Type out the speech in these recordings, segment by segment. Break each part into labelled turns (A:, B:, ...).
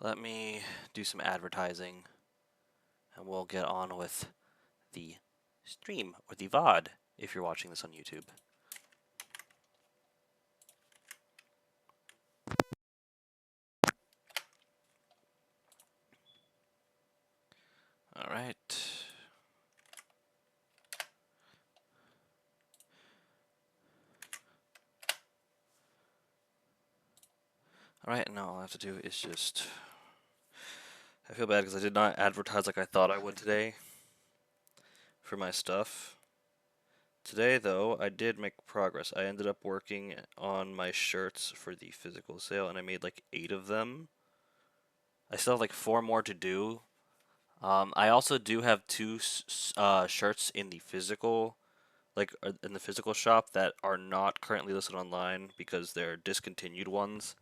A: Let me do some advertising and we'll get on with the stream or the VOD if you're watching this on YouTube. All right. All right, now all I have to do is just. I feel bad because I did not advertise like I thought I would today for my stuff. Today, though, I did make progress. I ended up working on my shirts for the physical sale, and I made like 8 of them. I still have like 4 more to do. I also do have 2 shirts in the physical, in the physical shop that are not currently listed online because they're discontinued ones.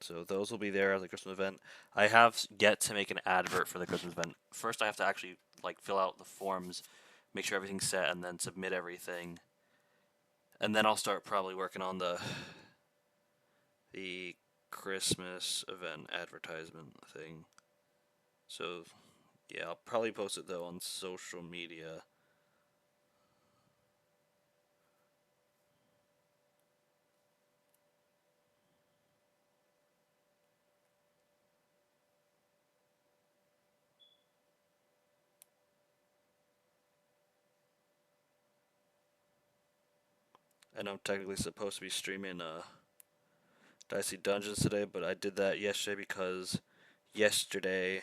A: So those will be there at the Christmas event. I have yet to make an advert for the Christmas event. First, I have to actually like fill out the forms, make sure everything's set, and then submit everything. And then I'll start probably working on the Christmas event advertisement thing. So yeah, I'll probably post it though on social media. And I'm technically supposed to be streaming Dicey Dungeons today, but I did that yesterday because yesterday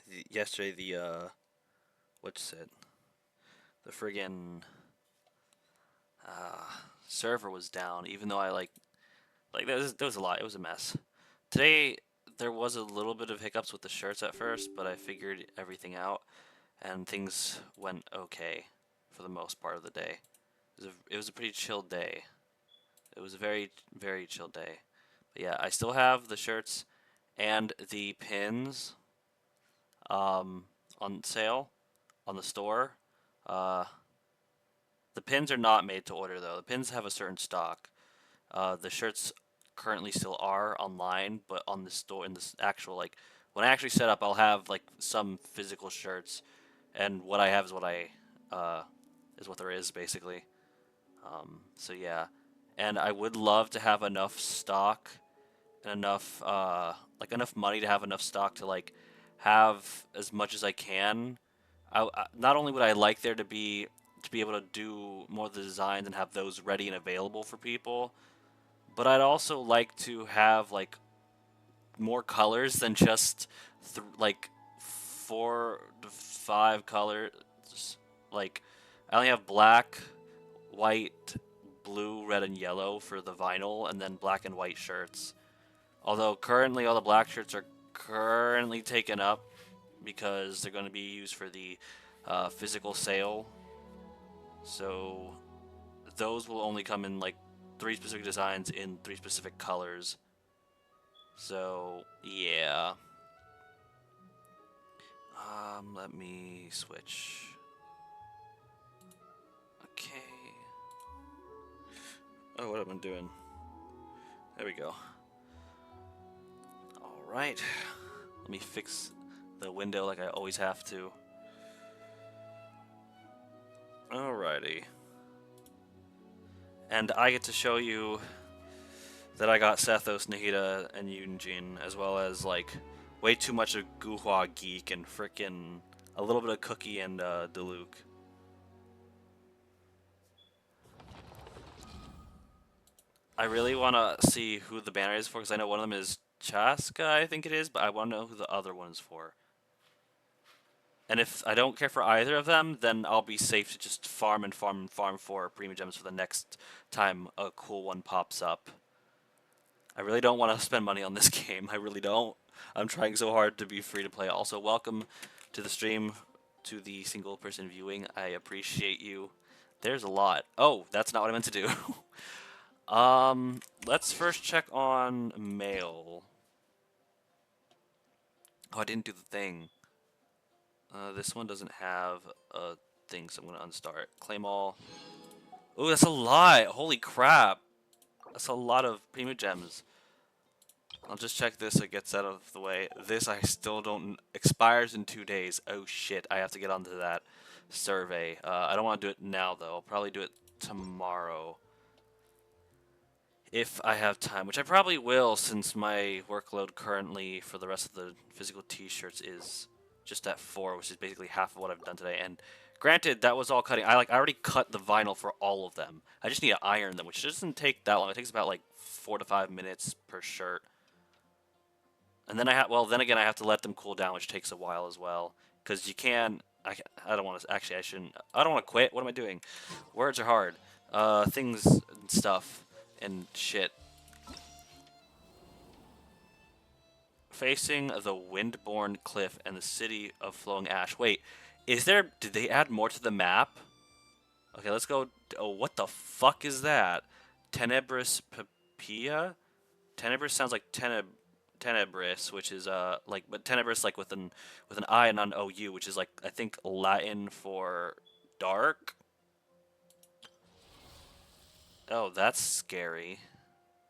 A: the what's it? The friggin' uh, server was down, even though I like there was a lot. It was a mess. Today there was a little bit of hiccups with the shirts at first, but I figured everything out and things went okay for the most part of the day. It was a pretty chill day. It was a very chill day. But yeah, I still have the shirts and the pins um, on sale on the store. Uh, the pins are not made to order though. The pins have a certain stock. The shirts currently still are online, but on the store in this actual like when I actually set up, I'll have like some physical shirts, and what I have uh, is what there is basically. So yeah, and I would love to have enough stock and enough enough money to have enough stock to like have as much as I can. Not only would I like there to be able to do more of the designs and have those ready and available for people, but I'd also like to have like more colors than just 4 to 5 colors. Like I only have black, white, blue, red, and yellow for the vinyl, and then black and white shirts. Although currently all the black shirts are currently taken up because they're going to be used for the physical sale. So those will only come in like 3 specific designs in 3 specific colors. So yeah. Let me switch. Okay. Oh, what have I been doing? There we go. All right. Let me fix the window like I always have to. Alrighty. And I get to show you that I got Sethos, Nahida, and Yunjin, as well as like way too much of Guhua Geek and frickin' a little bit of Cookie and Diluc. I really want to see who the banner is for because I know one of them is Chaska, I think it is, but I want to know who the other one is for. And if I don't care for either of them, then I'll be safe to just farm and farm and farm for premium gems for the next time a cool one pops up. I really don't want to spend money on this game. I really don't. I'm trying so hard to be free to play. Also, welcome to the stream, to the single person viewing. I appreciate you. There's a lot. Oh, that's not what I meant to do. Let's first check on mail. Oh, I didn't do the thing. This one doesn't have a thing, so I'm gonna unstar it. Claim all. Oh, that's a lot. Holy crap. That's a lot of Prima Gems. I'll just check this so it gets out of the way. This I still don't... Expires in 2 days. Oh shit, I have to get onto that survey. I don't want to do it now though. I'll probably do it tomorrow. If I have time, which I probably will since my workload currently for the rest of the physical t-shirts is just at 4, which is basically half of what I've done today. And granted, that was all cutting. I already cut the vinyl for all of them. I just need to iron them, which doesn't take that long. It takes about like 4 to 5 minutes per shirt. And then then again I have to let them cool down, which takes a while as well. Because you can, I don't want to, actually I shouldn't, I don't want to quit. What am I doing? Words are hard. Things and stuff and shit. Facing the Windborne Cliff and the city of Flowing Ash. Wait, did they add more to the map? Okay, let's go. Oh, what the fuck is that? Tenebris Papilla? Tenebris sounds like Tenebris, which is like, but Tenebris like with an I and an OU, which is like I think Latin for dark. Oh, that's scary.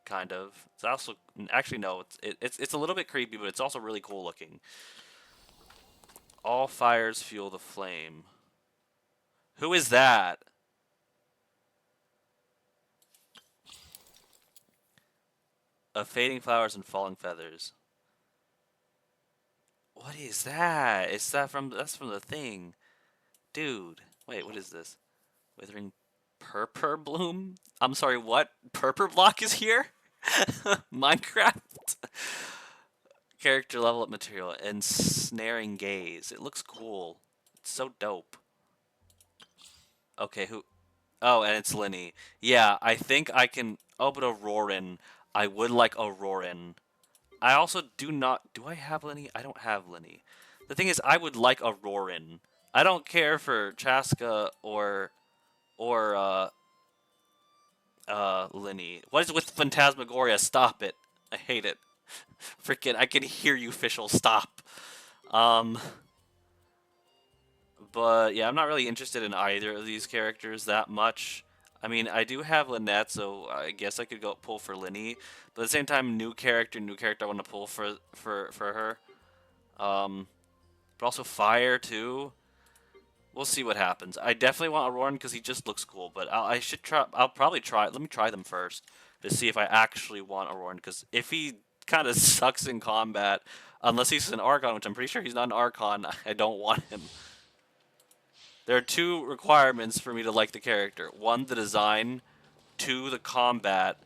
A: Kind of. It's also actually no, it's a little bit creepy, but it's also really cool looking. All fires fuel the flame. Who is that? Of fading flowers and falling feathers. What is that? That's from the thing. Dude. Wait, what is this? Withering Purpur Bloom? I'm sorry, what? Purpur Block is here? Minecraft? Character level up material. Ensnaring gaze. It looks cool. It's so dope. Okay, who? Oh, and it's Linny. Yeah, I think I can... Oh, but Auroran. I would like Auroran. I also do not... Do I have Linny? I don't have Linny. The thing is, I would like Auroran. I don't care for Chaska or Linny. What is with Phantasmagoria? Stop it. I hate it. Freaking, I can hear you, Fischl. Stop. But yeah, I'm not really interested in either of these characters that much. I mean, I do have Lynette, so I guess I could go pull for Linny. But at the same time, new character, I want to pull for her. But also Fire too. We'll see what happens. I definitely want Auroran because he just looks cool. But I should try. I'll probably try. Let me try them first to see if I actually want Auroran. Because if he kind of sucks in combat, unless he's an Archon, which I'm pretty sure he's not an Archon, I don't want him. There are 2 requirements for me to like the character. 1, the design. 2, the combat.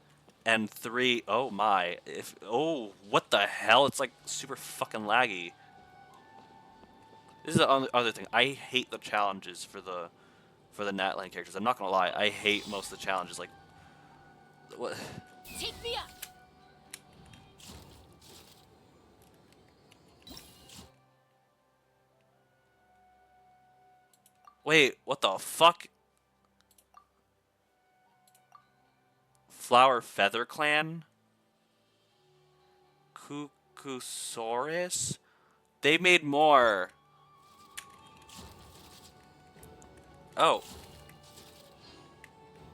A: And 3, oh my. Oh, what the hell? It's like super fucking laggy. This is the other thing. I hate the challenges for the Natlan characters. I'm not gonna lie. I hate most of the challenges. Like, what? Take me up. Wait, what the fuck? Flower Feather Clan? Kukusaurus? They made more. Oh.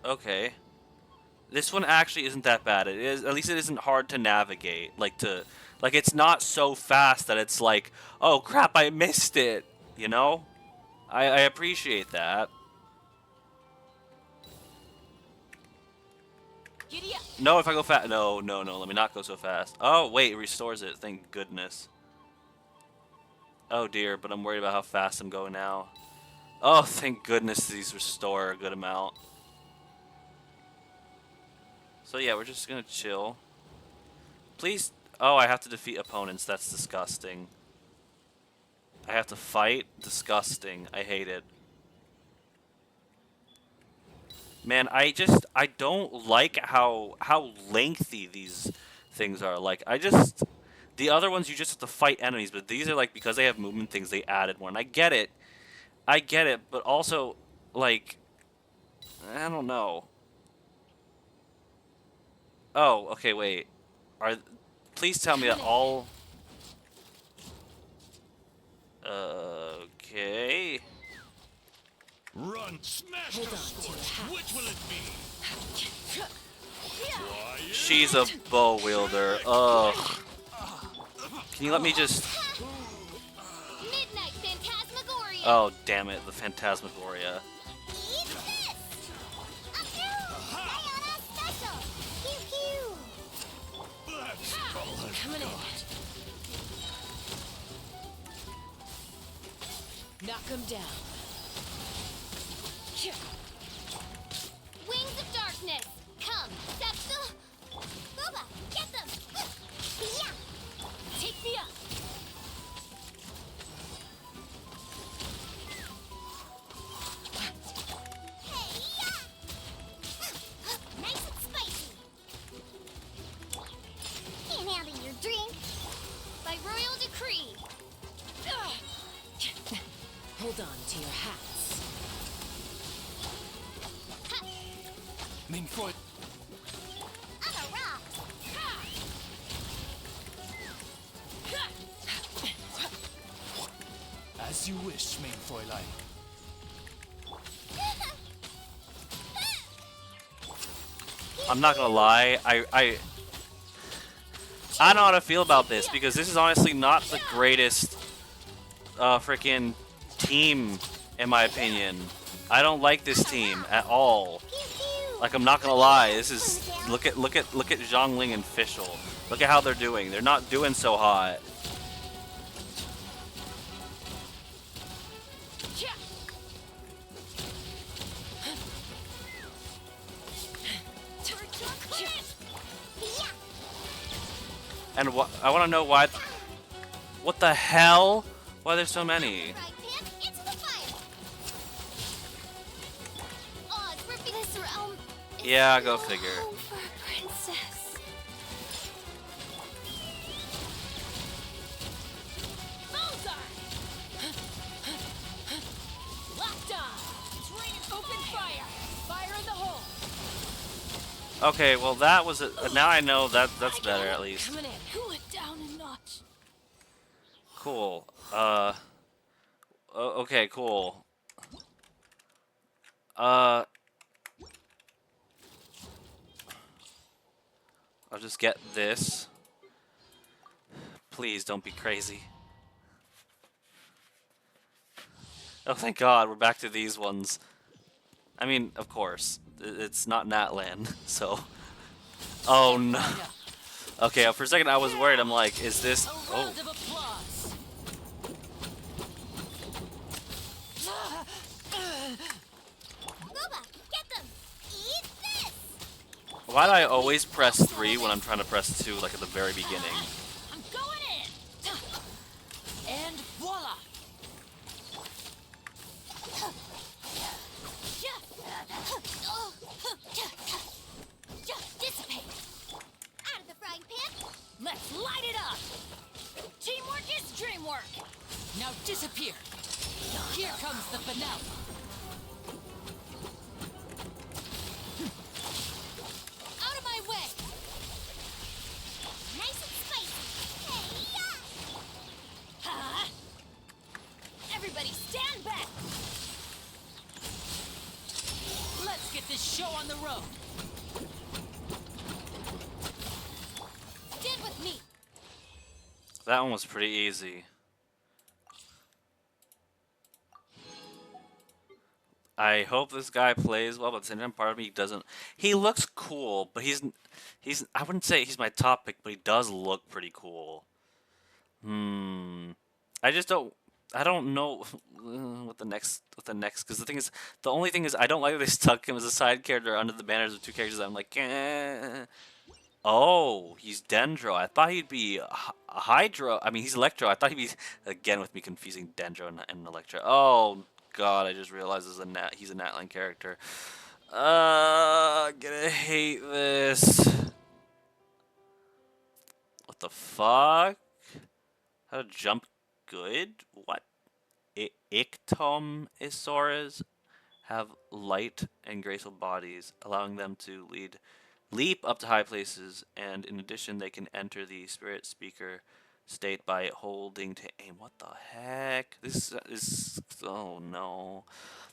A: Okay. This one actually isn't that bad. It is, at least it isn't hard to navigate. Like it's not so fast that it's like, oh crap, I missed it. You know? I appreciate that. No, if I go fast. No, let me not go so fast. Oh, wait, it restores it. Thank goodness. Oh dear, but I'm worried about how fast I'm going now. Oh, thank goodness these restore a good amount. So yeah, we're just gonna chill. Please. Oh, I have to defeat opponents. That's disgusting. I have to fight? Disgusting. I hate it. Man, I don't like how lengthy these things are. Like, the other ones you just have to fight enemies, but these are like, because they have movement things, they added more. And I get it, but also, like, I don't know. Oh, okay, wait. Please tell me that all... Okay.
B: Run, smash the scorch. Which will it be? Why,
A: she's a bow wielder. Ugh. Can you let me just...
B: Midnight Phantasmagoria.
A: Oh, damn it, the Phantasmagoria.
B: Eat this. Diana special. Pew pew. Coming in. Knock him down. Wings of darkness. Come, Sepsil. Boba, get them. Yeah. Take me up. Hey, yeah. Nice and spicy. Can't handle your drink. By royal decree. Hold on to your hats. Ha.
C: Main foot.
B: On the rocks.
C: As you wish, main Fräulein.
A: I'm not gonna lie, I don't know how to feel about this, because this is honestly not the greatest freaking team, in my opinion. I don't like this team at all. Like, I'm not gonna lie, this is... Look at Zhongling and Fischl. Look at how they're doing. They're not doing so hot. And I want to know why... What the hell? Why there's so many? Yeah, go figure. Okay, well that was now I know that's better at least. Cool. Okay, cool. I'll just get this. Please don't be crazy. Oh, thank God, we're back to these ones. I mean, of course, it's not Natlan, so... Oh, no. Okay, for a second I was worried. I'm like, is this... Oh. Why do I always press 3 when I'm trying to press 2, like at the very beginning?
B: I'm going in. And voila. Dissipate. Out of the frying pan. Let's light it up. Teamwork is dreamwork. Now disappear. Here comes the finale. Out of my way. Nice and spicy. Hey, yeah. Ha! Everybody stand back. Let's get this show on the road. Stand with me.
A: That one was pretty easy. I hope this guy plays well, but at the same time, part of me doesn't. He looks cool, but he's. I wouldn't say he's my top pick, but he does look pretty cool. I just don't. I don't know what the next. Because the thing is, the only thing is, I don't like that they stuck him as a side character under the banners of two characters. I'm like, eh. Oh, he's Dendro. I thought he'd be Hydro. I mean, he's Electro. I thought he'd be, again, with me confusing Dendro and Electro. Oh, God, I just realized he's a Natline character. I'm gonna hate this. What the fuck? How to jump good? What? Ictomosaurs have light and graceful bodies, allowing them to leap up to high places, and in addition, they can enter the spirit speaker state by holding to aim. What the heck? This is... Oh, no.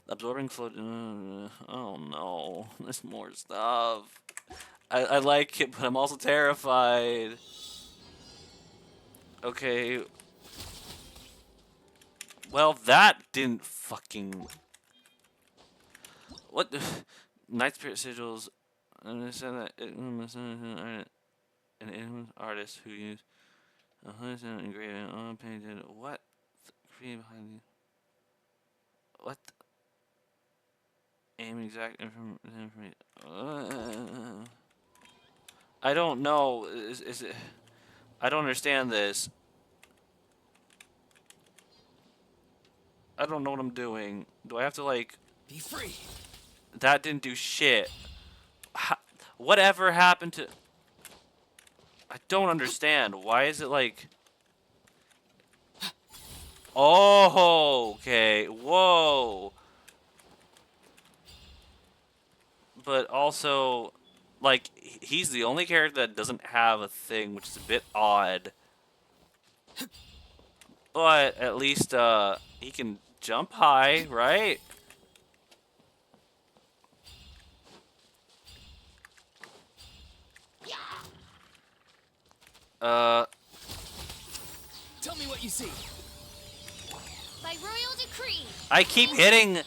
A: Absorbing float... oh, no. There's more stuff. I like it, but I'm also terrified. Okay. Well, that didn't fucking. What? Night Spirit sigils. I understand that an artist who used 100% engraving on painted. What? Creative behind what? Aim exact information. I don't know. Is it? I don't understand this. I don't know what I'm doing. Do I have to like?
C: Be free.
A: That didn't do shit. Whatever happened to? I don't understand. Why is it like? Oh, okay. Whoa. But also, like, he's the only character that doesn't have a thing, which is a bit odd. But at least, he can jump high, right? Uh,
C: Tell me what you see.
B: By royal decree.
A: I keep hitting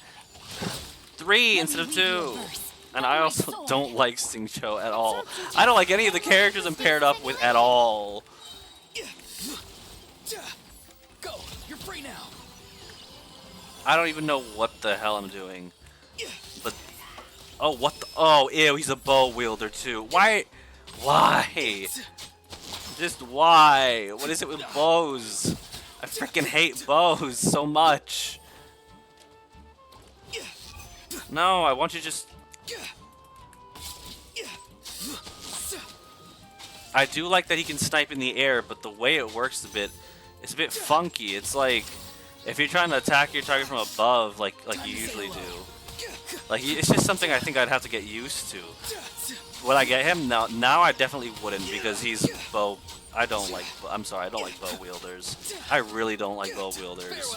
A: 3
B: Let
A: instead
B: me
A: of
B: read you a
A: 2.
B: verse.
A: And
B: On
A: I
B: my
A: also
B: sword.
A: don't like Xingqiu at all. I don't like any of the characters I'm paired up with at all.
C: Go. You're free now.
A: I don't even know what the hell I'm doing. But oh, what the? Oh, ew, he's a bow wielder too. Why? Why? Just why? What is it with bows? I freaking hate bows so much. No, I want you to just. I do like that he can snipe in the air, but the way it works it's a bit funky. It's like if you're trying to attack your target from above, like you usually do. Like it's just something I think I'd have to get used to. Would I get him? No, now I definitely wouldn't because he's bow. I don't like. I'm sorry, I don't like bow wielders. I really don't like bow wielders,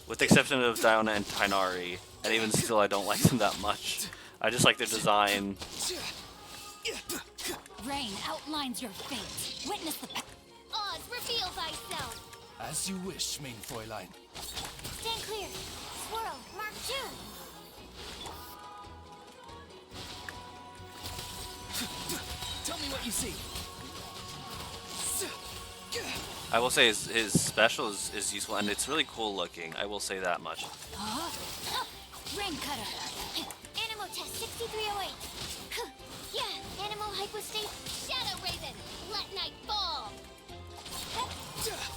A: with the exception of Diona and Tainari. And even still, I don't like them that much. I just like their design.
B: Rain outlines your fate. Witness the Oz, reveal thyself.
C: As you wish, main Fräulein.
B: Stand clear. Swirl, mark 2.
C: Tell me what you see.
A: I will say his special is useful and it's really cool looking. I will say that much.
B: Rain cutter. Animal test 6308. Yeah, animal hypostate. Shadow Raven. Let night fall.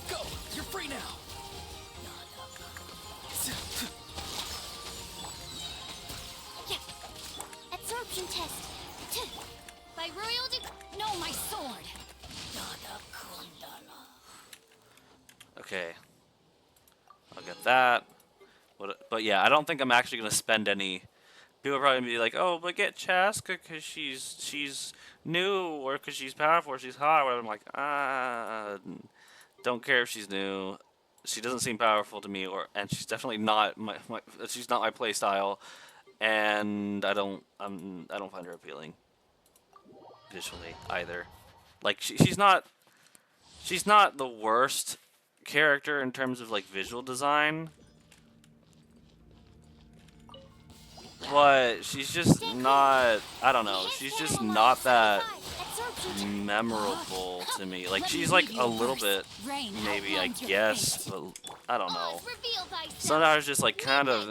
C: Go. You're free now.
B: Yeah. Absorption test. By royal no, my sword.
A: Okay. I'll get that. But yeah, I don't think I'm actually gonna spend any. People are probably gonna be like, "Oh, but get Chaska because she's new, or because she's powerful, or she's hot." Or I'm like, don't care if she's new. She doesn't seem powerful to me, and she's definitely not she's not my play style, and I don't find her appealing visually either. Like she's not the worst character in terms of like visual design, but she's just not. I don't know. She's just not that memorable to me. Like she's like a little bit, maybe I guess, but I don't know. Sometimes just like kind of.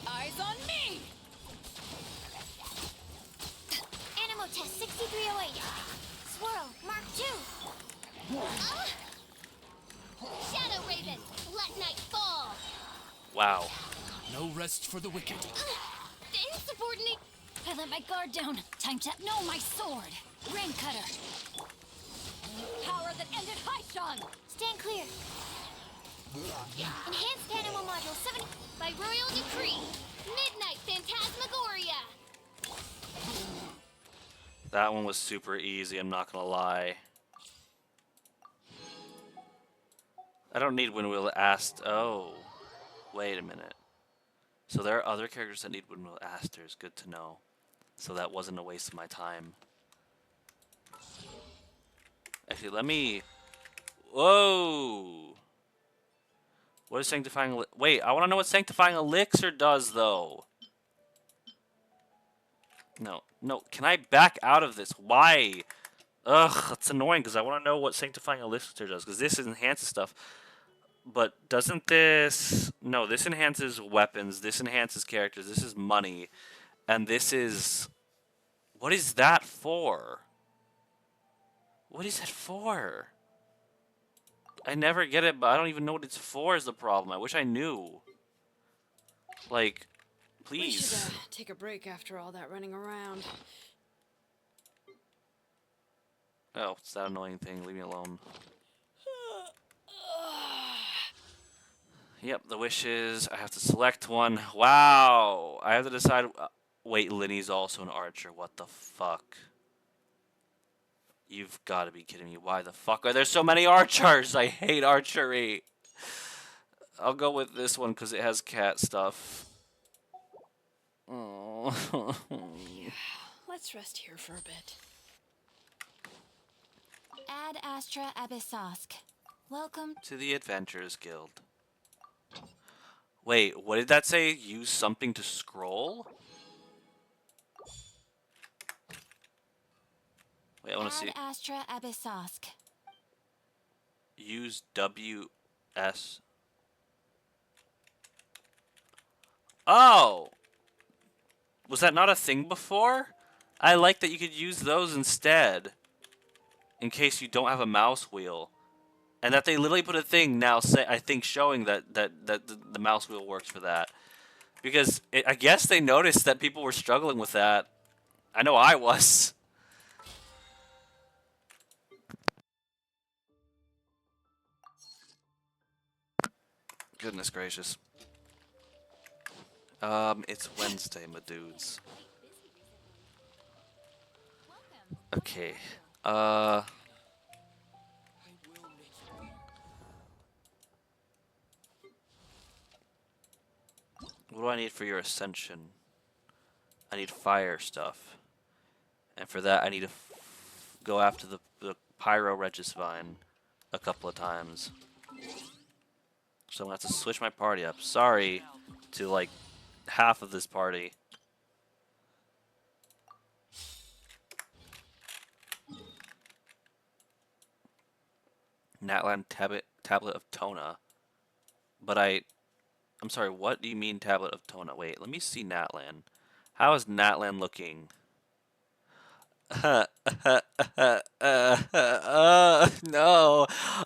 B: Eyes on me. Animal test 6308. Swirl, mark 2. Shadow Raven, let night fall.
A: Wow.
C: No rest for the wicked.
B: Insubordinate. I let my guard down. Time to know my sword. Rain cutter. Power that ended Haishan. Stand clear. Enhanced animal module 7 by royal decree. Midnight Phantasmagoria.
A: That one was super easy, I'm not gonna lie. I don't need Windwheel asked. Oh, wait a minute. So there are other characters that need windmill asters. Good to know. So that wasn't a waste of my time. Actually, let me... Whoa! What is sanctifying... Wait, I want to know what sanctifying elixir does, though. No, no. Can I back out of this? Why? Ugh, it's annoying because I want to know what sanctifying elixir does. Because this enhances stuff. But doesn't this... No, this enhances weapons. This enhances characters. This is money. And this is... What is that for? What is it for? I never get it, but I don't even know what it's for is the problem. I wish I knew. Like,
D: We should
A: please.
D: take a break after all that running around.
A: Oh, it's that annoying thing. Leave me alone. Yep, the wishes. I have to select one. Wow. I have to decide. Wait, Linny's also an archer. What the fuck? You've got to be kidding me. Why the fuck are there so many archers? I hate archery. I'll go with this one because it has cat stuff. Oh.
D: Let's rest here for a bit.
B: Ad Astra Abyssosk. Welcome.
A: To the Adventurers Guild. Wait, what did that say? Use something to scroll? Wait, I want to see.
B: Ad Astra Abyssosk.
A: Use WS. Oh! Was that not a thing before? I like that you could use those instead. In case you don't have a mouse wheel. And that they literally put a thing now, I think, showing that the mouse wheel works for that. Because I guess they noticed that people were struggling with that. I know I was. Goodness gracious. It's Wednesday, my dudes. Okay. What do I need for your ascension? I need fire stuff. And for that, I need to go after the Pyro Regis Vine a couple of times. So I'm going to have to switch my party up. Sorry to, like, half of this party. Natlan Tablet of Tona. But I'm sorry, what do you mean Tablet of Tona? Wait, let me see Natlan. How is Natlan looking? No.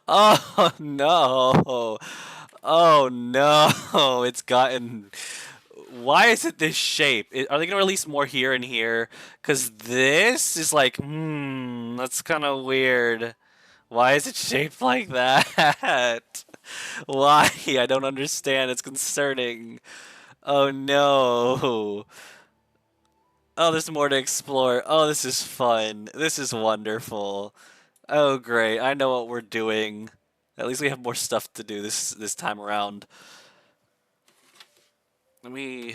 A: Oh, no. Oh, no. It's gotten... Why is it this shape? Are they going to release more here and here? Because this is like, that's kind of weird. Why is it shaped like that? Why? I don't understand. It's concerning. Oh, no. Oh, there's more to explore. Oh, this is fun. This is wonderful. Oh, great. I know what we're doing. At least we have more stuff to do this time around. Let me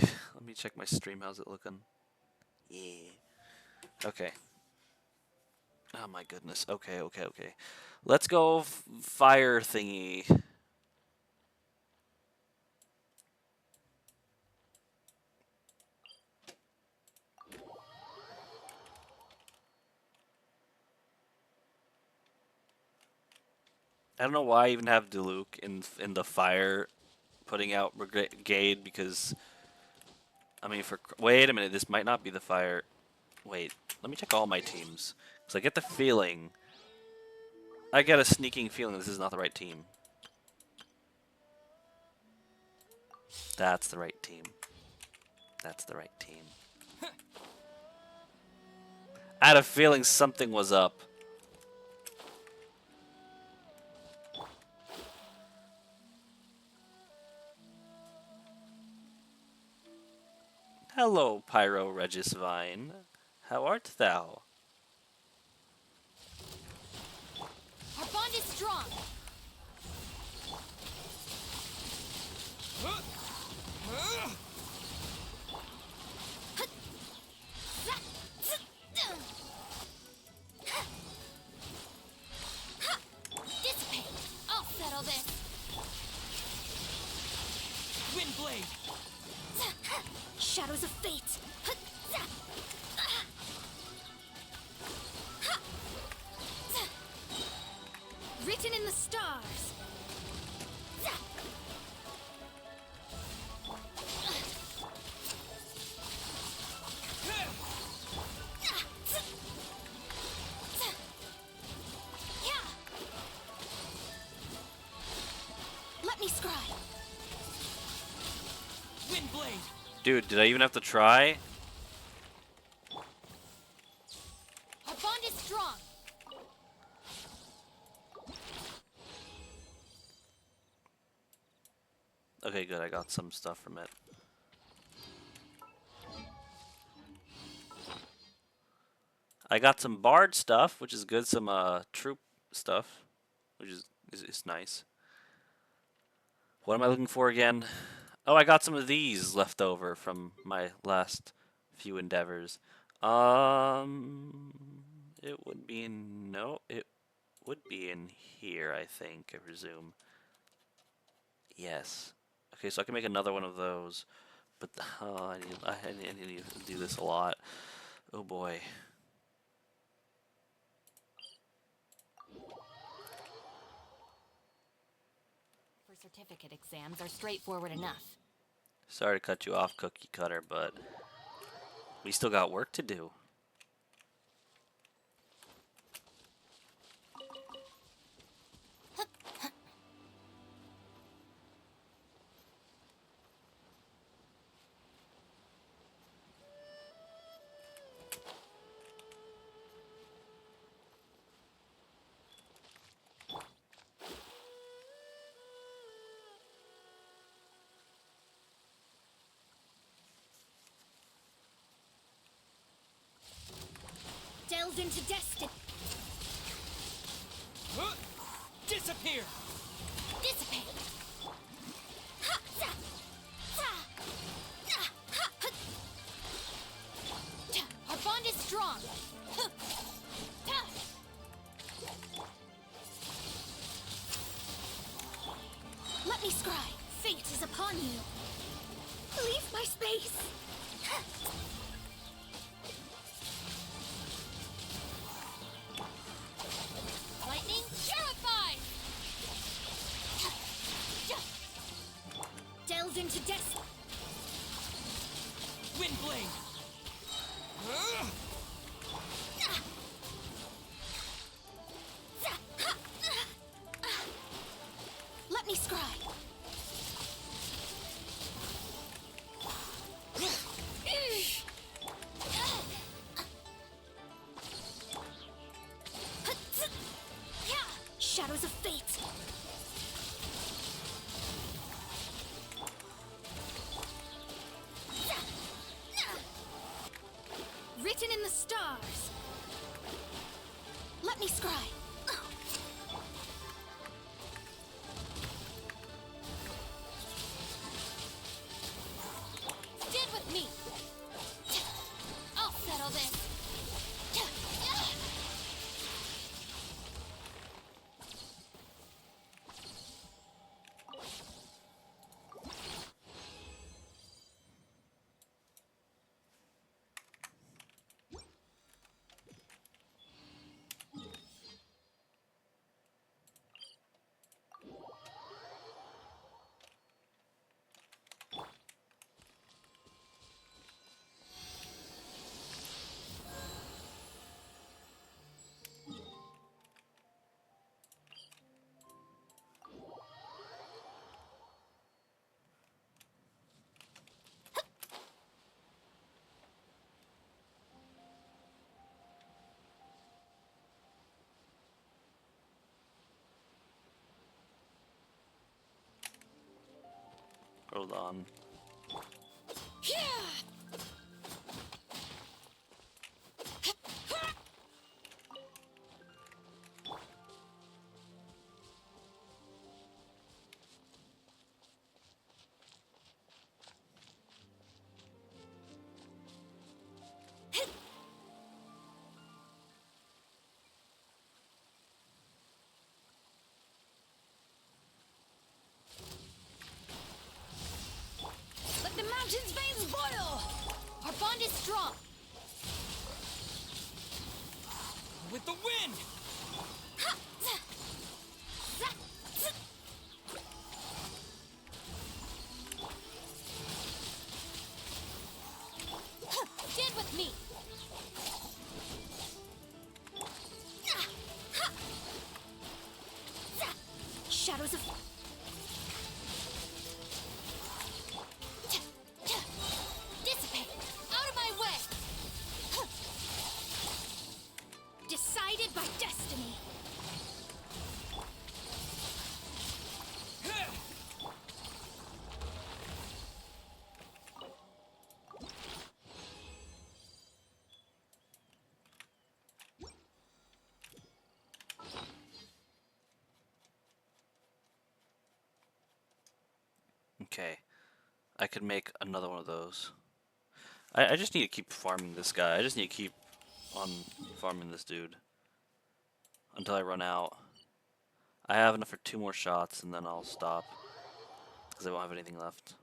A: check my stream. How's it looking? Yeah. Okay. Oh my goodness. Okay. Let's go fire thingy. I don't know why I even have Diluc in the fire putting out Brigade because I mean wait a minute, this might not be the fire. Wait, let me check all my teams because I get the feeling I get a sneaking feeling this is not the right team. That's the right team. That's the right team. I had a feeling something was up. Hello, Pyro Regis Vine. How art thou?
B: Our bond is strong. Shadows of fate. Written in the stars. Let me scry.
C: Windblade.
A: Dude, did I even have to try?
B: Our bond is strong.
A: Okay, good. I got some stuff from it. I got some bard stuff, which is good. Some troop stuff, which is nice. What am I looking for again? Oh, I got some of these left over from my last few endeavors. It would be in it would be in here, I think, I presume. Yes. Okay, so I can make another one of those, but I need to do this a lot. Oh boy.
B: For certificate exams are straightforward enough.
A: Sorry to cut you off, Cookie Cutter, but we still got work to do.
B: Delve into destiny.
C: Disappear.
B: Dissipate. Our bond is strong. Let me scry. Fate is upon you. Leave my space. Lightning purified. Delve into destiny.
C: Windblade.
B: Let me scry. Shadows of fate. Written in the stars. Let me scry. Stand with me. I'll settle this.
A: Hold on.
B: Let the mountain's veins boil.
C: with the wind!
B: Stand with me. Shadows of... Dissipate! Out of my way! Decided by destiny.
A: Okay, I could make another one of those. I just need to keep farming this guy. I just need to keep on farming this dude until I run out. I have enough for 2 more shots and then I'll stop because I won't have anything left.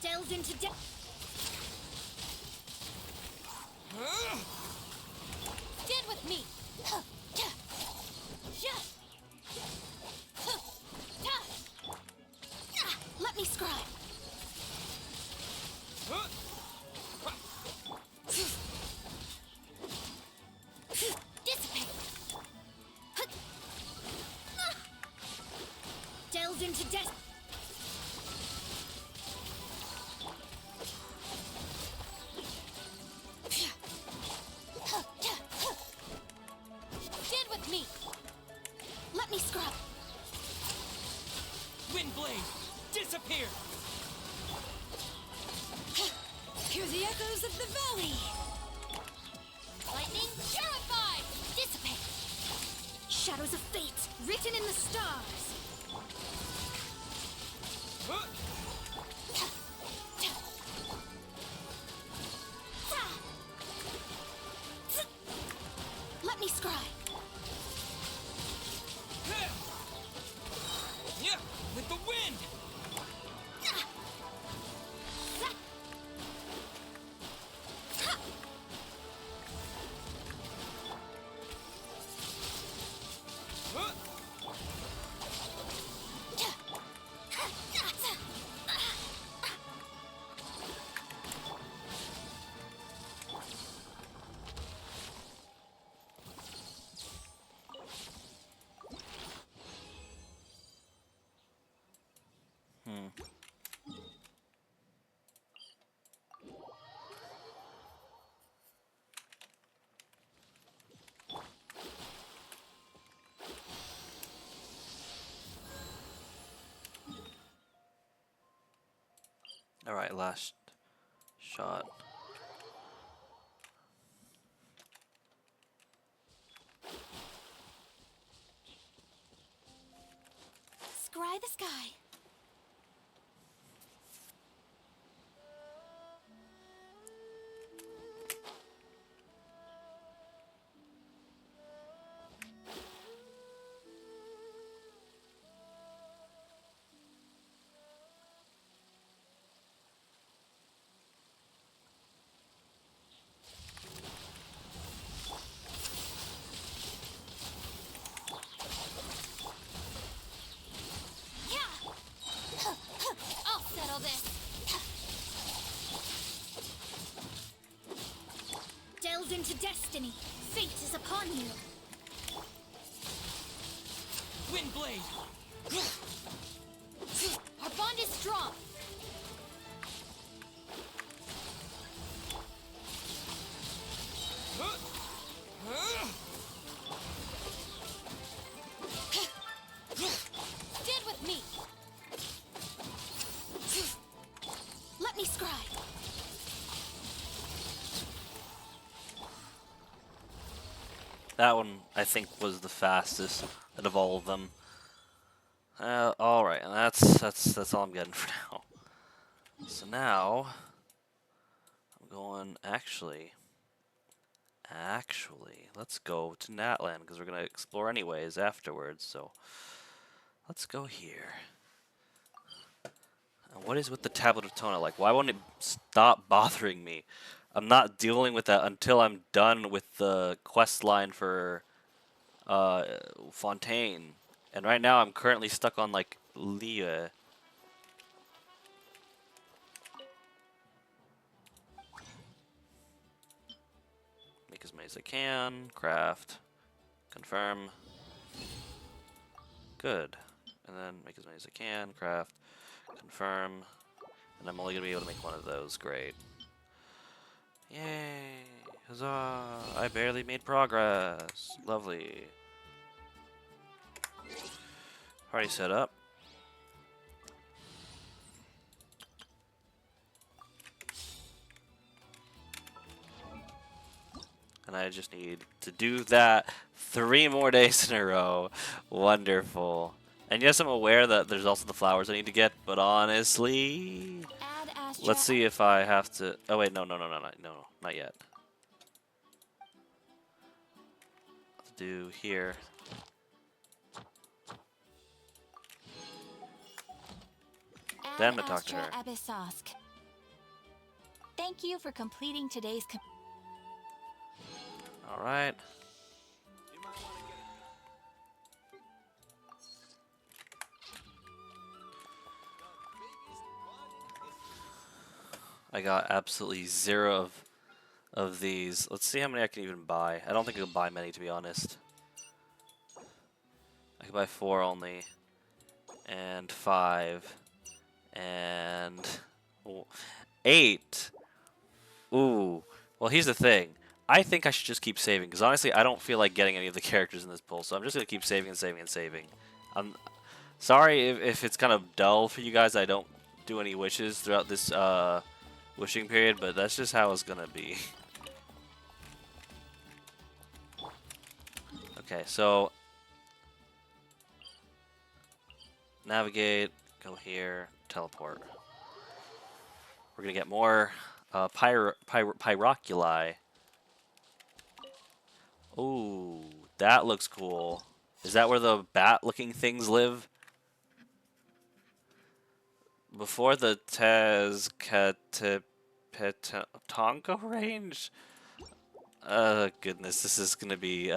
B: Delves into depth. Stand with me. Let me scribe. Dissipate. Delves into death. Stand with me. Let me scrub.
C: Windblade, disappear!
B: Hear the echoes of the valley. Lightning purified. Dissipate. Shadows of fate written in the stars. Let me scry.
C: Yeah, with the wind!
A: Alright, last shot.
B: Scry the sky. I'll settle this. Delves into destiny. Fate is upon you.
C: Windblade!
B: Our bond is strong.
A: That one, I think, was the fastest out of all of them. All right, and that's all I'm getting for now. So now I'm going. Actually, let's go to Natland because we're gonna explore anyways afterwards. So let's go here. And what is with the Tablet of Tona? Like, why won't it stop bothering me? I'm not dealing with that until I'm done with the quest line for uh, Fontaine. And right now I'm currently stuck on like Leah. Make as many as I can. Craft. Confirm. Good. And then make as many as I can. Craft. Confirm. And I'm only going to be able to make one of those. Great. Yay! Huzzah! I barely made progress. Lovely. Party set up. And I just need to do that 3 more days in a row. Wonderful. And yes, I'm aware that there's also the flowers I need to get, but honestly,
B: Ad Astra.
A: let's see if I have to. Oh wait, no, not yet. Let's do here. Then to talk to her.
B: Abyssosk. Thank you for completing today's.
A: All right. I got absolutely 0 of these. Let's see how many I can even buy. I don't think I can buy many, to be honest. I can buy 4 only. And 5. And 8. Ooh. Well, here's the thing. I think I should just keep saving, because honestly, I don't feel like getting any of the characters in this pull, so I'm just going to keep saving and saving and saving. I'm sorry if it's kind of dull for you guys. I don't do any wishes throughout this wishing period, but that's just how it's going to be. Okay, so navigate, go here, teleport. We're going to get more Pyroculi. Ooh, that looks cool. Is that where the bat-looking things live? Before the Tezcatlipoca range? Goodness, this is gonna be,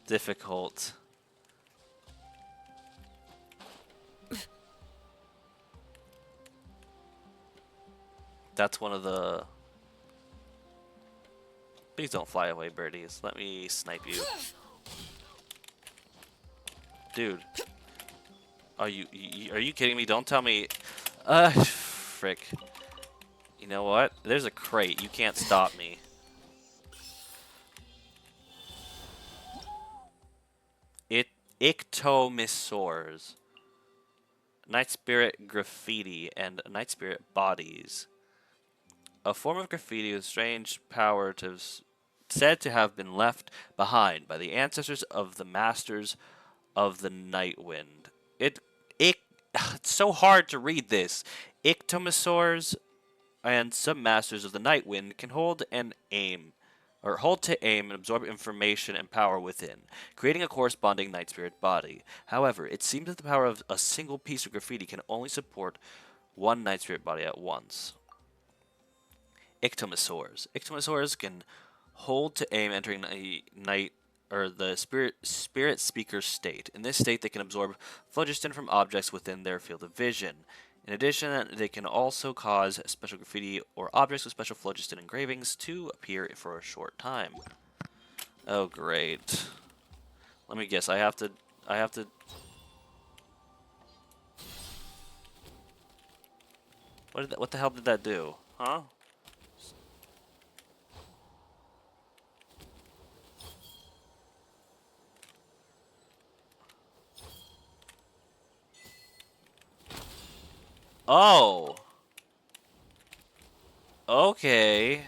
A: difficult. That's one of the... Please don't fly away, birdies. Let me snipe you. Dude. Are you kidding me? Don't tell me... frick. You know what? There's a crate. You can't stop me. Ictomisaurs. Night Spirit Graffiti and Night Spirit Bodies. A form of graffiti with strange power said to have been left behind by the ancestors of the Masters of the Night Wind. It's so hard to read this. Ictomisaurs and some Masters of the Night Wind can hold to aim and absorb information and power within, creating a corresponding Night Spirit body. However, it seems that the power of a single piece of graffiti can only support one Night Spirit body at once. Ictomisaurs. Ictomisaurs can hold to aim entering the spirit speaker state. In this state, they can absorb phlogiston from objects within their field of vision. In addition, they can also cause special graffiti or objects with special phlogiston engravings to appear for a short time. Oh, great. Let me guess. I have to. What the hell did that do? Huh? Oh. Okay.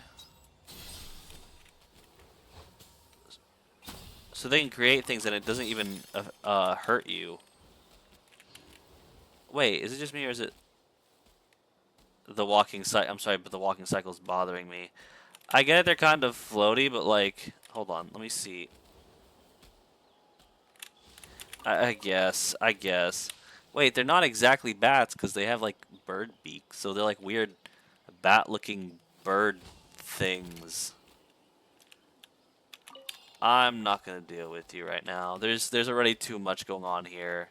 A: So they can create things and it doesn't even hurt you. Wait, is it just me or is it the walking cycle? I'm sorry, but the walking cycle is bothering me. I get it, they're kind of floaty, but like, hold on, let me see. I guess. Wait, they're not exactly bats because they have like bird beaks, so they're like weird bat-looking bird things. I'm not gonna deal with you right now. There's already too much going on here.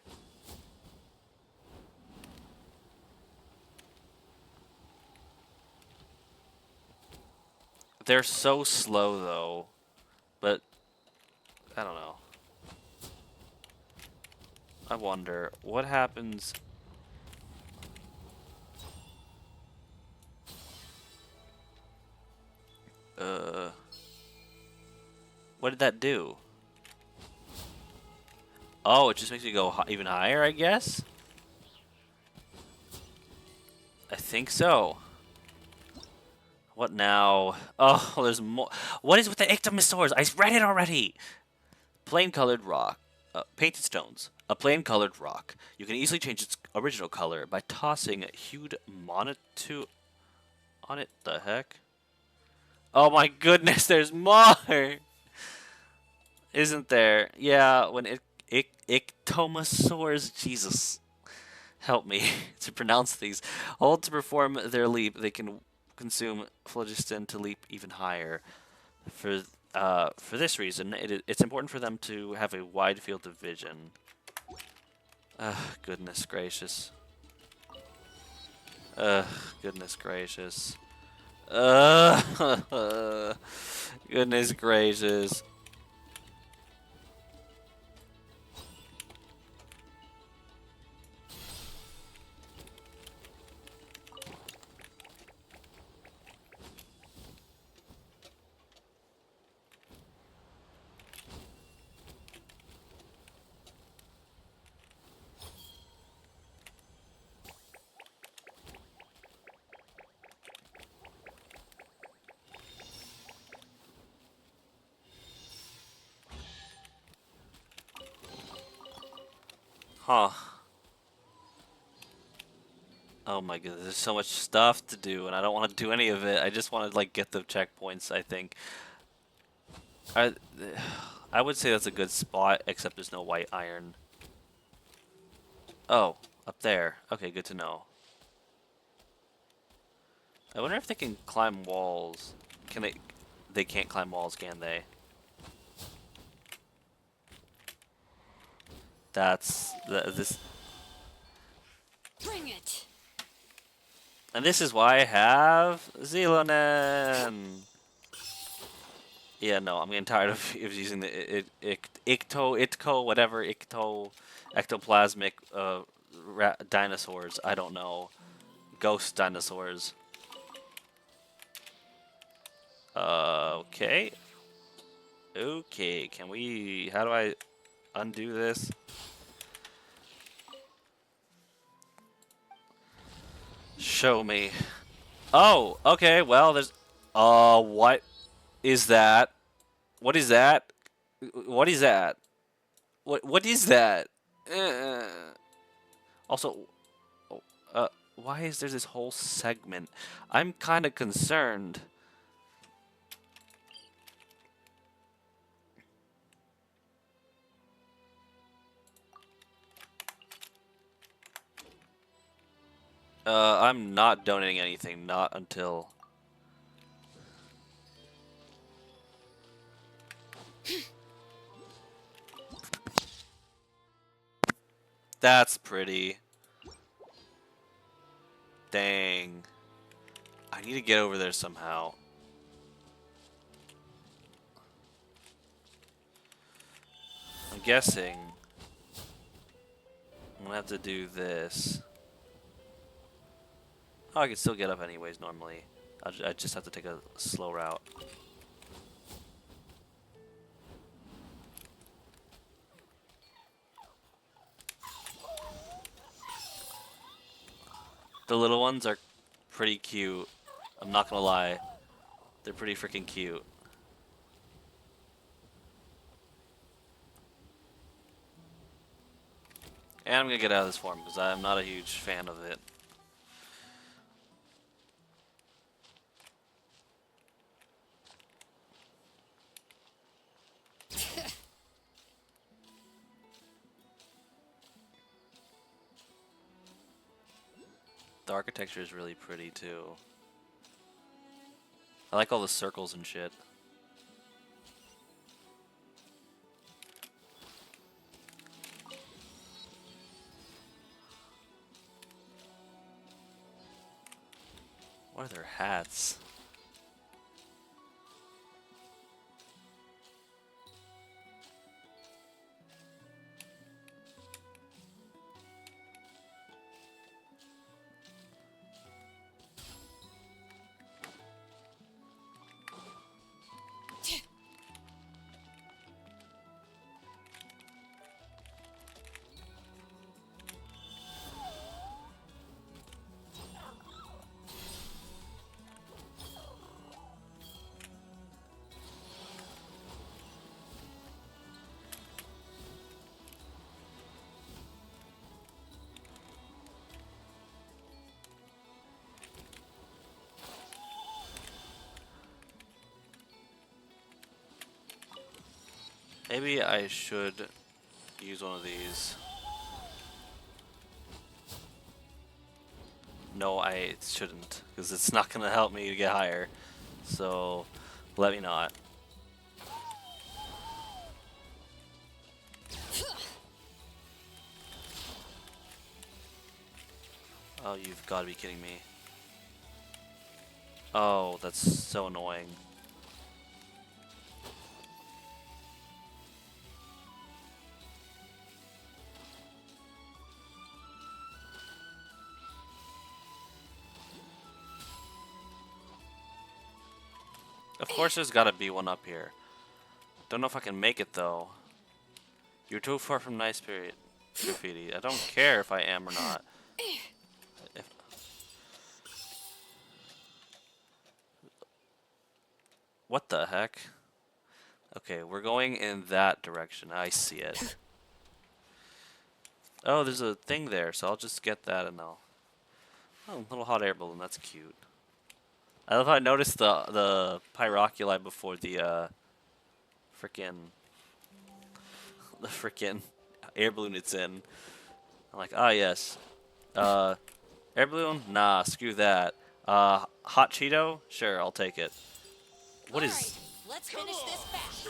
A: They're so slow though, but I don't know. I wonder what happens. What did that do? Oh, it just makes me go even higher, I guess? I think so. What now? Oh, there's more. What is with the ectomosaurs? I read it already! Plain colored rock. Painted stones. A plain colored rock. You can easily change its original color by tossing hued monito on it. The heck? Oh my goodness, there's more! Isn't there? Yeah, when ictomosaurs, Jesus, help me to pronounce these. Hold to perform their leap. They can consume phlogiston to leap even higher. For this reason, it's important for them to have a wide field of vision. Goodness gracious. Goodness gracious. Goodness gracious. Huh. Oh my goodness, there's so much stuff to do, and I don't want to do any of it. I just want to like get the checkpoints, I think. I, I would say that's a good spot, except there's no white iron. Oh, up there. Okay, good to know. I wonder if they can climb walls. Can they? They can't climb walls, can they? That's this.
B: Bring it.
A: And this is why I have Zelonen. Yeah, no, I'm getting tired of using the Icto, whatever, ectoplasmic dinosaurs. I don't know. Ghost dinosaurs. Okay. Okay, can we... How do I undo this? Show me. Oh, okay, well, there's... what is that? What is that? What is that? What is that? Also, why is there this whole segment? I'm kind of concerned. I'm not donating anything, not until... That's pretty. Dang. I need to get over there somehow. I'm guessing I'm gonna have to do this. Oh, I can still get up anyways normally. I just have to take a slow route. The little ones are pretty cute. I'm not gonna lie. They're pretty freaking cute. And I'm gonna get out of this form because I'm not a huge fan of it. The architecture is really pretty too. I like all the circles and shit. What are their hats? Maybe I should use one of these. No, I shouldn't, because it's not gonna help me to get higher. So, let me not. Oh, you've got to be kidding me. Oh, that's so annoying. Of course there's gotta be one up here. Don't know if I can make it though. You're too far from nice period graffiti. I don't care if I am or not. If... What the heck? Okay, we're going in that direction. I see it. Oh, there's a thing there, so I'll just get that and I'll... Oh, little hot air balloon. That's cute. I love how I noticed the pyroculi before the frickin' the frickin' air balloon it's in. I'm like, ah yes. Air balloon? Nah, screw that. Hot Cheeto? Sure, I'll take it. What is?
B: Alright, let's finish this fast.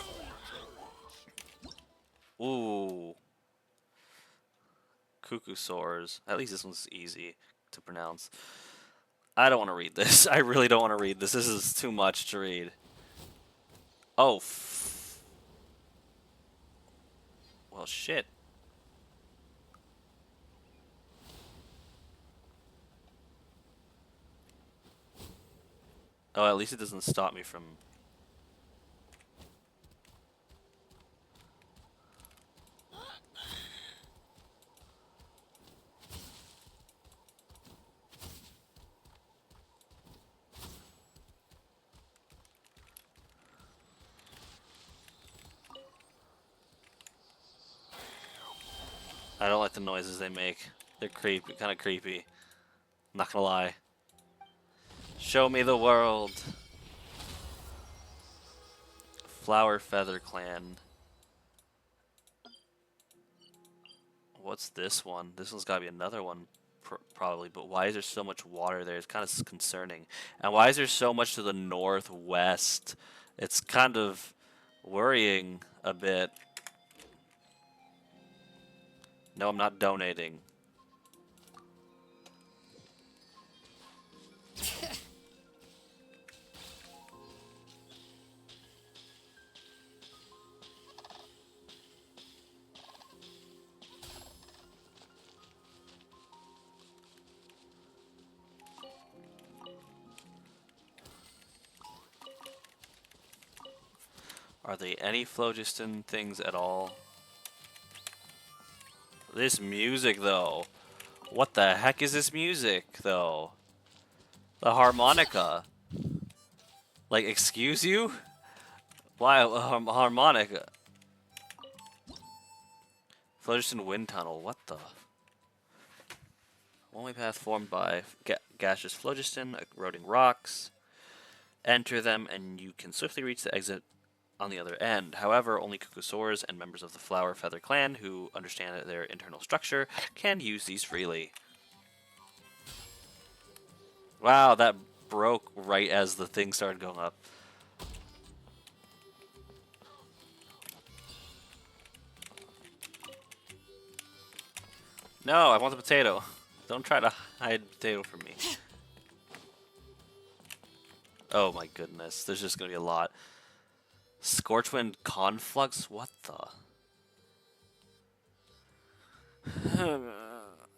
A: Ooh. Cuckoo sores. At least this one's easy to pronounce. I don't want to read this. I really don't want to read this. This is too much to read. Oh. Well, shit. Oh, at least it doesn't stop me from... I don't like the noises they make. They're creepy, kind of creepy. I'm not gonna lie. Show me the world. Flower Feather Clan. What's this one? This one's gotta be another one, probably. But why is there so much water there? It's kind of concerning. And why is there so much to the northwest? It's kind of worrying a bit. No, I'm not donating. Are there any phlogiston things at all? This music, though. What the heck is this music, though? The harmonica. Like, excuse you? Why a harmonica? Phlogiston wind tunnel. What the? One-way path formed by gaseous phlogiston, eroding rocks. Enter them, and you can swiftly reach the exit on the other end. However, only Kukusaurs and members of the Flower Feather clan who understand their internal structure can use these freely. Wow, that broke right as the thing started going up. No, I want the potato. Don't try to hide potato from me. Oh my goodness, there's just gonna be a lot. Scorchwind Conflux? What the?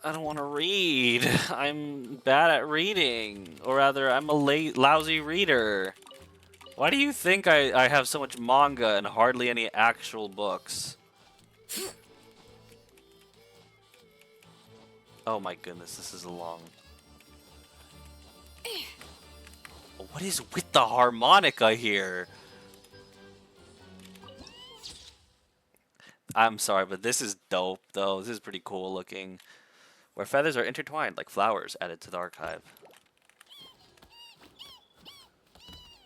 A: I don't want to read. I'm bad at reading. Or rather, I'm a lousy reader. Why do you think I have so much manga and hardly any actual books? Oh my goodness, this is long. What is with the harmonica here? I'm sorry, but this is dope, though. This is pretty cool looking. Where feathers are intertwined like flowers added to the archive.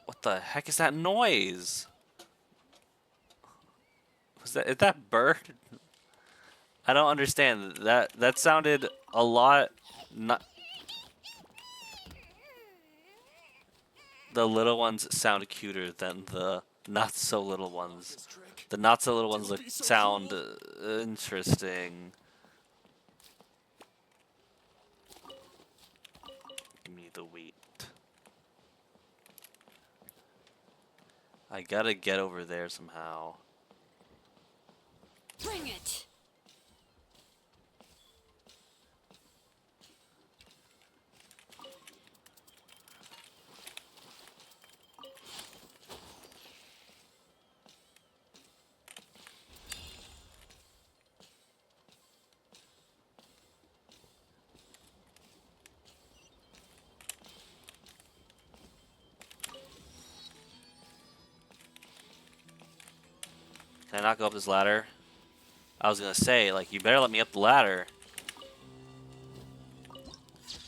A: What the heck is that noise? Is that bird? I don't understand. That sounded a lot not. The little ones sound cuter than the not so little ones. The not so little ones sound interesting. Give me the wheat. I gotta get over there somehow.
B: Bring it.
A: Can I not go up this ladder? I was gonna say, like, you better let me up the ladder.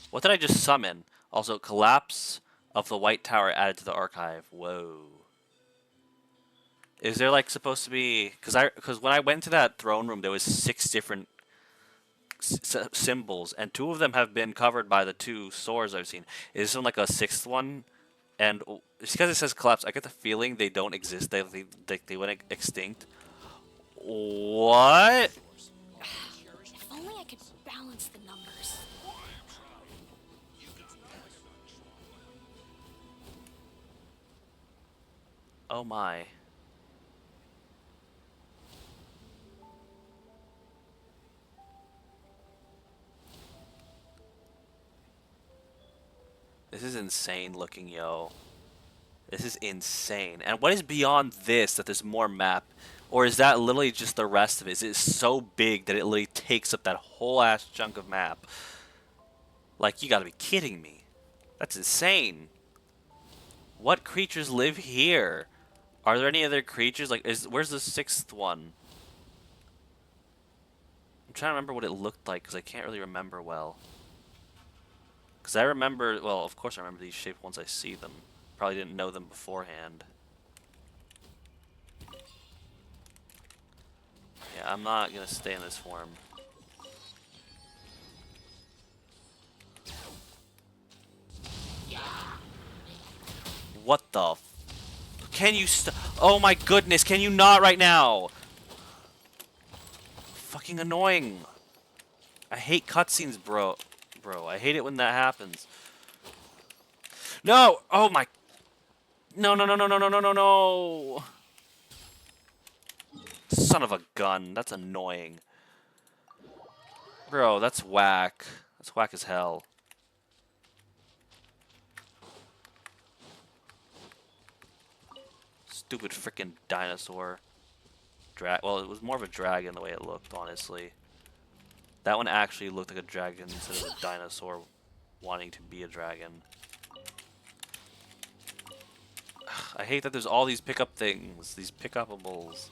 A: What did I just summon? Also, collapse of the White Tower added to the archive. Whoa. Is there, like, supposed to be... Because when I went to that throne room, there was 6 different symbols, and 2 of them have been covered by the 2 swords I've seen. Is this one, like, a 6th one? And just because it says collapse, I get the feeling they don't exist. They went extinct. What?
B: If only I could balance the numbers.
A: Oh my. This is insane looking, yo. This is insane. And what is beyond this that there's more map? Or is that literally just the rest of it? Is it so big that it literally takes up that whole ass chunk of map? Like, you gotta be kidding me. That's insane. What creatures live here? Are there any other creatures? Like, where's the 6th one? I'm trying to remember what it looked like, because I can't really remember well. Because I remember, well, of course I remember these shapes once I see them. Probably didn't know them beforehand. Yeah, I'm not going to stay in this form. What the f... Can you oh my goodness, can you not right now? Fucking annoying. I hate cutscenes, bro. Bro, I hate it when that happens. No! Oh my... No, no, no, no, no, no, no, no, no! Son of a gun. That's annoying. Bro, that's whack. That's whack as hell. Stupid freaking dinosaur. Well, it was more of a dragon the way it looked, honestly. That one actually looked like a dragon instead of a dinosaur wanting to be a dragon. I hate that there's all these pickup things, these pickupables.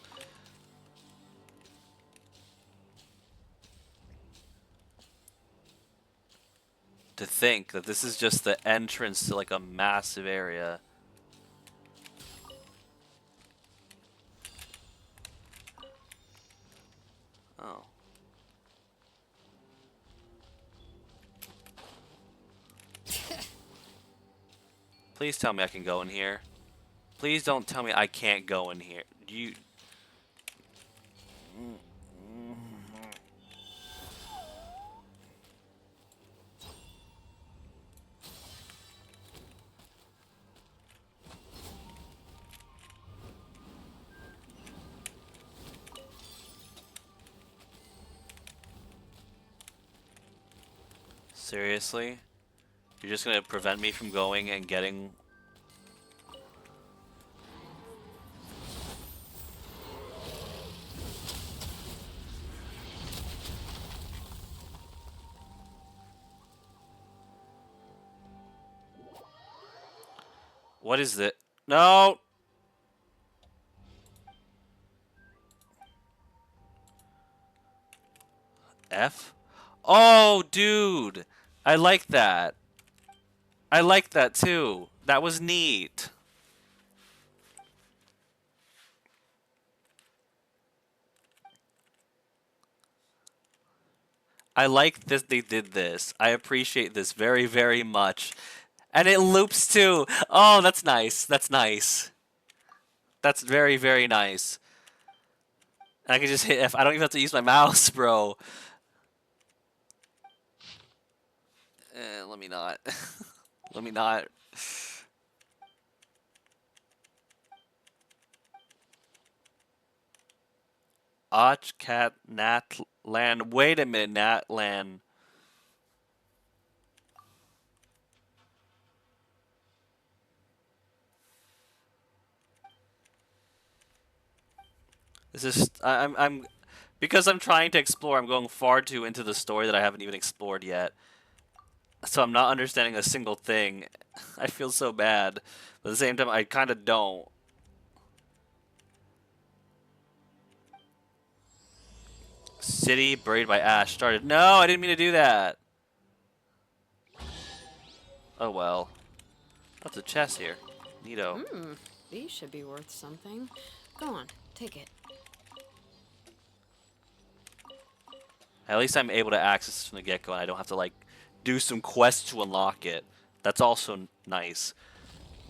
A: to think that this is just the entrance to like a massive area. Oh. Please tell me I can go in here. Please don't tell me I can't go in here. You. Seriously? You're just gonna prevent me from going and getting... What is it? No! F? Oh, dude! I like that. I like that too. That was neat. I like this. They did this. I appreciate this very, very much. And it loops too. Oh, that's nice. That's nice. That's very, very nice. I can just hit F. I don't even have to use my mouse, bro. Let me not. Let me not. Och, cat, nat, land. Wait a minute, nat, land. This is I'm because I'm trying to explore. I'm going far too into the story that I haven't even explored yet. So I'm not understanding a single thing. I feel so bad, but at the same time, I kind of don't. City buried by ash started. No, I didn't mean to do that. Oh well. That's a chest here. Neato.
D: These should be worth something. Go on, take it.
A: At least I'm able to access this from the get-go, and I don't have to like do some quests to unlock it. That's also nice.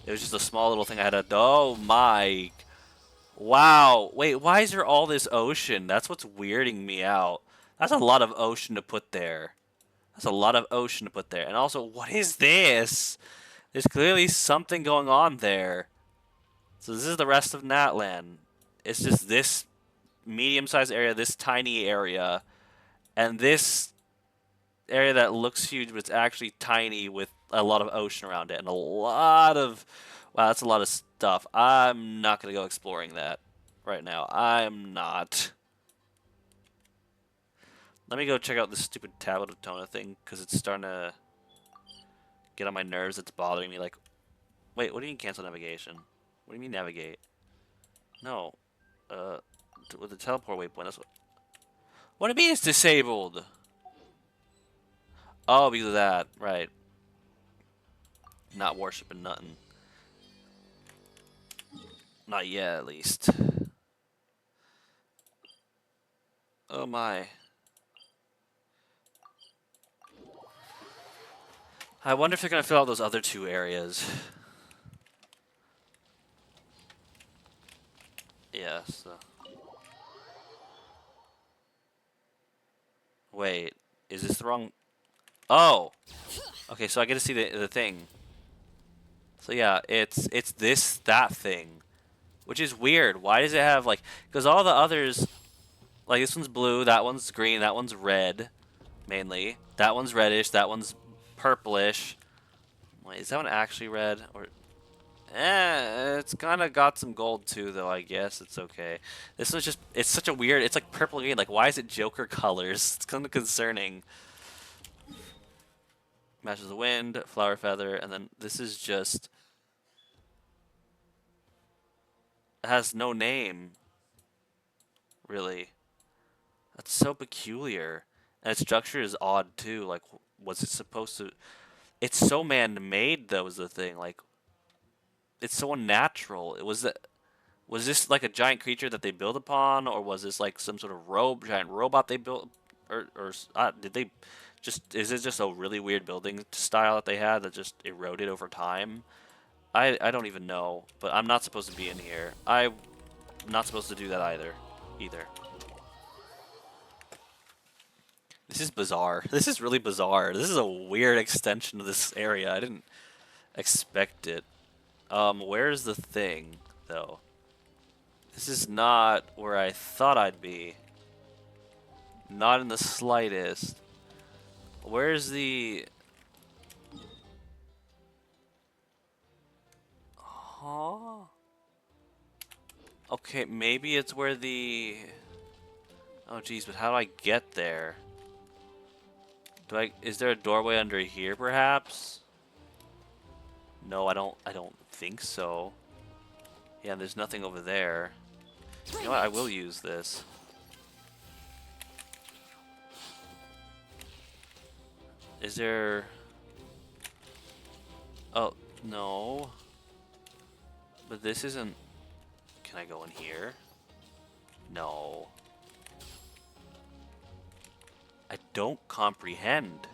A: It was just a small little thing I had to. Oh my! Wow. Wait, why is there all this ocean? That's what's weirding me out. That's a lot of ocean to put there. That's a lot of ocean to put there. And also, what is this? There's clearly something going on there. So this is the rest of Natlan. It's just this medium-sized area, this tiny area, and this area that looks huge, but it's actually tiny with a lot of ocean around it and a lot of... Wow, that's a lot of stuff. I'm not going to go exploring that right now. I'm not. Let me go check out this stupid Tablet of Tona thing, because it's starting to get on my nerves. It's bothering me. Like, wait, what do you mean cancel navigation? What do you mean navigate? No. With the teleport waypoint, that's what do you mean it's disabled? Oh, because of that. Right. Not worshiping nothing. Not yet, at least. Oh my. I wonder if they're going to fill out those other two areas. Yeah, so. Wait, is this the wrong... Oh! Okay, so I get to see the thing. So yeah, it's that thing. Which is weird. Why does it have, like... Because all the others... Like, this one's blue, that one's green, that one's red. Mainly. That one's reddish, that one's purplish. Wait, is that one actually red? Or... it's kind of got some gold too, though, I guess. It's okay. This one's just... It's such a weird... It's like purple green. Like, why is it Joker colors? It's kind of concerning. Matches the wind, flower feather, and then this is just... It has no name. Really. That's so peculiar. And its structure is odd too. Like, was it supposed to? It's so man-made though. Is the thing like it's so unnatural. It was that. Was this like a giant creature that they built upon, or was this like some sort of giant robot they built, or did they just? Is it just a really weird building style that they had that just eroded over time? I don't even know, but I'm not supposed to be in here. I'm not supposed to do that either. This is bizarre. This is really bizarre. This is a weird extension of this area. I didn't expect it. Where's the thing though? This is not where I thought I'd be. Not in the slightest. Where's the... Huh? Okay, maybe it's where the... Oh geez, but how do I get there? Is there a doorway under here perhaps? No, I don't think so. Yeah, there's nothing over there. You know what, I will use this. Is there... Oh, no. But this isn't... Can I go in here? No. I don't comprehend.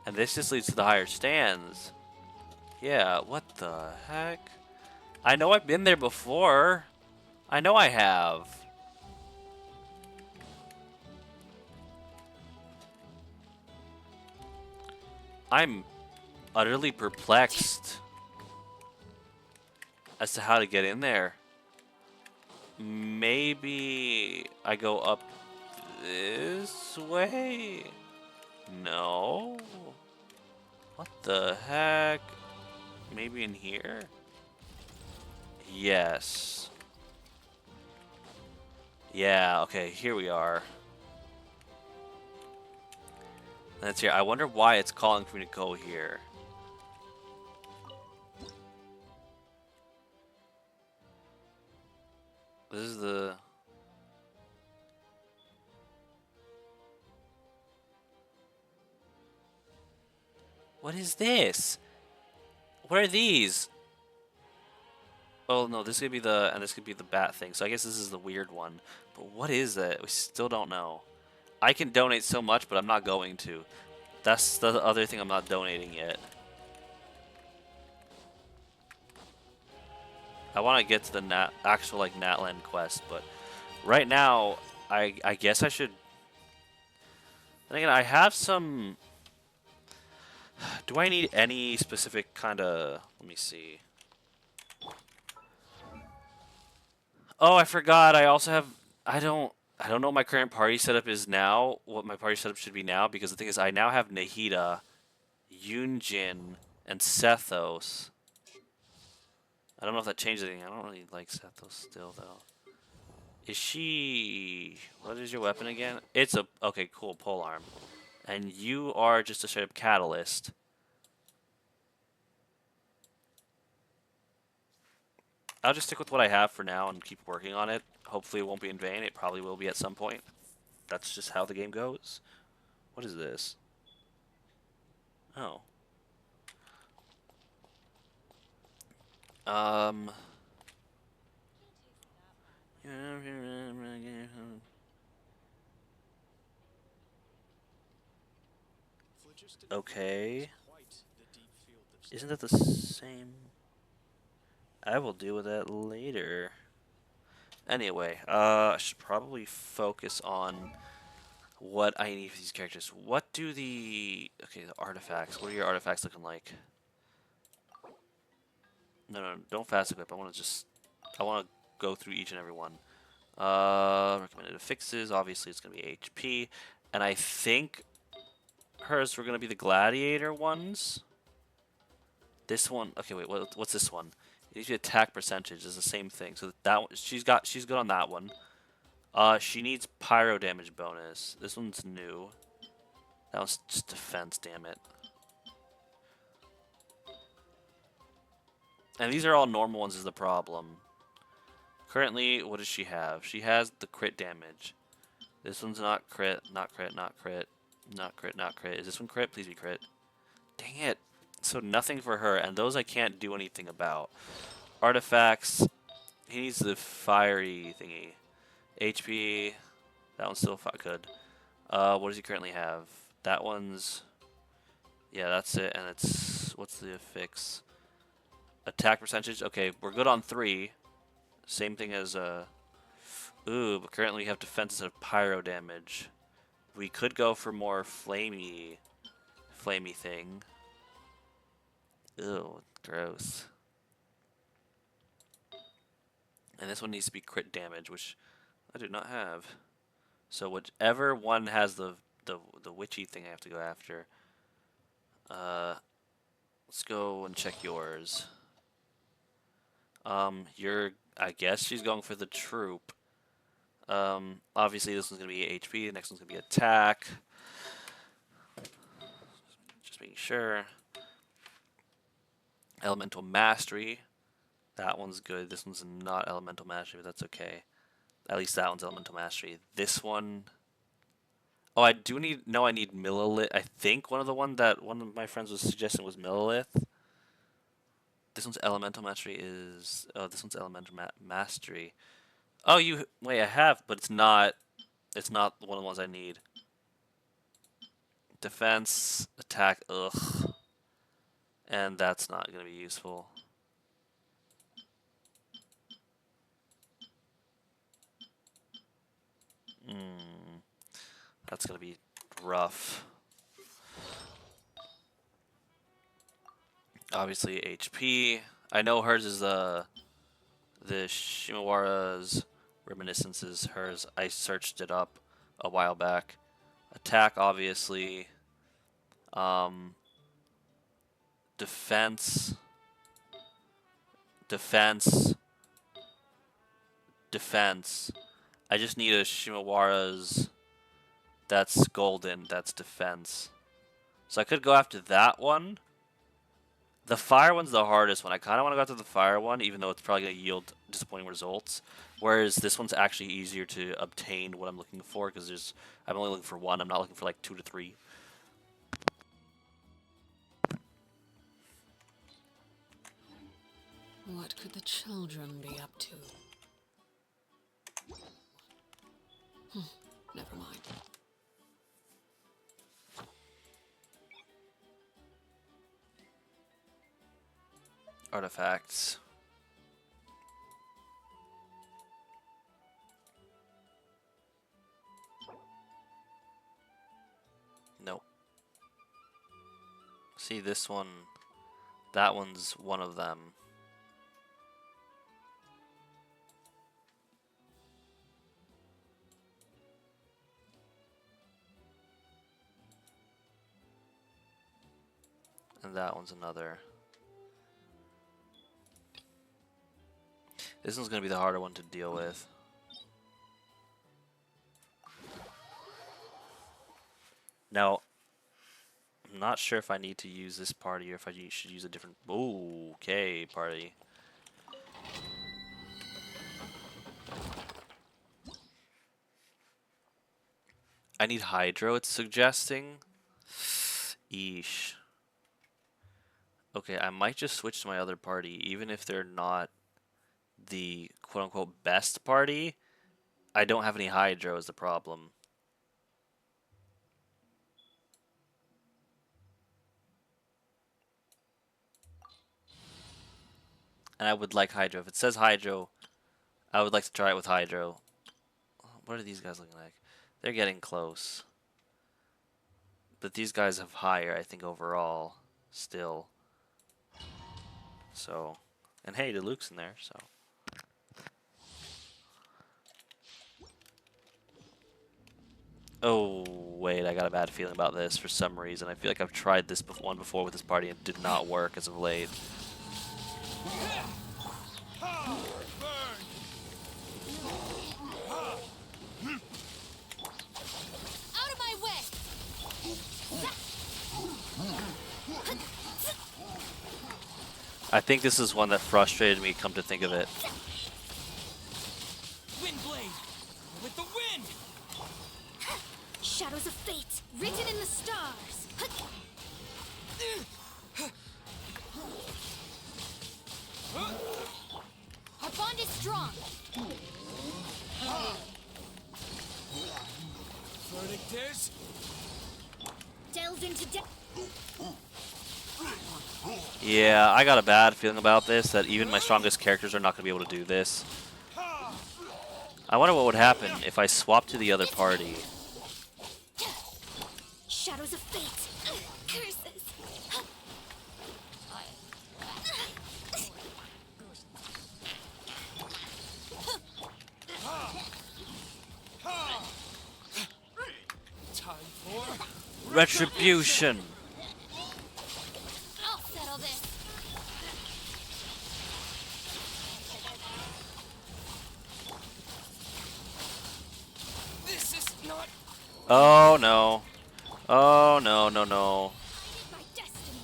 A: And this just leads to the higher stands. Yeah, what the heck? I know I've been there before. I know I have. I'm utterly perplexed as to how to get in there. Maybe I go up this way? No. What the heck? Maybe in here? Yes. Yeah, okay, here we are. That's here. I wonder why it's calling for me to go here. This is the... What is this? What are these? Oh no, this could be the... And this could be the bat thing. So I guess this is the weird one. But what is that? We still don't know. I can donate so much, but I'm not going to. That's the other thing I'm not donating yet. I want to get to the actual like Natland quest, but right now, I guess I should. Then again, I have some. Do I need any specific kind of? Let me see. Oh, I forgot. I also have. I don't know what my current party setup is now. What my party setup should be now, because the thing is, I now have Nahida, Yunjin, and Sethos. I don't know if that changes anything. I don't really like Sethos still, though. Is she... What is your weapon again? It's a... Okay, cool. Polearm. And you are just a straight up catalyst. I'll just stick with what I have for now and keep working on it. Hopefully it won't be in vain. It probably will be at some point. That's just how the game goes. What is this? Oh. Okay. Isn't that the same? I will deal with that later. Anyway, I should probably focus on what I need for these characters. What do the... Okay, the artifacts. What are your artifacts looking like? No, don't fast equip. I want to go through each and every one. Recommended fixes. Obviously, it's going to be HP. And I think hers were going to be the gladiator ones. This one... Okay, wait, what's this one? It needs to be attack percentage. Is the same thing. So that one, she's good on that one. She needs pyro damage bonus. This one's new. That was just defense, damn it. And these are all normal ones is the problem. Currently, what does she have? She has the crit damage. This one's not crit, not crit, not crit, not crit, not crit. Is this one crit? Please be crit. Dang it. So nothing for her, and those I can't do anything about. Artifacts. He needs the fiery thingy. HP. That one's still good. What does he currently have? That one's... Yeah, that's it, and it's... What's the fix? Attack percentage? Okay, we're good on 3. Same thing as... Ooh, but currently we have defense of pyro damage. We could go for more flamey thing. Ew, gross. And this one needs to be crit damage, which I do not have. So whichever one has the witchy thing I have to go after. Let's go and check yours. I guess she's going for the troop. Obviously this one's gonna be HP, the next one's gonna be attack. Just making sure. Elemental mastery. That one's good. This one's not elemental mastery, but that's okay. At least that one's elemental mastery. This one... Oh, I do need... No, I need millilith. I think one of my friends was suggesting was millilith. This one's elemental mastery is... Oh, this one's elemental mastery. Oh, you... Wait, I have, but it's not... It's not one of the ones I need. Defense, attack, ugh. And that's not going to be useful. That's going to be rough. Obviously HP. I know hers is the Shimawara's Reminiscences. Hers, I searched it up a while back. Attack, obviously. Defense. Defense. Defense. I just need a Shimawara's that's golden, that's defense. So I could go after that one. The fire one's the hardest one. I kind of want to go after the fire one, even though it's probably going to yield disappointing results. Whereas this one's actually easier to obtain what I'm looking for, because I'm only looking for 1. I'm not looking for like 2 to 3.
D: What could the children be up to? Never mind.
A: Artifacts. Nope. See this one. That one's one of them. And that one's another. This one's going to be the harder one to deal with. Now, I'm not sure if I need to use this party or if I should use a different... Ooh, okay, party. I need Hydro, it's suggesting. Eesh. Okay, I might just switch to my other party, even if they're not the quote-unquote best party. I don't have any Hydro is the problem. And I would like Hydro. If it says Hydro, I would like to try it with Hydro. What are these guys looking like? They're getting close. But these guys have higher, I think, overall, still. So, and hey, Luke's in there, so. Oh, wait, I got a bad feeling about this for some reason. I feel like I've tried this one before with this party and it did not work as of late.
B: Out of my way!
A: I think this is one that frustrated me, come to think of it.
C: Wind blade! With the wind!
B: Shadows of fate, written in the stars. Our bond is strong.
C: Verdict is...
B: Delves into death.
A: Yeah, I got a bad feeling about this, that even my strongest characters are not going to be able to do this. I wonder what would happen if I swap to the other party.
B: Shadows of fate. Curses.
C: Time for...
A: Retribution!
B: I'll settle this.
C: This is not...
A: Oh no. Oh no, no, no.
B: My destiny.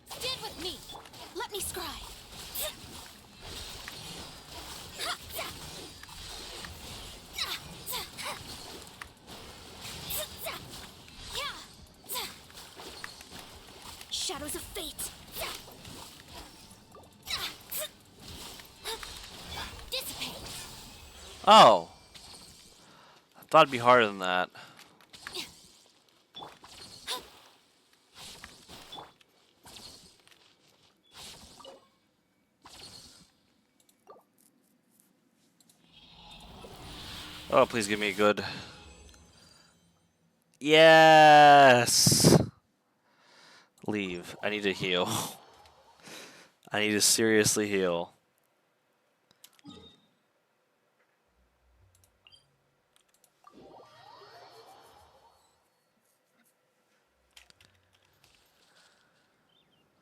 B: Stand with me. Let me scry. Shadows of fate. Dissipate.
A: Oh. I thought it'd be harder than that. Oh, please give me a good... Yes! Leave. I need to heal. I need to seriously heal.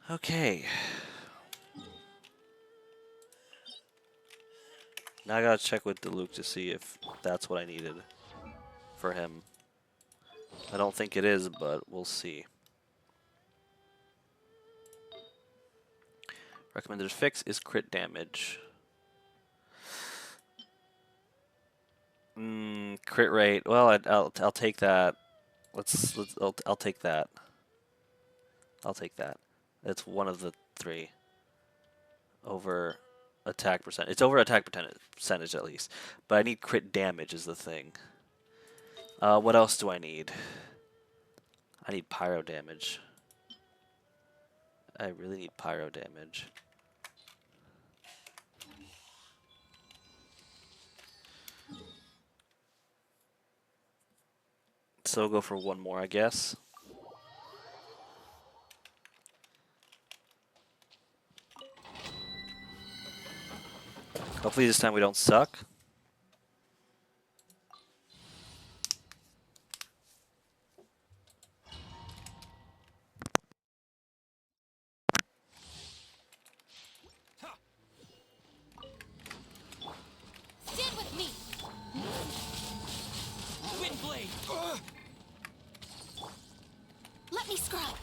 A: Okay. Now I gotta check with Luke to see if that's what I needed for him. I don't think it is, but we'll see. Recommended fix is crit damage. Crit rate. Well, I'll take that. I'll take that. I'll take that. It's one of the three. Over attack percent. It's over attack percentage at least. But I need crit damage is the thing. What else do I need? I need pyro damage. I really need pyro damage. So we'll go for one more, I guess. Hopefully this time we don't suck.
B: Stand with me.
C: Wind blade!
B: Let me scry.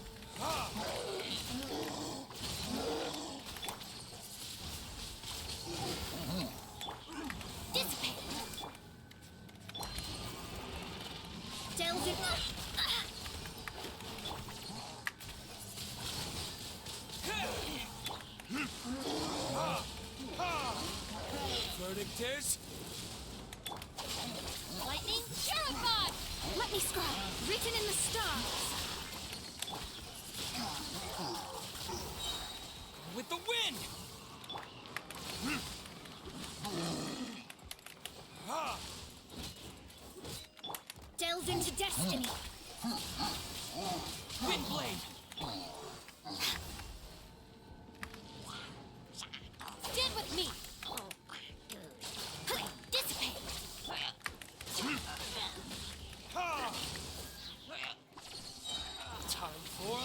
B: Dissipate. Delve in.
C: Verdict is...
B: Lightning. Terrified. Let me scry. Written in the stars.
C: with the wind!
B: Delve into destiny.
C: Wind blade!
B: Stand with me. Dissipate.
C: Time for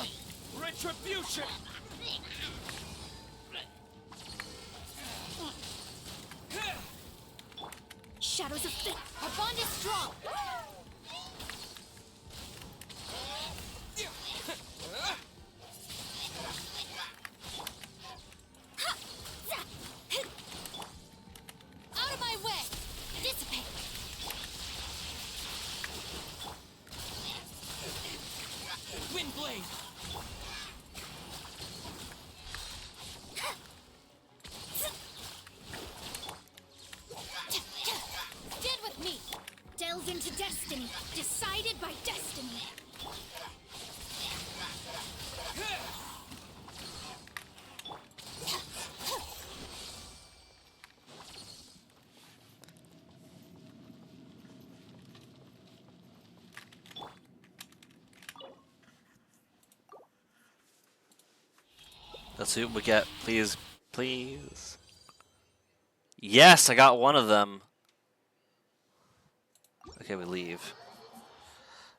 C: retribution!
B: Shadows of fate. Our bond is strong. Out of my way. Dissipate.
A: Let's see what we get. Please. Please. Yes, I got one of them. Okay, we leave.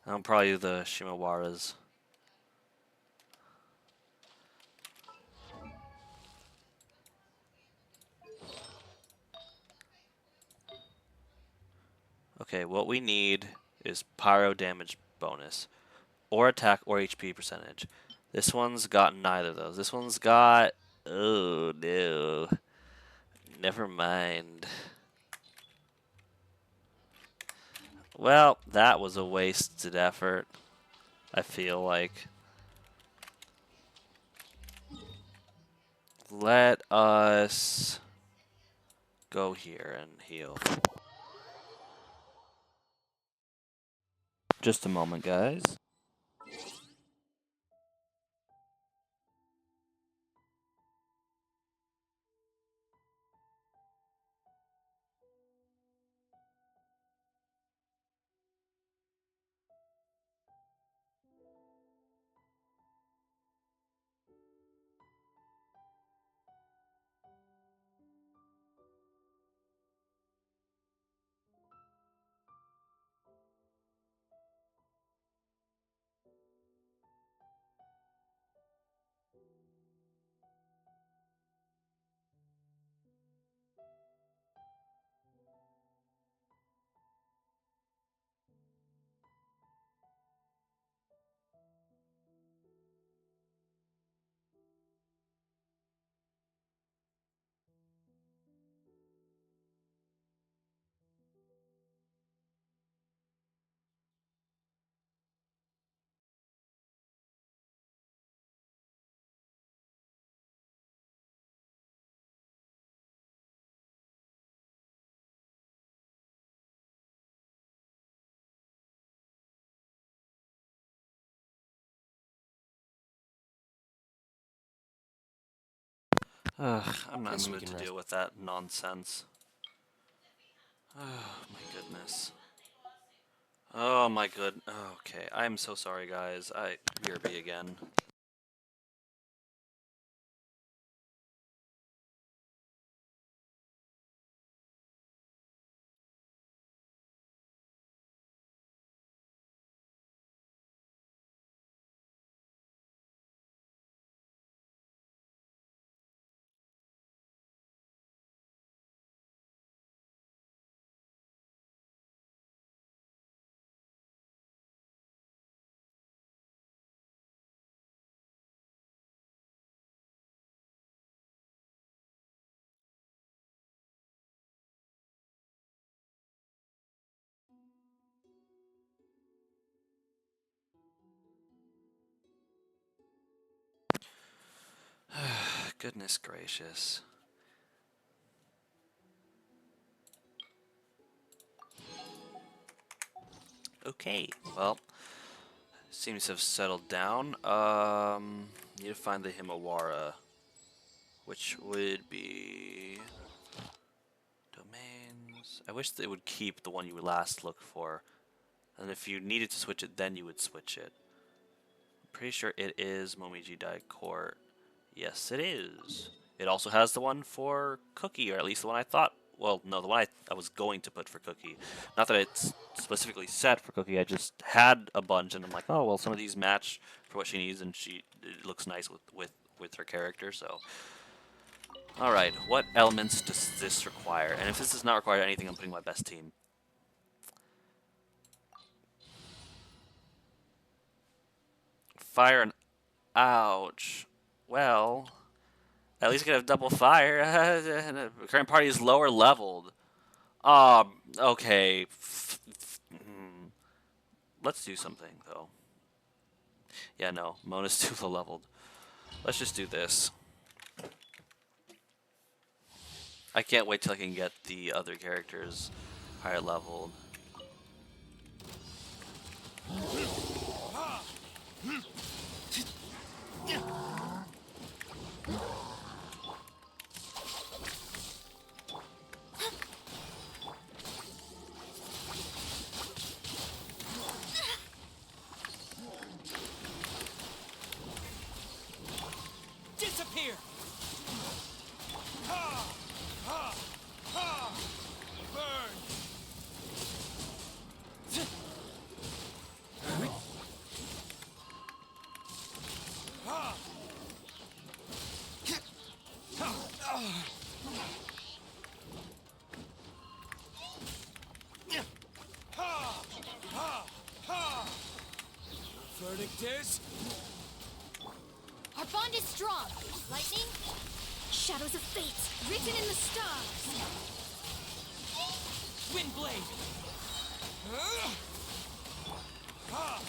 A: I'm probably the Shimawaras. Okay, what we need is pyro damage bonus, or attack or HP percentage. This one's got neither of those. This one's got... Oh, no. Never mind. Well, that was a wasted effort, I feel like. Let us go here and heal. Just a moment, guys. Ugh, I'm not in the mood to deal with that nonsense. Oh my goodness. Oh my good. Okay, I'm so sorry, guys. BRB again. Goodness gracious. Okay, well, seems to have settled down. Need to find the Himawara, which would be domains. I wish they would keep the one you would last look for, and if you needed to switch it, then you would switch it. I'm pretty sure it is Momiji Dai Court. Yes, it is. It also has the one for Cookie, or at least the one I thought. Well, no, the one I was going to put for Cookie. Not that it's specifically set for Cookie. I just had a bunch, and I'm like, oh well, some of these match for what she needs, and it looks nice with her character. So, all right, what elements does this require? And if this does not require anything, I'm putting my best team. Fire and ouch. Well. At least you can have double fire. The current party is lower leveled. Okay. Let's do something, though. Yeah, no. Mona's too low leveled. Let's just do this. I can't wait till I can get the other characters higher leveled.
C: Disappear! Verdict is...
B: Our bond is strong. Lightning? Shadows of fate, written in the stars.
C: Windblade! Ha!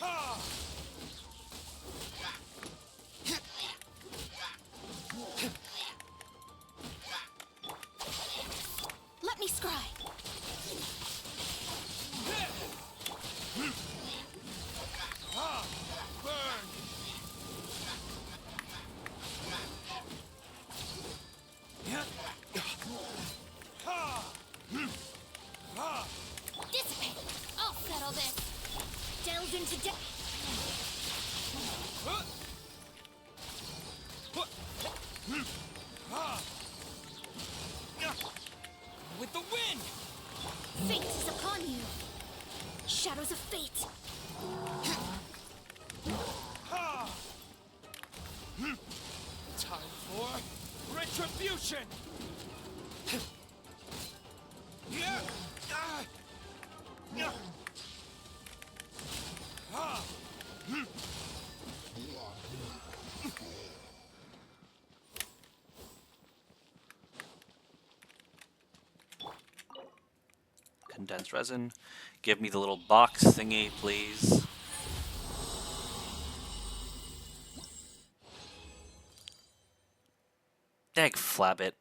C: Ha!
B: Let me scry.
C: Ha! Burn! Ha! Ha!
B: Dissipate. I'll settle this. Delve into
C: With the wind!
B: fate is upon you. Shadows of fate.
C: Ha! Time for retribution! Yeah! Ah! Yeah! Ha!
A: Condensed resin. Give me the little box thingy, please. Dag flabbit.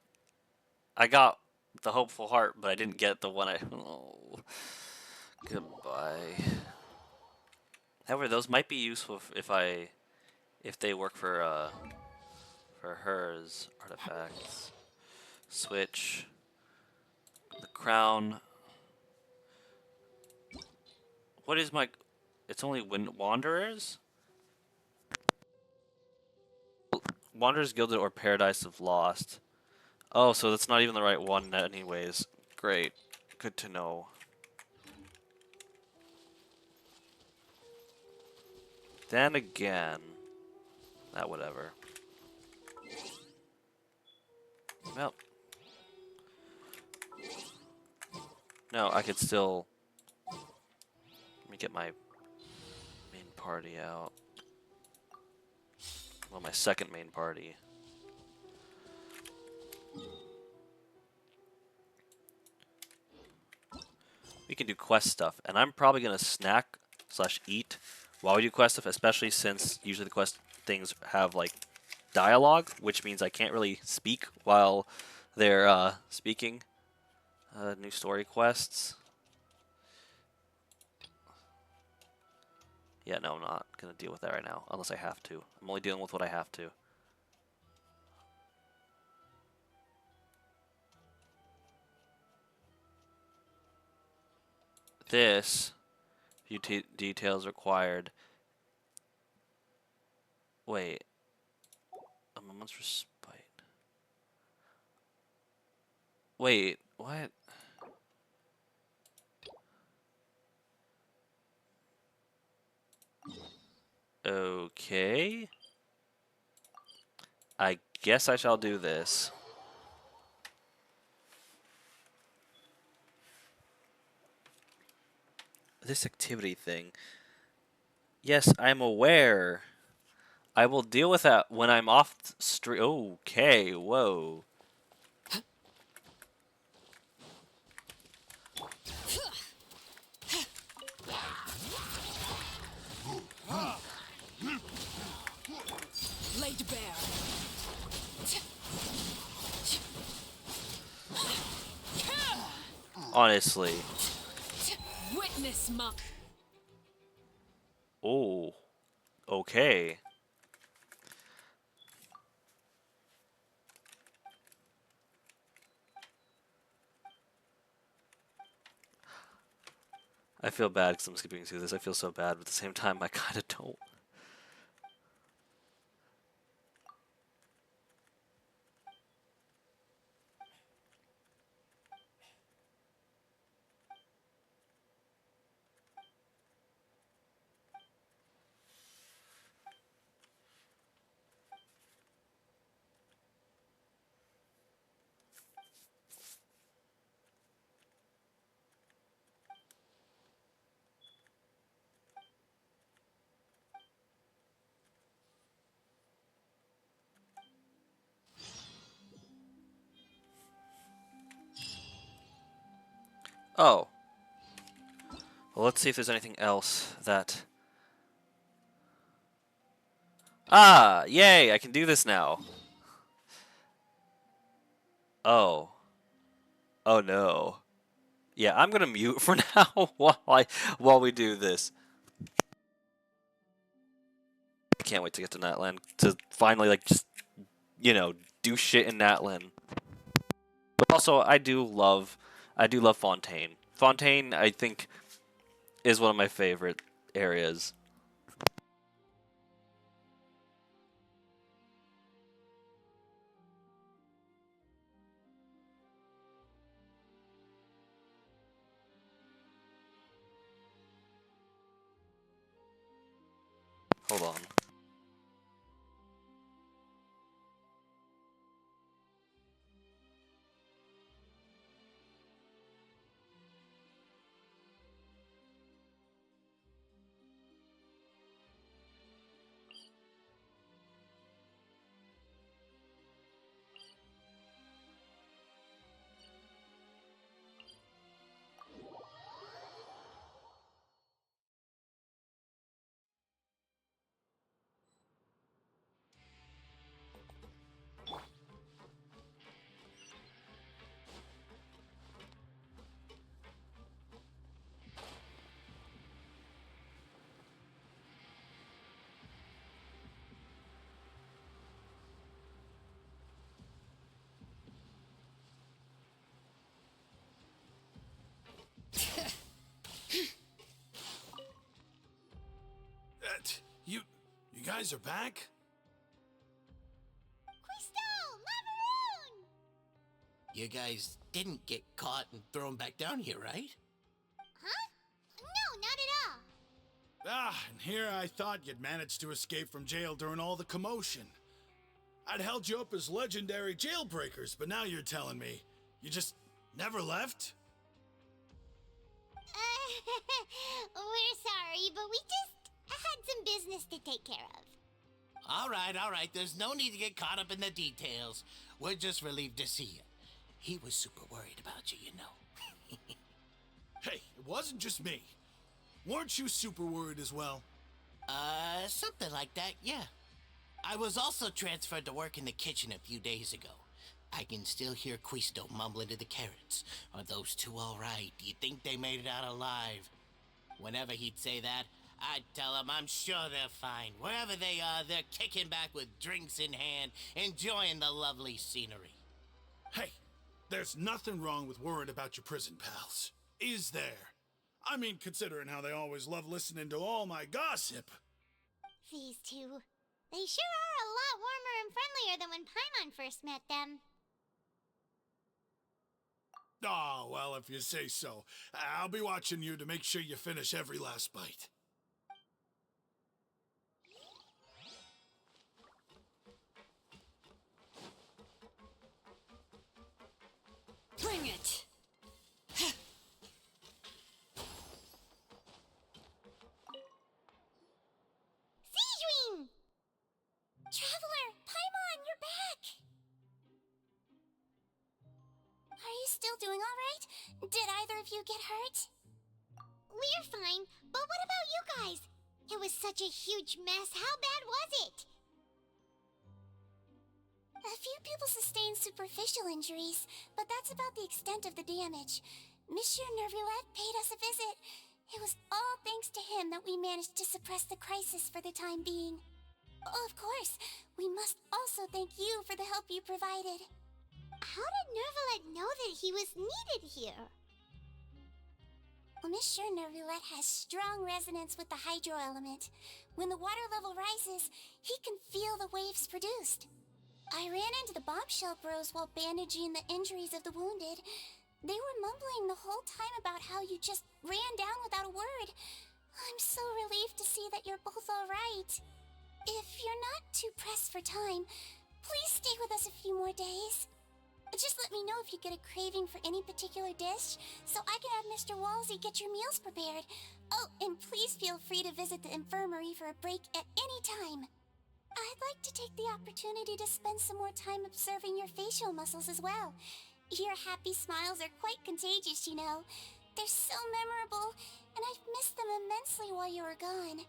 A: I got the hopeful heart, but I didn't get the one I... Oh. Goodbye. However, those might be useful if they work for hers artifacts. Switch. The crown. What is my... It's only Wanderers? Wanderers Gilded or Paradise of Lost. Oh, so that's not even the right one anyways. Great. Good to know. Then again... whatever. Well... No, I could still... Let me get my main party out. Well, my second main party. We can do quest stuff, and I'm probably gonna snack / eat while we do quest stuff, especially since usually the quest things have like dialogue, which means I can't really speak while they're speaking. New story quests. Yeah, no, I'm not gonna deal with that right now, unless I have to. I'm only dealing with what I have to. This, few details required. Wait, a moment's respite. Wait, what? Okay. I guess I shall do this. This activity thing. Yes, I'm aware. I will deal with that when I'm off street. Okay, whoa.
B: Laid bare.
A: Honestly.
B: Witness my...
A: Oh. Okay. I feel bad because I'm skipping through this. I feel so bad, but at the same time, I kind of don't. Oh. Well, let's see if there's anything else that... Ah! Yay! I can do this now. Oh. Oh no. Yeah, I'm gonna mute for now while we do this. I can't wait to get to Natlan to finally like just do shit in Natlan. But also I do love Fontaine. Fontaine I think is one of my favorite areas. Hold on.
C: You guys are back?
B: Crystal! Macaroon!
E: You guys didn't get caught and thrown back down here, right?
B: Huh? No, not at all.
C: Ah, and here I thought you'd managed to escape from jail during all the commotion. I'd held you up as legendary jailbreakers, but now you're telling me you just never left?
B: We're sorry, but we just had some business to take care of.
E: All right. There's no need to get caught up in the details. We're just relieved to see you. He was super worried about you, you know.
C: Hey, it wasn't just me. Weren't you super worried as well?
E: Something like that, yeah. I was also transferred to work in the kitchen a few days ago. I can still hear Quisto mumbling to the carrots. Are those two all right? Do you think they made it out alive? Whenever he'd say that, I'd tell him I'm sure they're fine. Wherever they are, they're kicking back with drinks in hand, enjoying the lovely scenery.
C: Hey, there's nothing wrong with worrying about your prison pals. Is there? I mean, considering how they always love listening to all my gossip.
B: These two. They sure are a lot warmer and friendlier than when Paimon first met them.
C: Oh, well, if you say so. I'll be watching you to make sure you finish every last bite.
D: Bring it!
B: Seedwing! Traveler, Paimon, you're back! Are you still doing all right? Did either of you get hurt? We're fine, but what about you guys? It was such a huge mess. How bad was it? A few people sustained superficial injuries, but that's about the extent of the damage. Monsieur Nervulette paid us a visit. It was all thanks to him that we managed to suppress the crisis for the time being. Of course, we must also thank you for the help you provided. How did Nervulette know that he was needed here? Well, Monsieur Nervulette has strong resonance with the hydro element. When the water level rises, he can feel the waves produced. I ran into the bombshell bros while bandaging the injuries of the wounded. They were mumbling the whole time about how you just ran down without a word. I'm so relieved to see that you're both all right. If you're not too pressed for time, please stay with us a few more days. Just let me know if you get a craving for any particular dish, so I can have Mr. Walsey get your meals prepared. Oh, and please feel free to visit the infirmary for a break at any time. I'd like to take the opportunity to spend some more time observing your facial muscles as well. Your happy smiles are quite contagious, you know. They're so memorable, and I've missed them immensely while you were gone.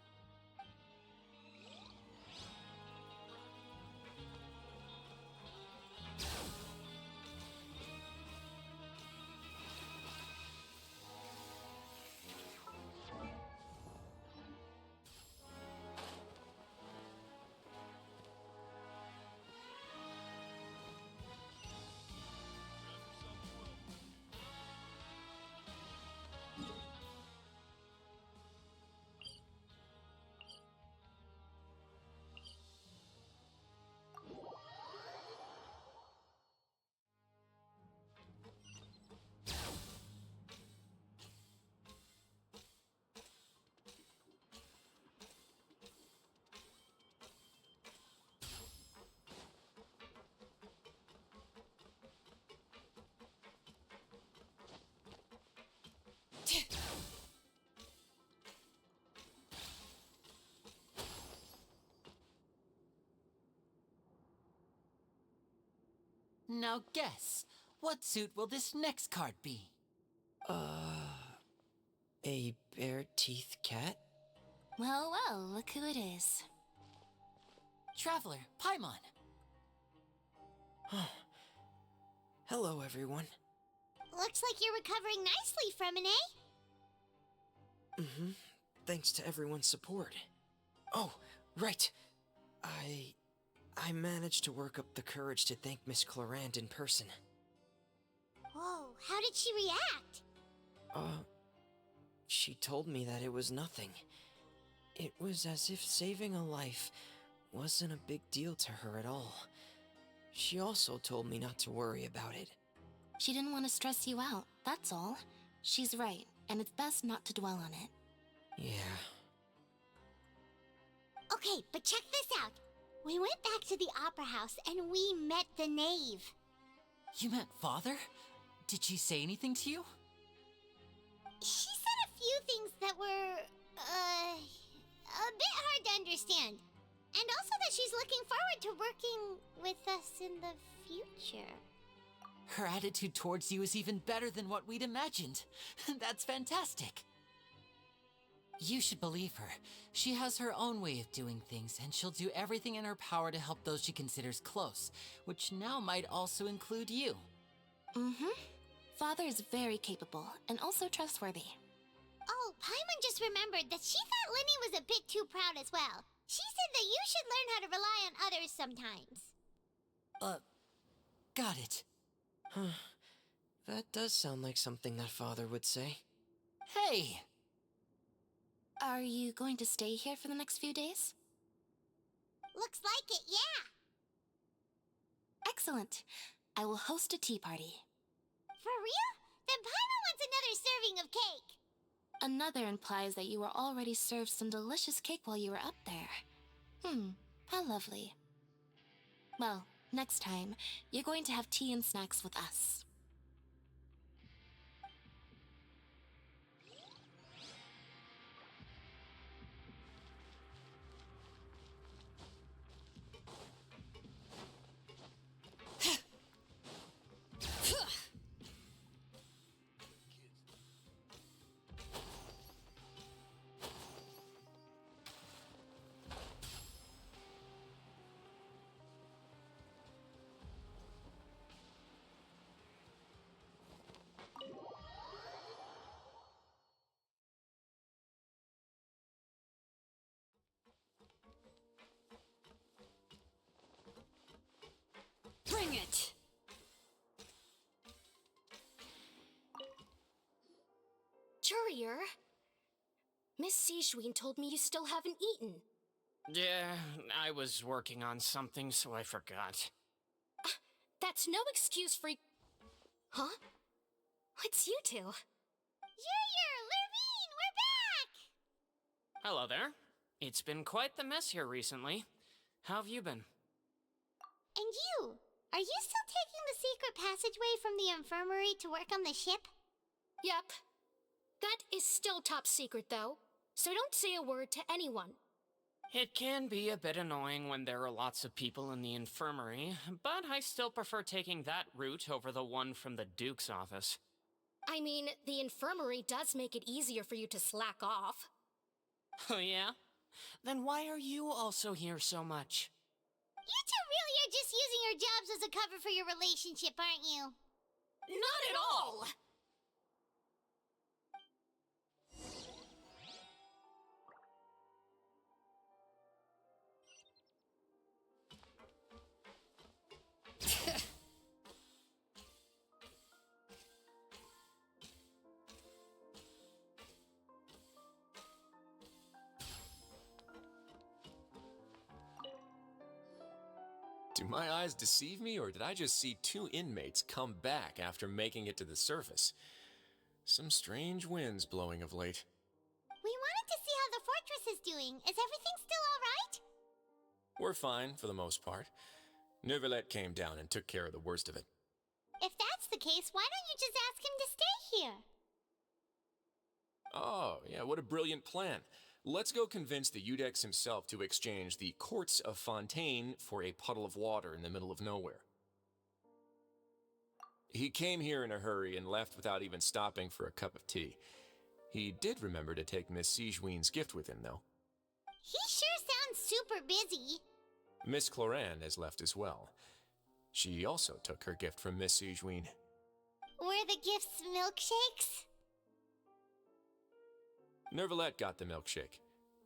F: Now guess, what suit will this next card be?
G: A bare-teeth cat?
B: Well, well, look who it is.
F: Traveler, Paimon.
G: Hello, everyone.
B: Looks like you're recovering nicely from it, eh?
G: Thanks to everyone's support. Oh, right. I managed to work up the courage to thank Miss Clorand in person.
B: Whoa, how did she react?
G: She told me that it was nothing. It was as if saving a life wasn't a big deal to her at all. She also told me not to worry about it.
B: She didn't want to stress you out, that's all. She's right, and it's best not to dwell on it.
G: Yeah.
B: Okay, but check this out. We went back to the opera house and we met the knave.
F: You met Father? Did she say anything to you?
B: She said a few things that were, a bit hard to understand. And also that she's looking forward to working with us in the future.
F: Her attitude towards you is even better than what we'd imagined. That's fantastic. You should believe her. She has her own way of doing things, and she'll do everything in her power to help those she considers close, which now might also include you.
B: Father is very capable and also trustworthy. Oh, Paimon just remembered that she thought Lenny was a bit too proud as well. She said that you should learn how to rely on others sometimes.
F: Got it.
G: That does sound like something that Father would say.
F: Hey!
B: Are you going to stay here for the next few days? Looks like it, yeah. Excellent. I will host a tea party. For real? Then Paimon wants another serving of cake. Another implies that you were already served some delicious cake while you were up there. How lovely. Well, next time, you're going to have tea and snacks with us.
D: Bring it!
H: Courier? Miss Sijouin told me you still haven't eaten.
I: Yeah, I was working on something, so I forgot.
H: That's no excuse for... Huh? It's you two.
B: Junior, Lurvine, we're back!
I: Hello there. It's been quite the mess here recently. How have you been?
B: And you? Are you still taking the secret passageway from the infirmary to work on the ship?
H: Yep. That is still top secret, though. So don't say a word to anyone.
I: It can be a bit annoying when there are lots of people in the infirmary, but I still prefer taking that route over the one from the Duke's office.
H: I mean, the infirmary does make it easier for you to slack off.
I: Oh, yeah? Then why are you also here so much?
B: You two really are just using your jobs as a cover for your relationship, aren't you?
H: Not at all!
J: Do my eyes deceive me, or did I just see two inmates come back after making it to the surface? Some strange winds blowing of late.
B: We wanted to see how the fortress is doing. Is everything still alright?
J: We're fine, for the most part. Neuvillette came down and took care of the worst of it.
B: If that's the case, why don't you just ask him to stay here?
J: Oh, yeah, what a brilliant plan. Let's go convince the Udex himself to exchange the Courts of Fontaine for a puddle of water in the middle of nowhere. He came here in a hurry and left without even stopping for a cup of tea. He did remember to take Miss Sigewinne's gift with him, though.
B: He sure sounds super busy.
J: Miss Cloran has left as well. She also took her gift from Miss Sigewinne.
B: Were the gifts milkshakes?
J: Neuvillette got the milkshake.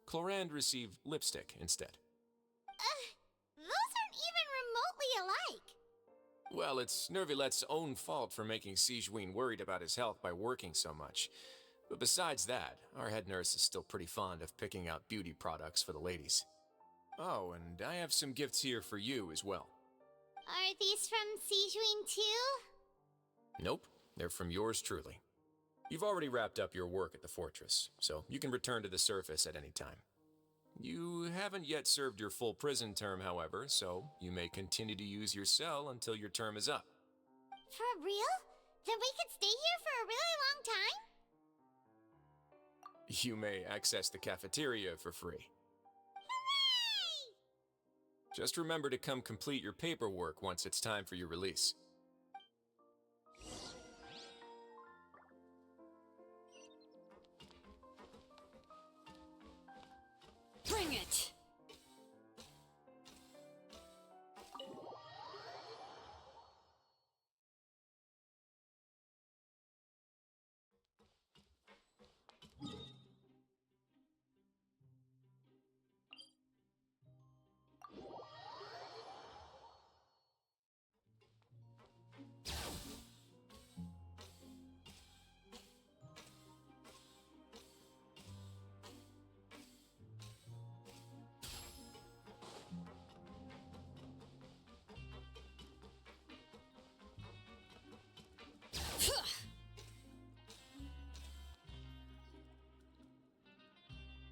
J: Clorand received lipstick instead.
B: Those aren't even remotely alike.
J: Well, it's Neuvillette's own fault for making Sigewinne worried about his health by working so much. But besides that, our head nurse is still pretty fond of picking out beauty products for the ladies. Oh, and I have some gifts here for you as well.
B: Are these from Sigewinne too?
J: Nope, they're from yours truly. You've already wrapped up your work at the fortress, so you can return to the surface at any time. You haven't yet served your full prison term, however, so you may continue to use your cell until your term is up.
B: For real? Then we could stay here for a really long time?
J: You may access the cafeteria for free.
B: Hooray!
J: Just remember to come complete your paperwork once it's time for your release.
D: Bring it!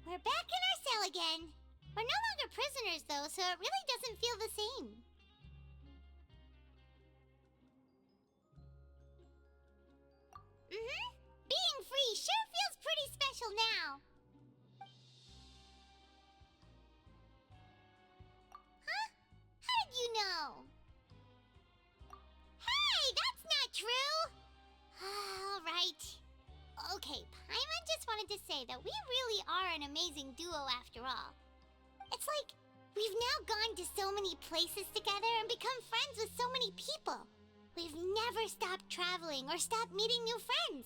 B: We're back in our cell again. We're no longer prisoners, though, so it really doesn't feel the same. Being free sure feels pretty special now. Huh? How did you know? Hey, that's not true! All right. Okay, Paimon just wanted to say that we really are an amazing duo after all. It's like we've now gone to so many places together and become friends with so many people. We've never stopped traveling or stopped meeting new friends.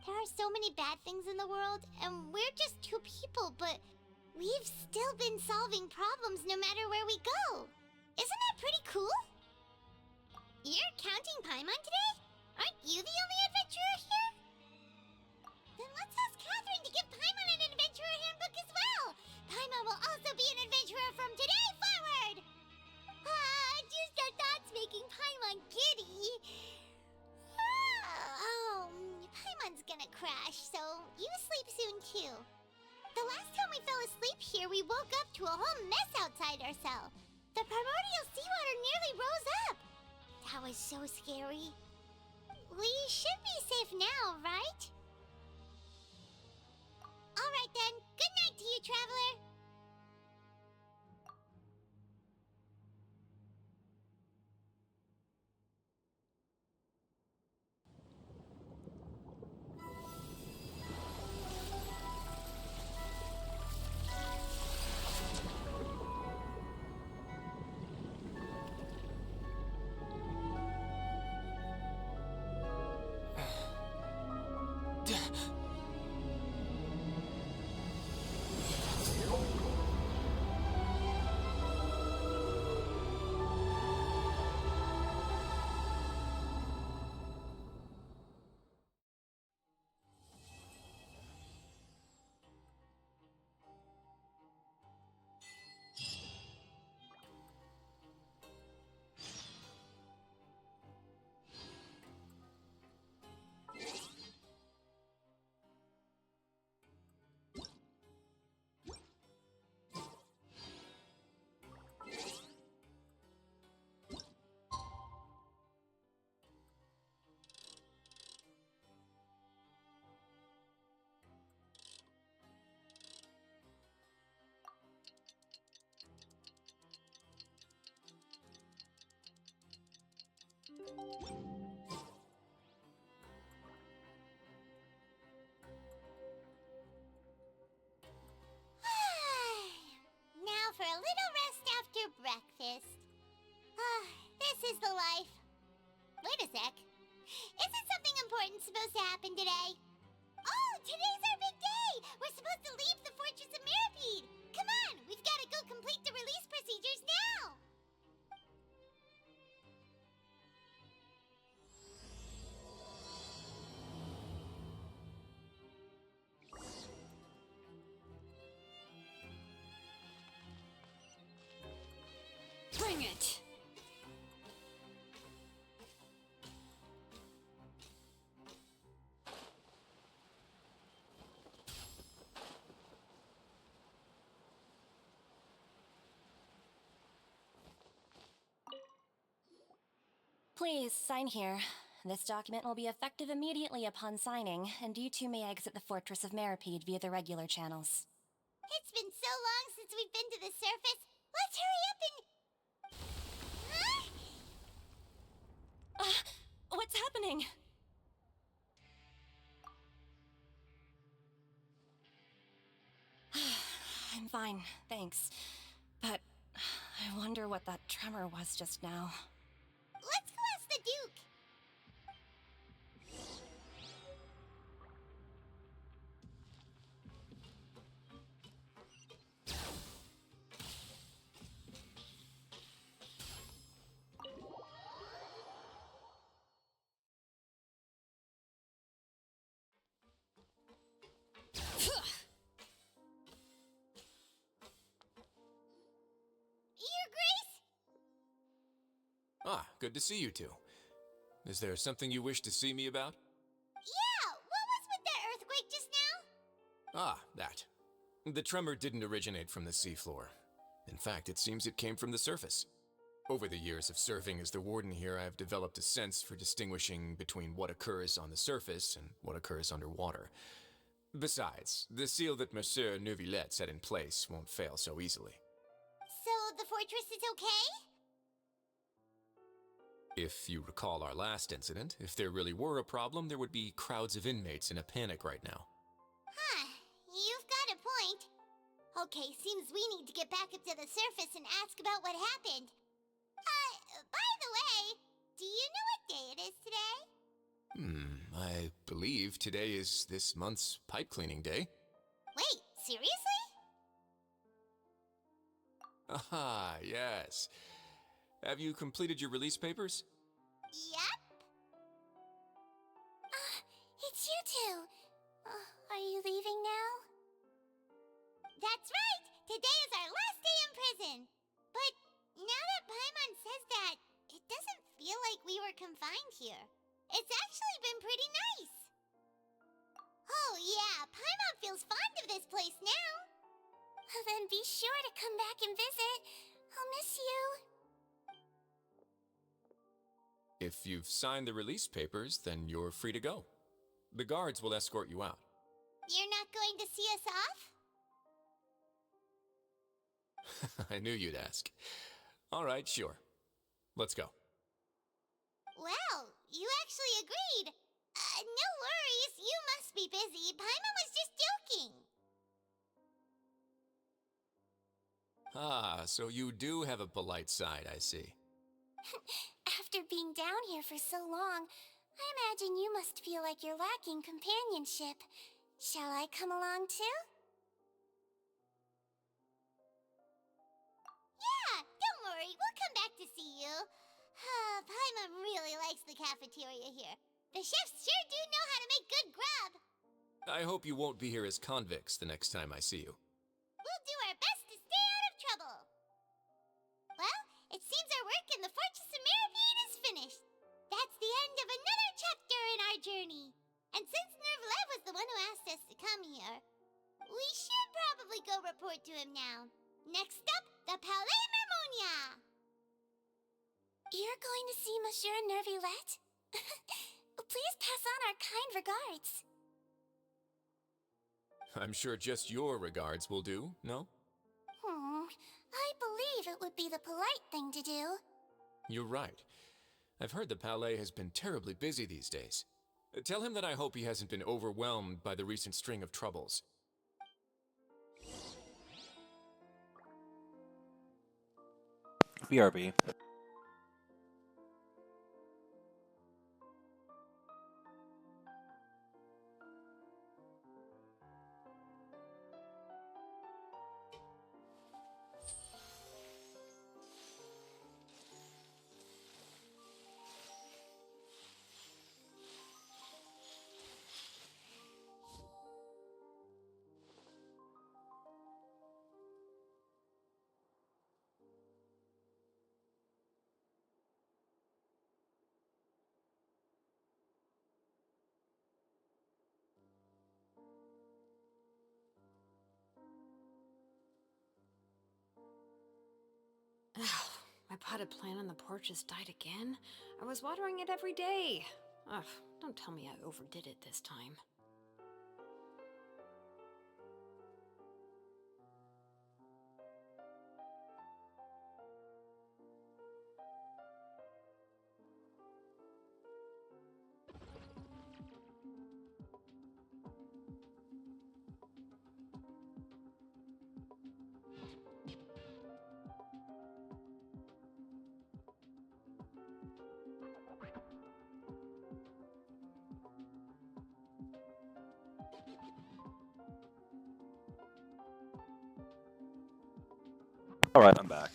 B: There are so many bad things in the world, and we're just two people, but we've still been solving problems no matter where we go. Isn't that pretty cool? You're counting Paimon today? Aren't you the only adventurer here? Then let's ask Catherine to give Paimon an adventurer handbook as well. Paimon will also be an adventurer from today forward. Just our thoughts making Paimon giddy. Paimon's gonna crash, so you sleep soon too. The last time we fell asleep here, we woke up to a whole mess outside our cell. The primordial seawater nearly rose up. That was so scary. We should be safe now, right? Alright then, good night to you, traveler. life. Wait a sec. Isn't something important supposed to happen today? Oh, today's our big day! We're supposed to leave the Fortress of Mirapede! Come on, we've got to go complete the release procedures now!
D: Bring it!
K: Please, sign here. This document will be effective immediately upon signing, and you two may exit the Fortress of Mirapede via the regular channels.
B: It's been so long since we've been to the surface. Let's hurry up and...
K: What's happening? I'm fine, thanks. But I wonder what that tremor was just now.
B: Let's go ask the Duke. Your Grace?
J: Ah, good to see you two. Is there something you wish to see me about?
B: Yeah, what was with that earthquake just now?
J: Ah, that. The tremor didn't originate from the seafloor. In fact, it seems it came from the surface. Over the years of serving as the warden here, I've developed a sense for distinguishing between what occurs on the surface and what occurs underwater. Besides, the seal that Monsieur Neuvillette set in place won't fail so easily.
B: So the fortress is okay?
J: If you recall our last incident, if there really were a problem, there would be crowds of inmates in a panic right now.
B: Huh, you've got a point. Okay, seems we need to get back up to the surface and ask about what happened. By the way, do you know what day it is today?
J: I believe today is this month's pipe cleaning day.
B: Wait, seriously?
J: Aha, yes. Have you completed your release papers?
B: Yep. It's you two. Are you leaving now? That's right! Today is our last day in prison! But now that Paimon says that, it doesn't feel like we were confined here. It's actually been pretty nice. Oh yeah, Paimon feels fond of this place now. Then be sure to come back and visit. I'll miss you.
J: If you've signed the release papers, then you're free to go. The guards will escort you out.
B: You're not going to see us off?
J: I knew you'd ask. All right, sure. Let's go.
B: Well, you actually agreed. No worries, you must be busy. Paimon was just joking.
J: Ah, so you do have a polite side, I see.
B: After being down here for so long, I imagine you must feel like you're lacking companionship. Shall I come along too? Yeah, don't worry, we'll come back to see you. Paimon really likes the cafeteria here. The chefs sure do know how to make good grub.
J: I hope you won't be here as convicts the next time I see you.
B: We'll do our best to stay out of trouble. Well, it seems our work in the Fortress of Mirapede is finished. That's the end of another chapter in our journey. And since Neuvillette was the one who asked us to come here, we should probably go report to him now. Next up, the Palais Mermonia. You're going to see Monsieur Neuvillette? Please pass on our kind regards.
J: I'm sure just your regards will do, no?
B: I believe it would be the polite thing to do.
J: You're right. I've heard the Palais has been terribly busy these days. Tell him that I hope he hasn't been overwhelmed by the recent string of troubles.
A: BRB.
D: My potted plant on the porch just died again. I was watering it every day. Ugh, don't tell me I overdid it this time.
A: Alright, I'm back.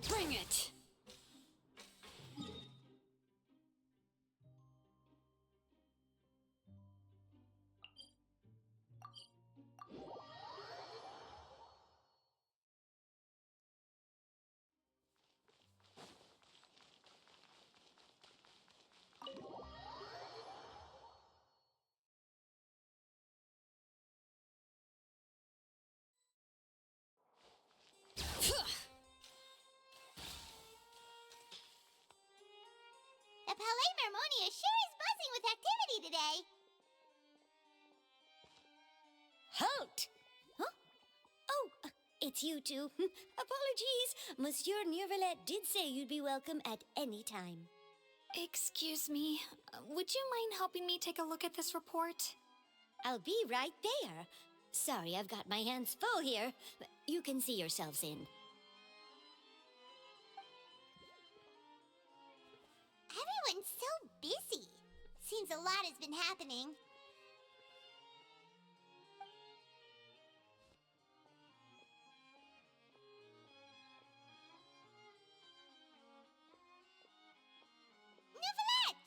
D: Bring it!
B: The Palais Mermonia sure is buzzing with activity today. Halt! Huh? Oh, it's you two. Apologies. Monsieur Neuvillette did say you'd be welcome at any time.
H: Excuse me, would you mind helping me take a look at this report?
B: I'll be right there. Sorry, I've got my hands full here. You can see yourselves in. Everyone's so busy. Seems a lot has been happening. Neuvillette!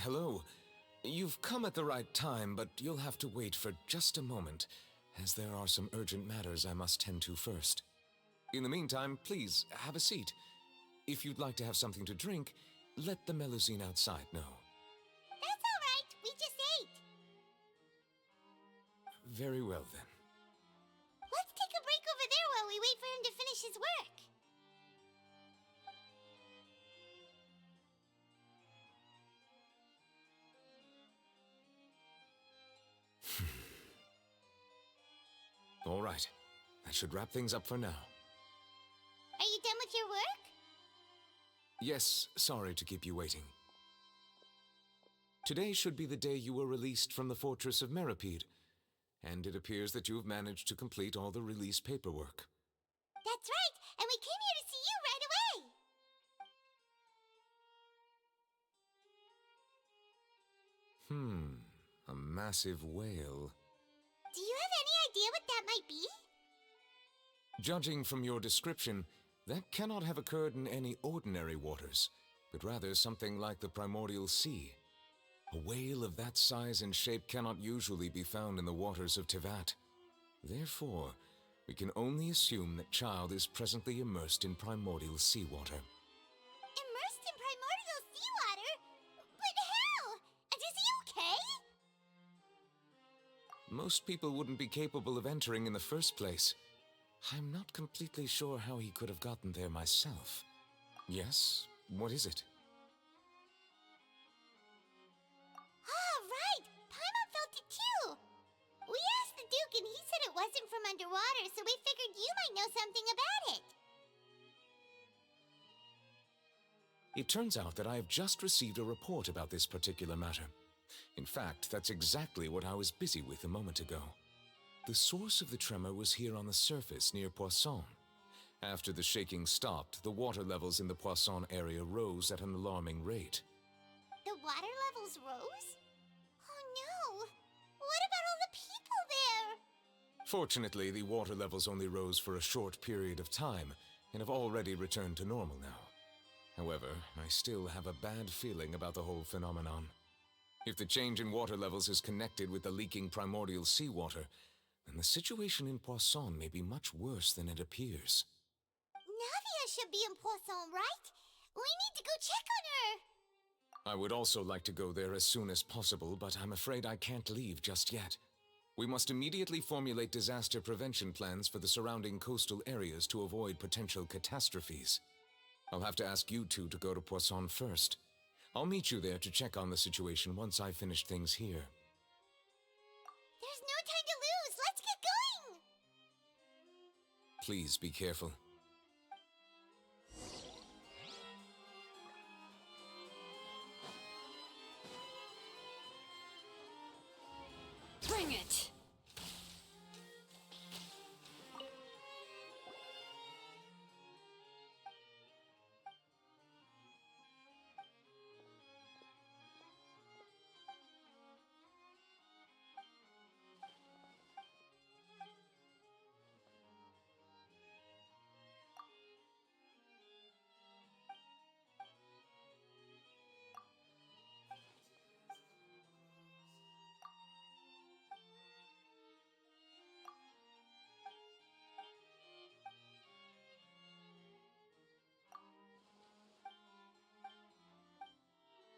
J: Hello. You've come at the right time, but you'll have to wait for just a moment, as there are some urgent matters I must tend to first. In the meantime, please, have a seat. If you'd like to have something to drink, let the Melusine outside know.
B: That's all right. We just ate.
J: Very well, then.
B: Let's take a break over there while we wait for him to finish his work.
J: All right. That should wrap things up for now.
B: Are you done with your work?
J: Yes, sorry to keep you waiting. Today should be the day you were released from the Fortress of Meripede, and it appears that you've managed to complete all the release paperwork.
B: That's right, and we came here to see you right away.
J: A massive whale.
B: Do you have any idea what that might be?
J: Judging from your description, that cannot have occurred in any ordinary waters, but rather something like the primordial sea. A whale of that size and shape cannot usually be found in the waters of Tevat. Therefore, we can only assume that Child is presently immersed in primordial seawater.
B: Immersed in primordial seawater? But how? And is he okay?
J: Most people wouldn't be capable of entering in the first place. I'm not completely sure how he could have gotten there myself. Yes? What is it?
B: Ah, right! Paimon felt it too! We asked the Duke and he said it wasn't from underwater, so we figured you might know something about it.
J: It turns out that I have just received a report about this particular matter. In fact, that's exactly what I was busy with a moment ago. The source of the tremor was here on the surface near Poisson. After the shaking stopped, the water levels in the Poisson area rose at an alarming rate.
B: The water levels rose? Oh no! What about all the people there?
L: Fortunately, the water levels only rose for a short period of time, and have already returned to normal now. However, I still have a bad feeling about the whole phenomenon. If the change in water levels is connected with the leaking primordial seawater, then the situation in Poisson may be much worse than it appears.
B: Navia should be in Poisson, right? We need to go check on her!
L: I would also like to go there as soon as possible, but I'm afraid I can't leave just yet. We must immediately formulate disaster prevention plans for the surrounding coastal areas to avoid potential catastrophes. I'll have to ask you two to go to Poisson first. I'll meet you there to check on the situation once I finish things here.
B: There's no time to lose! Let's get going!
L: Please be careful.
D: Bring it!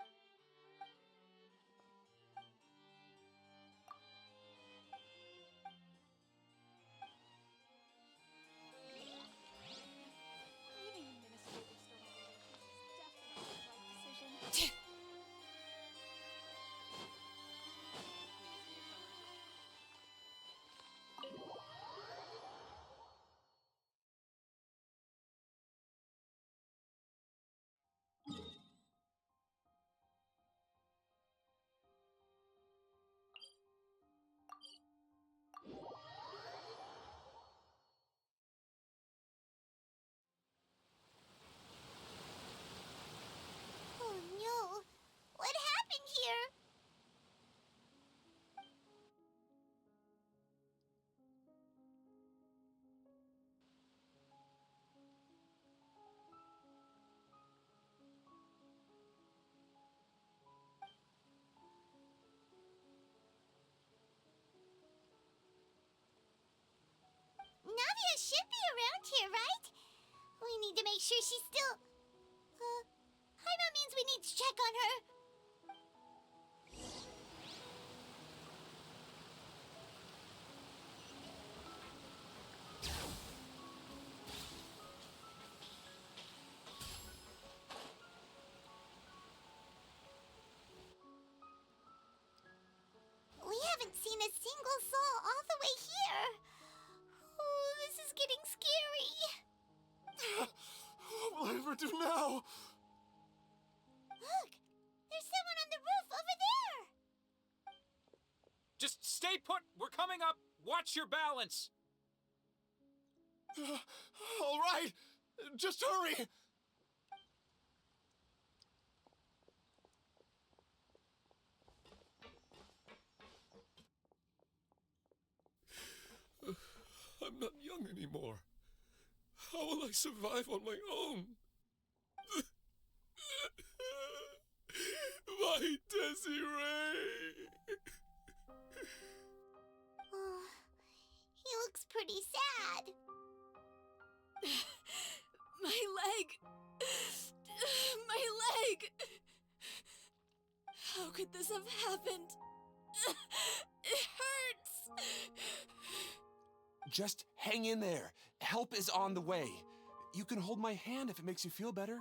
M: Leaving administrative store is definitely the right decision.
B: Oh no! What happened here? Navia should be around here, right? We need to make sure she's still... Paimon means we need to check on her. We haven't seen a single soul all the way here. Oh, this is getting scary.
C: What will I ever do now?
B: Look, there's someone on the roof over there.
N: Just stay put! We're coming up! Watch your balance!
C: All right, just hurry. I'm not young anymore. How will I survive on my own? My Desiree!
B: Oh, he looks pretty sad.
M: My leg! My leg! How could this have happened? It hurts!
O: Just hang in there. Help is on the way. You can hold my hand if it makes you feel better.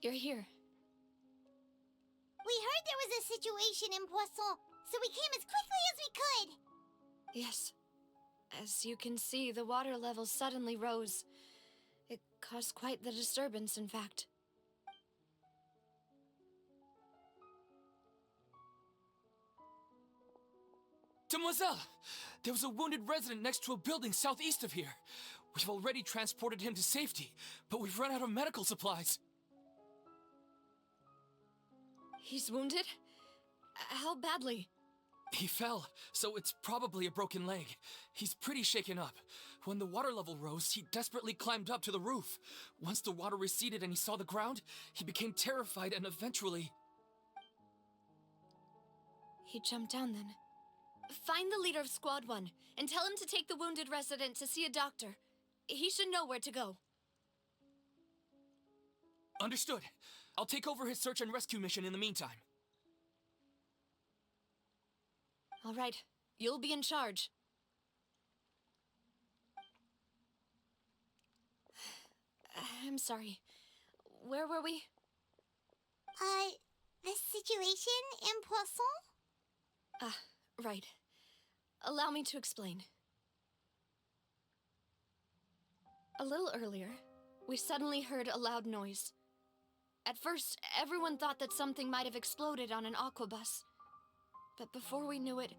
K: you're here.
B: We heard there was a situation in Poisson, so we came as quickly as we could.
K: Yes. As you can see, the water level suddenly rose. It caused quite the disturbance, in fact.
P: Demoiselle! There was a wounded resident next to a building southeast of here. We've already transported him to safety, but we've run out of medical supplies.
K: He's wounded? How badly?
P: He fell, so it's probably a broken leg. He's pretty shaken up. When the water level rose, he desperately climbed up to the roof. Once the water receded and he saw the ground, he became terrified and eventually...
K: He jumped down then. Find the leader of Squad 1 and tell him to take the wounded resident to see a doctor. He should know where to go.
P: Understood. I'll take over his search and rescue mission in the meantime.
K: All right, you'll be in charge. I'm sorry. Where were we?
B: The situation in Poisson?
K: Ah, right. Allow me to explain. A little earlier, we suddenly heard a loud noise. At first, everyone thought that something might have exploded on an aquabus. But before we knew it,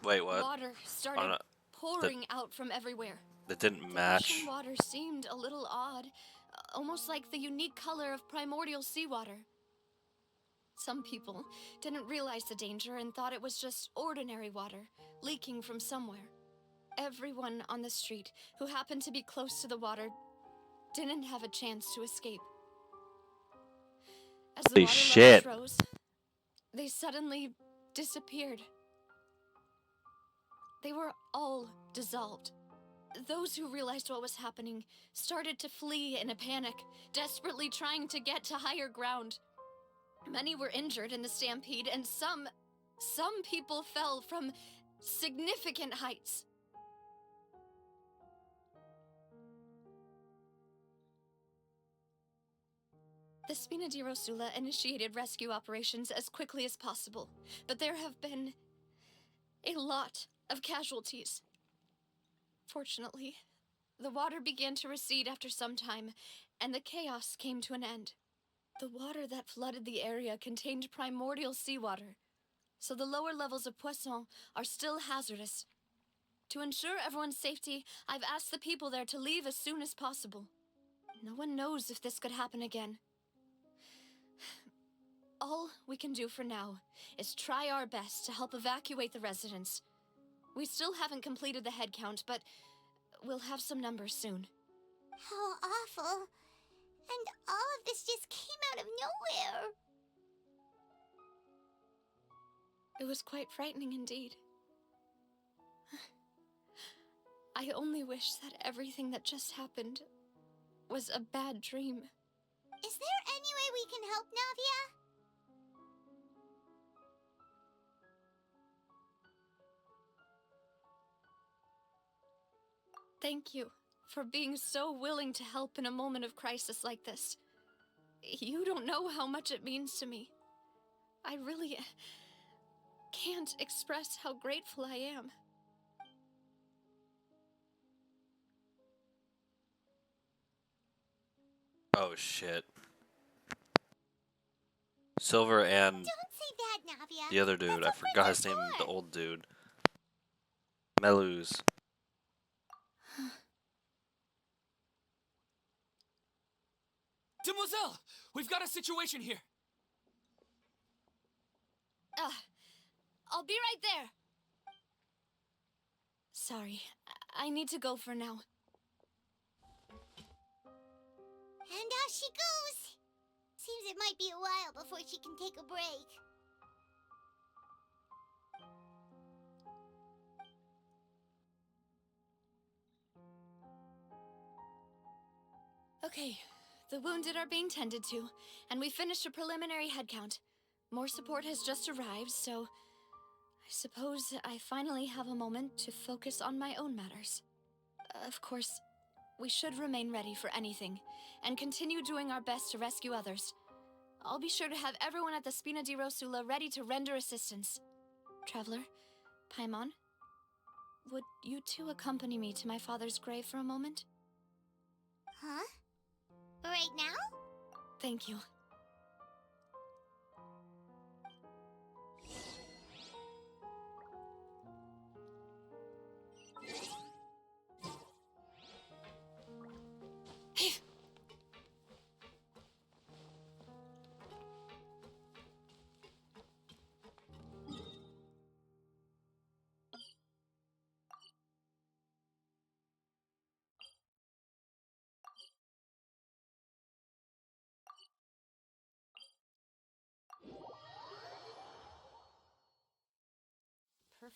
A: Wait, what?
K: water started pouring out from everywhere.
A: That didn't
K: The
A: match.
K: rushing water seemed a little odd, almost like the unique color of primordial seawater. Some people didn't realize the danger and thought it was just ordinary water leaking from somewhere. Everyone on the street who happened to be close to the water didn't have a chance to escape. As the
A: Holy
K: water
A: shit.
K: levels rose, they suddenly disappeared. They were all dissolved. Those who realized what was happening started to flee in a panic, desperately trying to get to higher ground. Many were injured in the stampede, and some people fell from significant heights. The Spina di Rosula initiated rescue operations as quickly as possible, but there have been a lot of casualties. Fortunately, the water began to recede after some time, and the chaos came to an end. The water that flooded the area contained primordial seawater, so the lower levels of Poisson are still hazardous. To ensure everyone's safety, I've asked the people there to leave as soon as possible. No one knows if this could happen again. All we can do for now is try our best to help evacuate the residents. We still haven't completed the head count, but we'll have some numbers soon.
B: How awful. And all of this just came out of nowhere.
K: It was quite frightening indeed. I only wish that everything that just happened was a bad dream.
B: Is there any way we can help, Navia?
K: Thank you for being so willing to help in a moment of crisis like this. You don't know how much it means to me. I really can't express how grateful I am.
A: Oh shit. Silver and
B: Don't say that, Navia.
A: the other dude, I forgot his name, the old dude. Meluz.
P: Demoiselle! We've got a situation here!
K: I'll be right there. Sorry, I need to go for now.
B: And off she goes. Seems it might be a while before she can take a break.
K: Okay, the wounded are being tended to, and we finished a preliminary head count. More support has just arrived, so I suppose I finally have a moment to focus on my own matters. Of course, We should remain ready for anything, and continue doing our best to rescue others. I'll be sure to have everyone at the Spina di Rosula ready to render assistance. Traveler, Paimon, would you two accompany me to my father's grave for a moment?
B: Huh? Right now?
K: Thank you.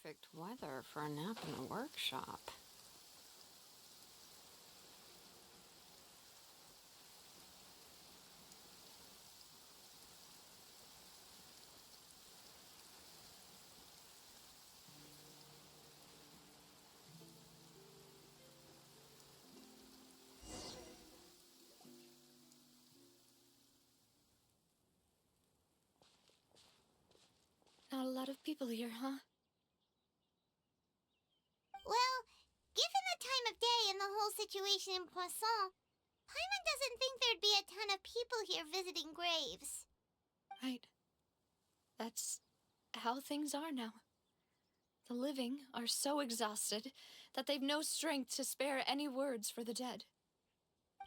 D: Perfect weather for a nap in the workshop.
K: Not a lot of people here, huh?
B: Well, given the time of day and the whole situation in Poisson, Paimon doesn't think there'd be a ton of people here visiting graves.
K: Right. That's how things are now. The living are so exhausted that they've no strength to spare any words for the dead.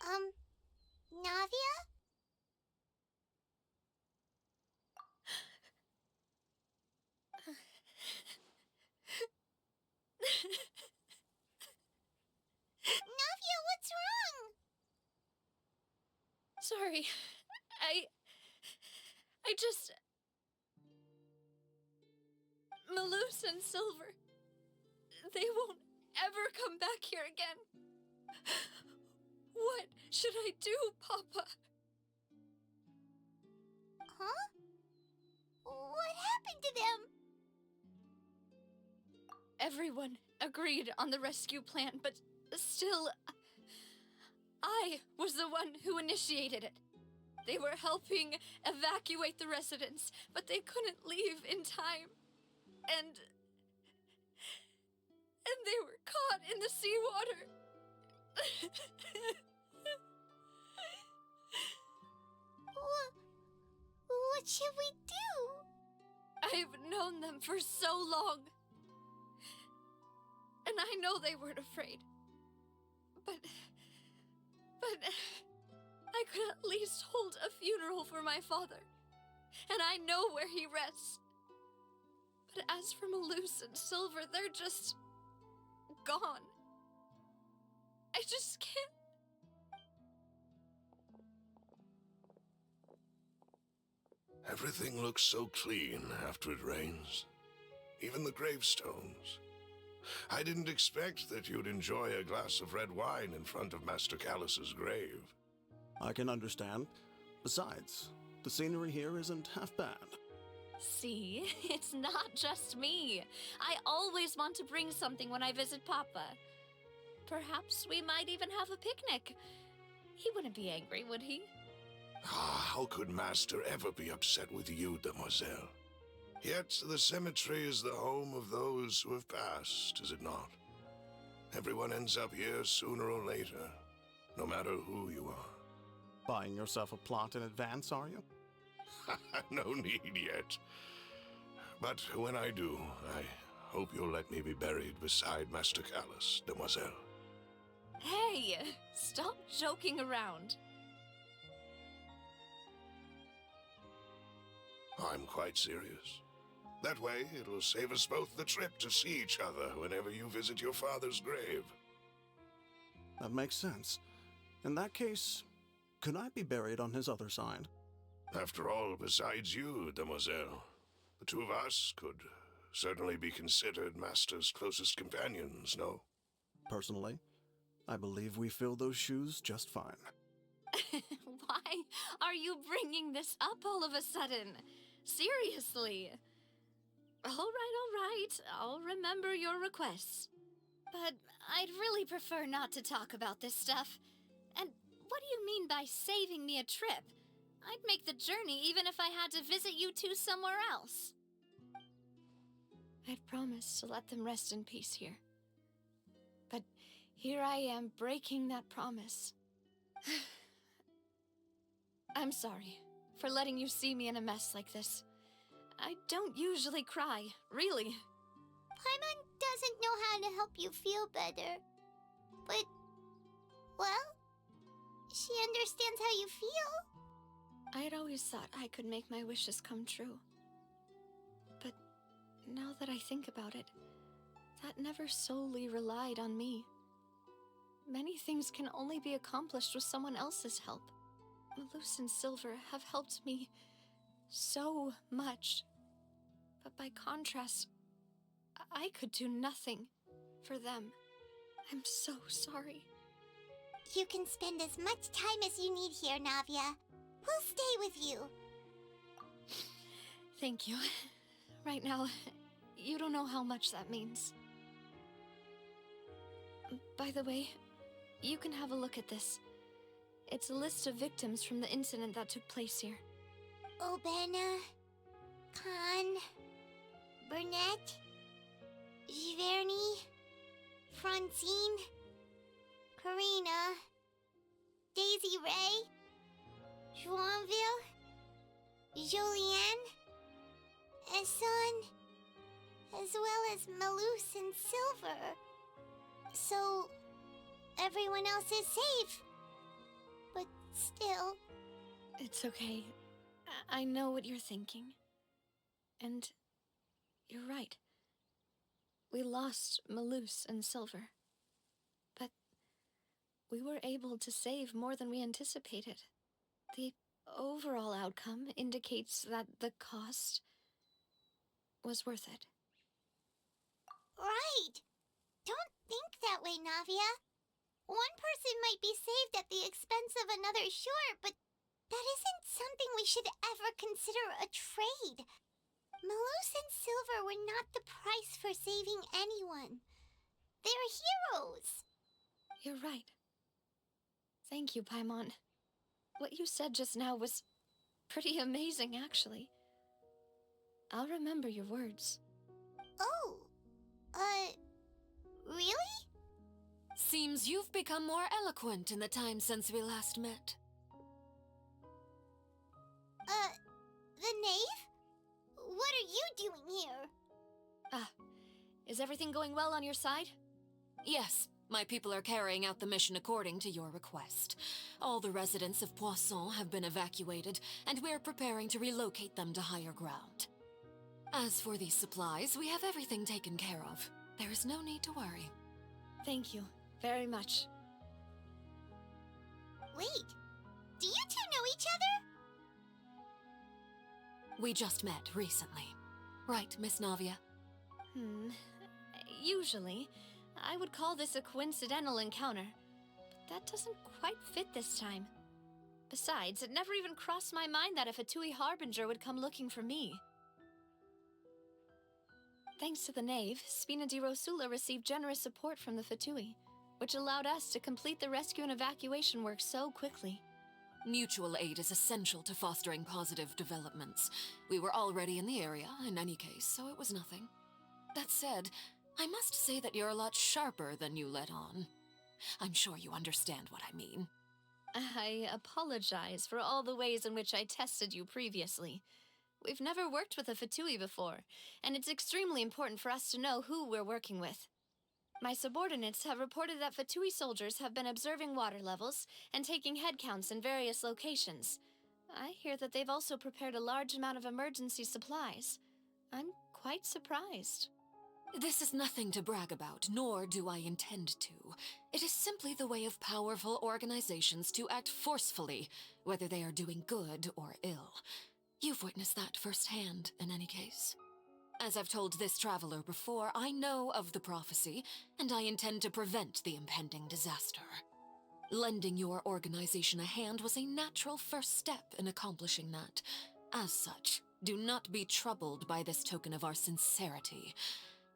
B: Navia? Navia, what's wrong?
K: Sorry. I just... Malus and Silver, they won't ever come back here again. What should I do, Papa?
B: Huh? What happened to them?
K: Everyone agreed on the rescue plan, but still, I was the one who initiated it. They were helping evacuate the residents, but they couldn't leave in time. And they were caught in the seawater.
B: What should we do?
K: I've known them for so long. And I know they weren't afraid. But I could at least hold a funeral for my father. And I know where he rests. But as for Malus and Silver, they're just gone. I just can't.
Q: Everything looks so clean after it rains. Even the gravestones. I didn't expect that you'd enjoy a glass of red wine in front of Master Callus's grave.
R: I can understand. Besides, the scenery here isn't half bad.
K: See, it's not just me. I always want to bring something when I visit Papa. Perhaps we might even have a picnic. He wouldn't be angry, would he?
Q: How could Master ever be upset with you, Demoiselle? Yet the cemetery is the home of those who have passed, is it not? Everyone ends up here sooner or later, no matter who you are.
R: Buying yourself a plot in advance, are you?
Q: No need yet. But when I do, I hope you'll let me be buried beside Master Callus, Demoiselle.
K: Hey, stop joking around.
Q: I'm quite serious. That way, it'll save us both the trip to see each other whenever you visit your father's grave.
R: That makes sense. In that case, could I be buried on his other side?
Q: After all, besides you, Demoiselle, the two of us could certainly be considered Master's closest companions, no?
R: Personally, I believe we fill those shoes just fine.
K: Why are you bringing this up all of a sudden? Seriously. All right. I'll remember your requests. But I'd really prefer not to talk about this stuff. And what do you mean by saving me a trip? I'd make the journey even if I had to visit you two somewhere else. I'd promised to let them rest in peace here. But here I am breaking that promise. I'm sorry for letting you see me in a mess like this. I don't usually cry, really.
B: Paimon doesn't know how to help you feel better. But, well, she understands how you feel.
K: I had always thought I could make my wishes come true. But now that I think about it, that never solely relied on me. Many things can only be accomplished with someone else's help. Malus and Silver have helped me so much. But by contrast, I could do nothing for them. I'm so sorry.
B: You can spend as much time as you need here, Navia. We'll stay with you.
K: Thank you. Right now, you don't know how much that means. By the way, you can have a look at this. It's a list of victims from the incident that took place here.
B: Obena, Khan, Burnett, Giverny, Francine, Karina, Daisy Ray, Joinville, Jolienne, Esson, as well as Malus and Silver. So, everyone else is safe. But still...
K: It's okay. I know what you're thinking. And you're right. We lost Malus and Silver. But we were able to save more than we anticipated. The overall outcome indicates that the cost was worth it.
B: Right! Don't think that way, Navia. One person might be saved at the expense of another, sure, but that isn't something we should ever consider a trade. Malus and Silver were not the price for saving anyone. They're heroes.
K: You're right. Thank you, Paimon. What you said just now was pretty amazing, actually. I'll remember your words.
B: Oh, really?
S: Seems you've become more eloquent in the time since we last met.
B: The knave? What are you doing here?
K: Is everything going well on your side?
S: Yes, my people are carrying out the mission according to your request. All the residents of Poisson have been evacuated, and we're preparing to relocate them to higher ground. As for these supplies, we have everything taken care of. There is no need to worry.
K: Thank you very much.
B: Wait, do you two know each other?
S: We just met recently. Right, Miss Navia?
K: Usually, I would call this a coincidental encounter, but that doesn't quite fit this time. Besides, it never even crossed my mind that a Fatui Harbinger would come looking for me. Thanks to the Knave, Spina di Rosula received generous support from the Fatui, which allowed us to complete the rescue and evacuation work so quickly.
S: Mutual aid is essential to fostering positive developments. We were already in the area, in any case, so it was nothing. That said, I must say that you're a lot sharper than you let on. I'm sure you understand what I mean.
K: I apologize for all the ways in which I tested you previously. We've never worked with a Fatui before, and it's extremely important for us to know who we're working with. My subordinates have reported that Fatui soldiers have been observing water levels and taking head counts in various locations. I hear that they've also prepared a large amount of emergency supplies. I'm quite surprised.
S: This is nothing to brag about, nor do I intend to. It is simply the way of powerful organizations to act forcefully, whether they are doing good or ill. You've witnessed that firsthand, in any case. As I've told this traveler before, I know of the prophecy, and I intend to prevent the impending disaster. Lending your organization a hand was a natural first step in accomplishing that. As such, do not be troubled by this token of our sincerity.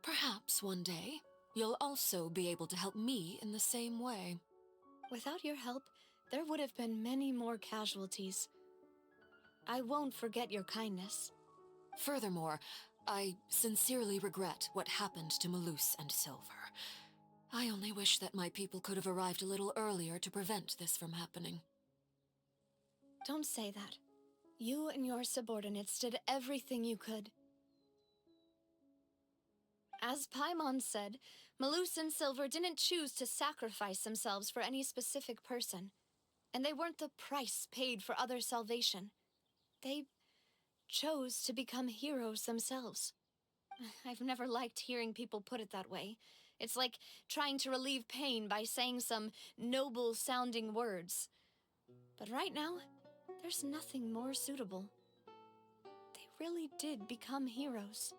S: Perhaps one day, you'll also be able to help me in the same way.
K: Without your help, there would have been many more casualties. I won't forget your kindness.
S: Furthermore, I sincerely regret what happened to Malus and Silver. I only wish that my people could have arrived a little earlier to prevent this from happening.
K: Don't say that. You and your subordinates did everything you could. As Paimon said, Malus and Silver didn't choose to sacrifice themselves for any specific person, and they weren't the price paid for other salvation. They chose to become heroes themselves. I've never liked hearing people put it that way. It's like trying to relieve pain by saying some noble-sounding words. But right now, there's nothing more suitable. They really did become heroes.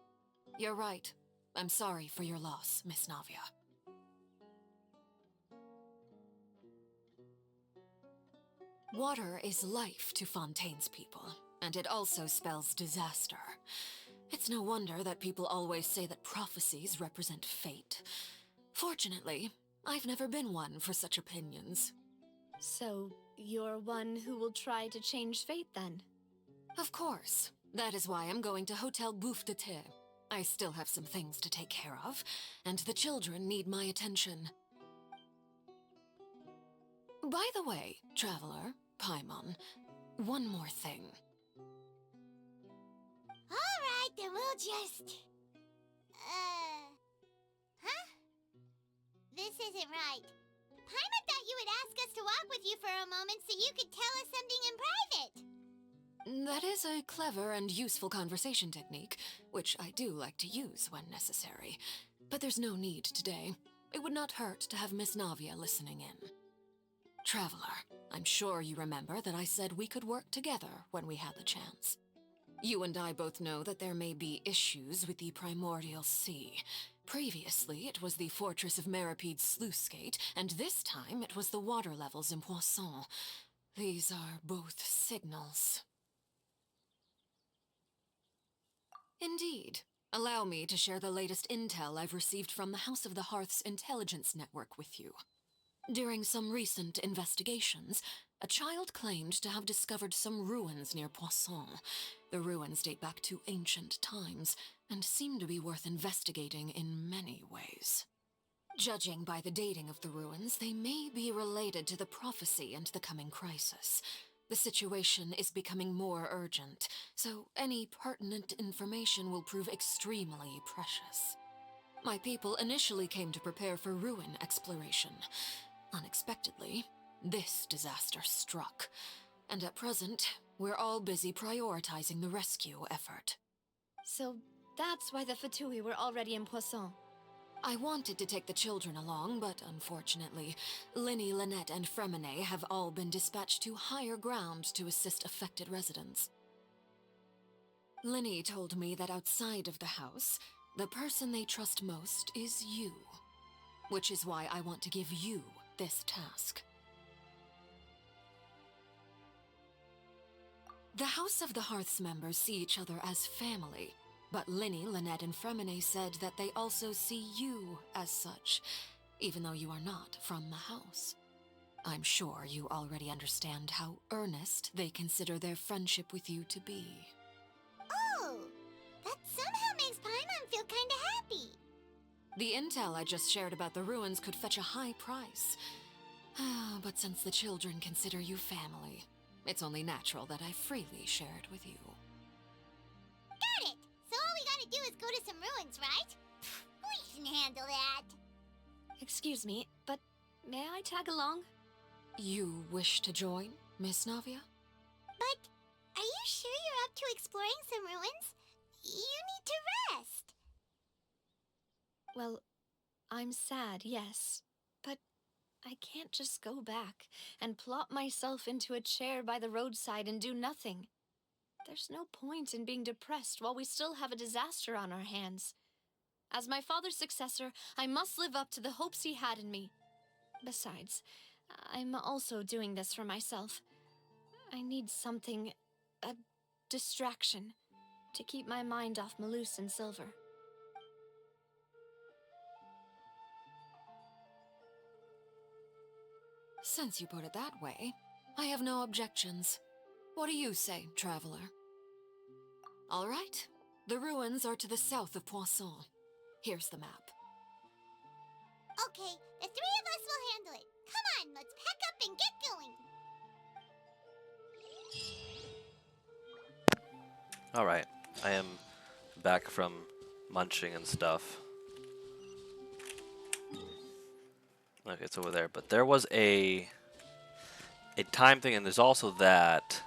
S: You're right. I'm sorry for your loss, Miss Navia. Water is life to Fontaine's people, and it also spells disaster. It's no wonder that people always say that prophecies represent fate. Fortunately, I've never been one for such opinions.
K: So, you're one who will try to change fate, then?
S: Of course. That is why I'm going to Hotel Bouffe de Thé. I still have some things to take care of, and the children need my attention. By the way, Traveler, Paimon, one more thing.
B: Alright, then we'll just... Huh? This isn't right. Paimon thought you would ask us to walk with you for a moment so you could tell us something in private.
S: That is a clever and useful conversation technique, which I do like to use when necessary. But there's no need today. It would not hurt to have Miss Navia listening in. Traveler, I'm sure you remember that I said we could work together when we had the chance. You and I both know that there may be issues with the Primordial Sea. Previously, it was the Fortress of Meripede's sluice gate, and this time it was the water levels in Poisson. These are both signals. Indeed. Allow me to share the latest intel I've received from the House of the Hearth's intelligence network with you. During some recent investigations, a child claimed to have discovered some ruins near Poisson. The ruins date back to ancient times, and seem to be worth investigating in many ways. Judging by the dating of the ruins, they may be related to the prophecy and the coming crisis. The situation is becoming more urgent, so any pertinent information will prove extremely precious. My people initially came to prepare for ruin exploration. Unexpectedly, this disaster struck, and at present, we're all busy prioritizing the rescue effort.
K: So that's why the Fatui were already in Poisson.
S: I wanted to take the children along, but unfortunately, Linny, Lynette, and Fremine have all been dispatched to higher ground to assist affected residents. Linny told me that outside of the house, the person they trust most is you, which is why I want to give you this task. The House of the Hearth's members see each other as family, but Linny, Lynette, and Fremine said that they also see you as such, even though you are not from the house. I'm sure you already understand how earnest they consider their friendship with you to be.
B: Oh, that somehow makes Paimon feel kinda happy.
S: The intel I just shared about the ruins could fetch a high price. But since the children consider you family, it's only natural that I freely share it with you.
B: Got it! So all we gotta do is go to some ruins, right? We can handle that.
K: Excuse me, but may I tag along?
S: You wish to join, Miss Navia?
B: But are you sure you're up to exploring some ruins? You need to rest.
K: Well, I'm sad, yes. But I can't just go back and plop myself into a chair by the roadside and do nothing. There's no point in being depressed while we still have a disaster on our hands. As my father's successor, I must live up to the hopes he had in me. Besides, I'm also doing this for myself. I need something, a distraction, to keep my mind off Malus and Silver.
S: Since you put it that way, I have no objections. What do you say, traveler? All right. The ruins are to the south of Poisson. Here's the map.
B: Okay, the three of us will handle it. Come on, let's pack up and get going.
A: Alright, I am back from munching and stuff. Okay, it's over there. But there was a time thing, and there's also that.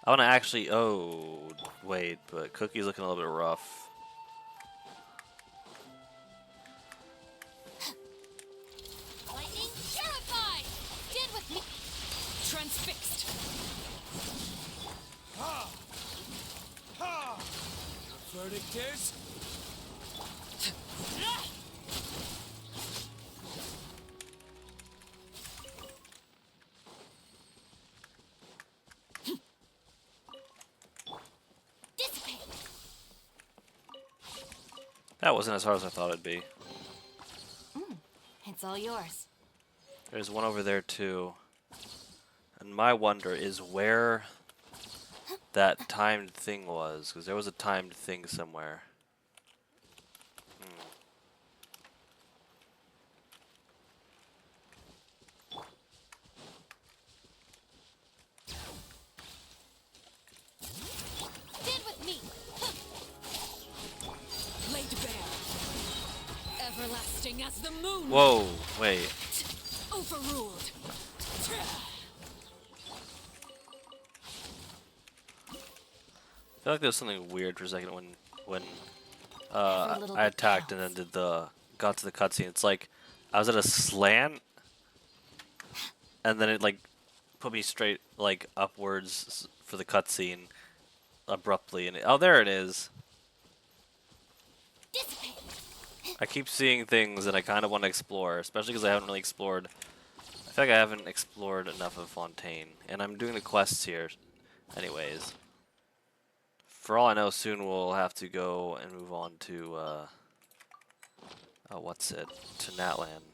A: I want to actually... Oh, wait, but Cookie's looking a little bit rough.
H: Lightning terrified! Stand with me!
S: Transfixed!
O: Ha! Ha! Verdict is...
B: Dissipate!
A: That wasn't as hard as I thought it'd be.
B: It's all yours.
A: There's one over there, too. And my wonder is where that timed thing was, because there was a timed thing somewhere.
H: Stand with me!
S: Laid bare. Everlasting as the moon.
A: Whoa, wait.
S: Overruled.
A: I feel like there was something weird for a second when I attacked and then got to the cutscene. It's like I was at a slant, and then it like put me straight like upwards for the cutscene abruptly, and oh, there it is. I keep seeing things that I kind of want to explore, especially because I haven't really explored. I feel like I haven't explored enough of Fontaine, and I'm doing the quests here, anyways. For all I know, soon we'll have to go and move on to, what's it? To Natlan.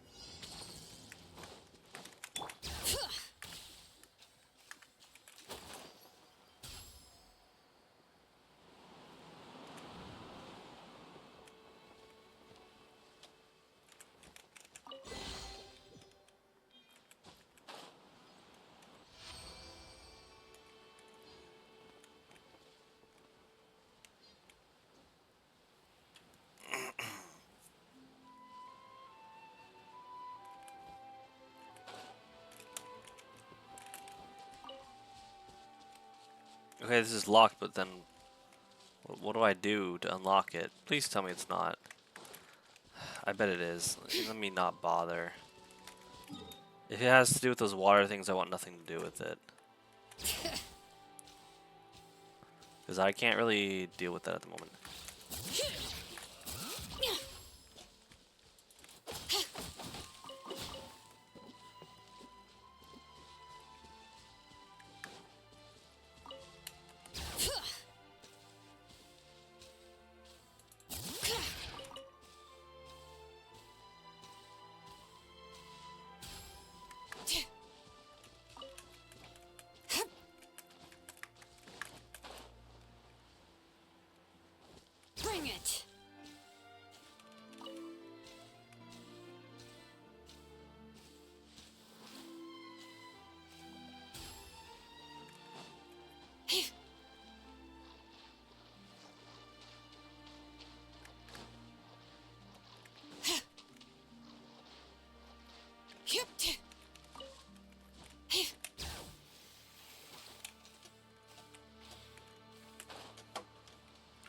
A: Okay, this is locked, but then what do I do to unlock it? Please tell me it's not. I bet it is. Let me not bother. If it has to do with those water things, I want nothing to do with it. Because I can't really deal with that at the moment.
S: Bring it.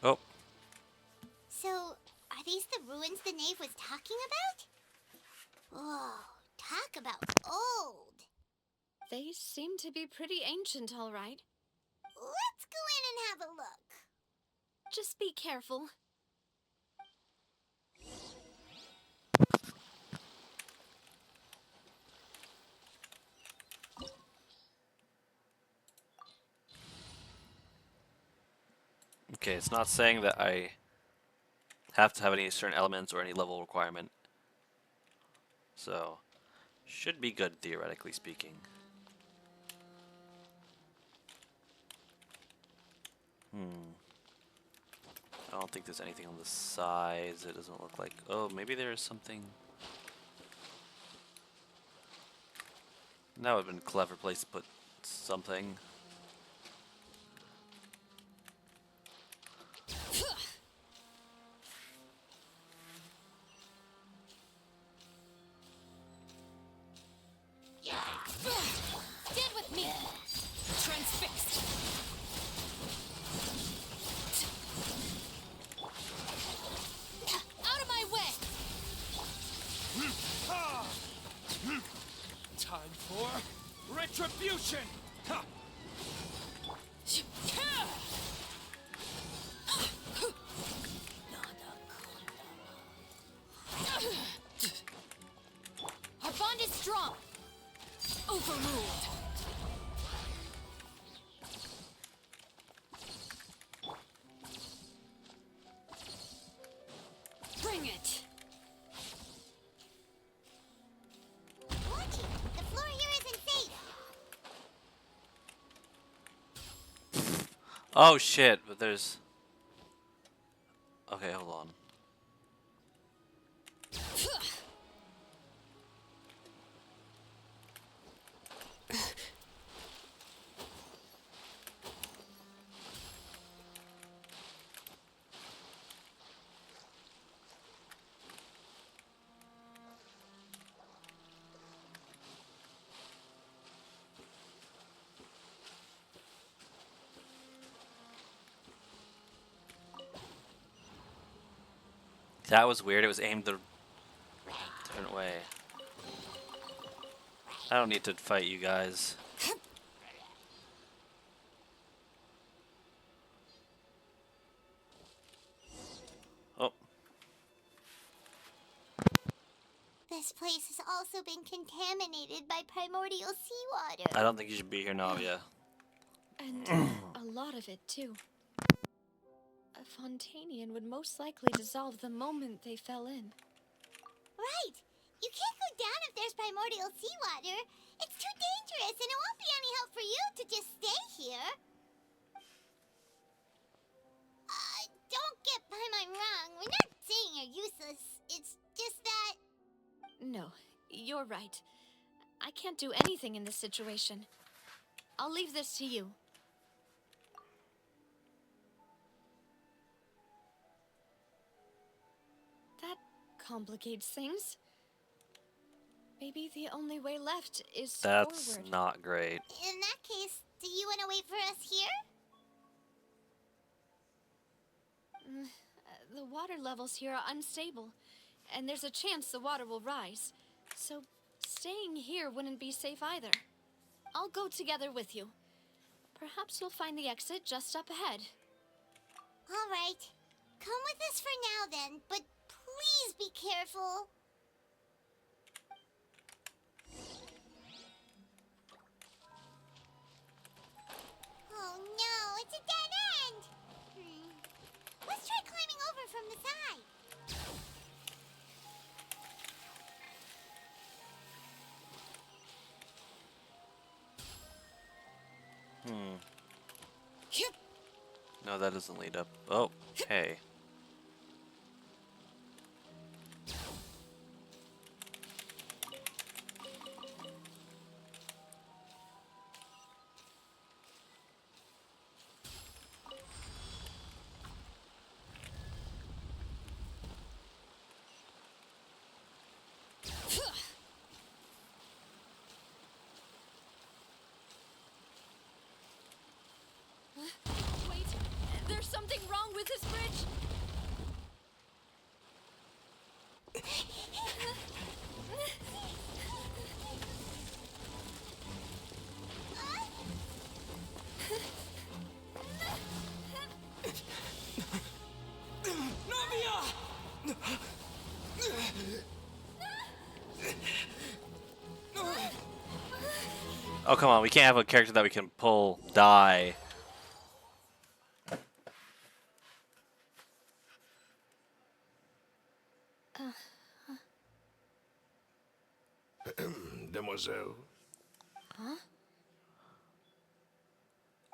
A: Oh.
B: So, are these the ruins the knave was talking about? Whoa, talk about old.
K: They seem to be pretty ancient, all right.
B: Let's go in and have a look.
K: Just be careful.
A: Okay, it's not saying that I have to have any certain elements or any level requirement. So, Should be good, theoretically speaking. I don't think there's anything on the sides. It doesn't look like... Oh, maybe there is something... That would have been a clever place to put something.
M: Stand with me! Transfixed! Out of my way!
N: Time for retribution! Ha!
M: Our bond is strong! Overruled! Bring it!
B: Watch it! The floor here isn't safe!
A: Oh shit, but there's... Okay, hold on. That was weird. It was aimed the different way. I don't need to fight you guys. Oh,
B: This place has also been contaminated by primordial seawater.
A: I don't think you should be here, Navia.
K: And a lot of it, too. A Fontanian would most likely dissolve the moment they fell in.
B: Right! You can't go down if there's primordial seawater. It's too dangerous, and it won't be any help for you to just stay here. Don't get my wrong. We're not saying you're useless. It's just that...
K: No, you're right. I can't do anything in this situation. I'll leave this to you. That complicates things. Maybe the only way left is
A: That's
K: forward.
A: not great.
B: In that case, do you want to wait for us here?
K: The water levels here are unstable, and there's a chance the water will rise. So staying here wouldn't be safe either. I'll go together with you. Perhaps you'll find the exit just up ahead.
B: All right. Come with us for now then, but please be careful. Oh no, it's a dead end! Let's try climbing over from the side.
A: No, that doesn't lead up. Oh, hey.
K: Wait, there's something wrong with this bridge.
A: Oh, come on. We can't have a character that we can pull die.
Q: demoiselle?
K: Huh?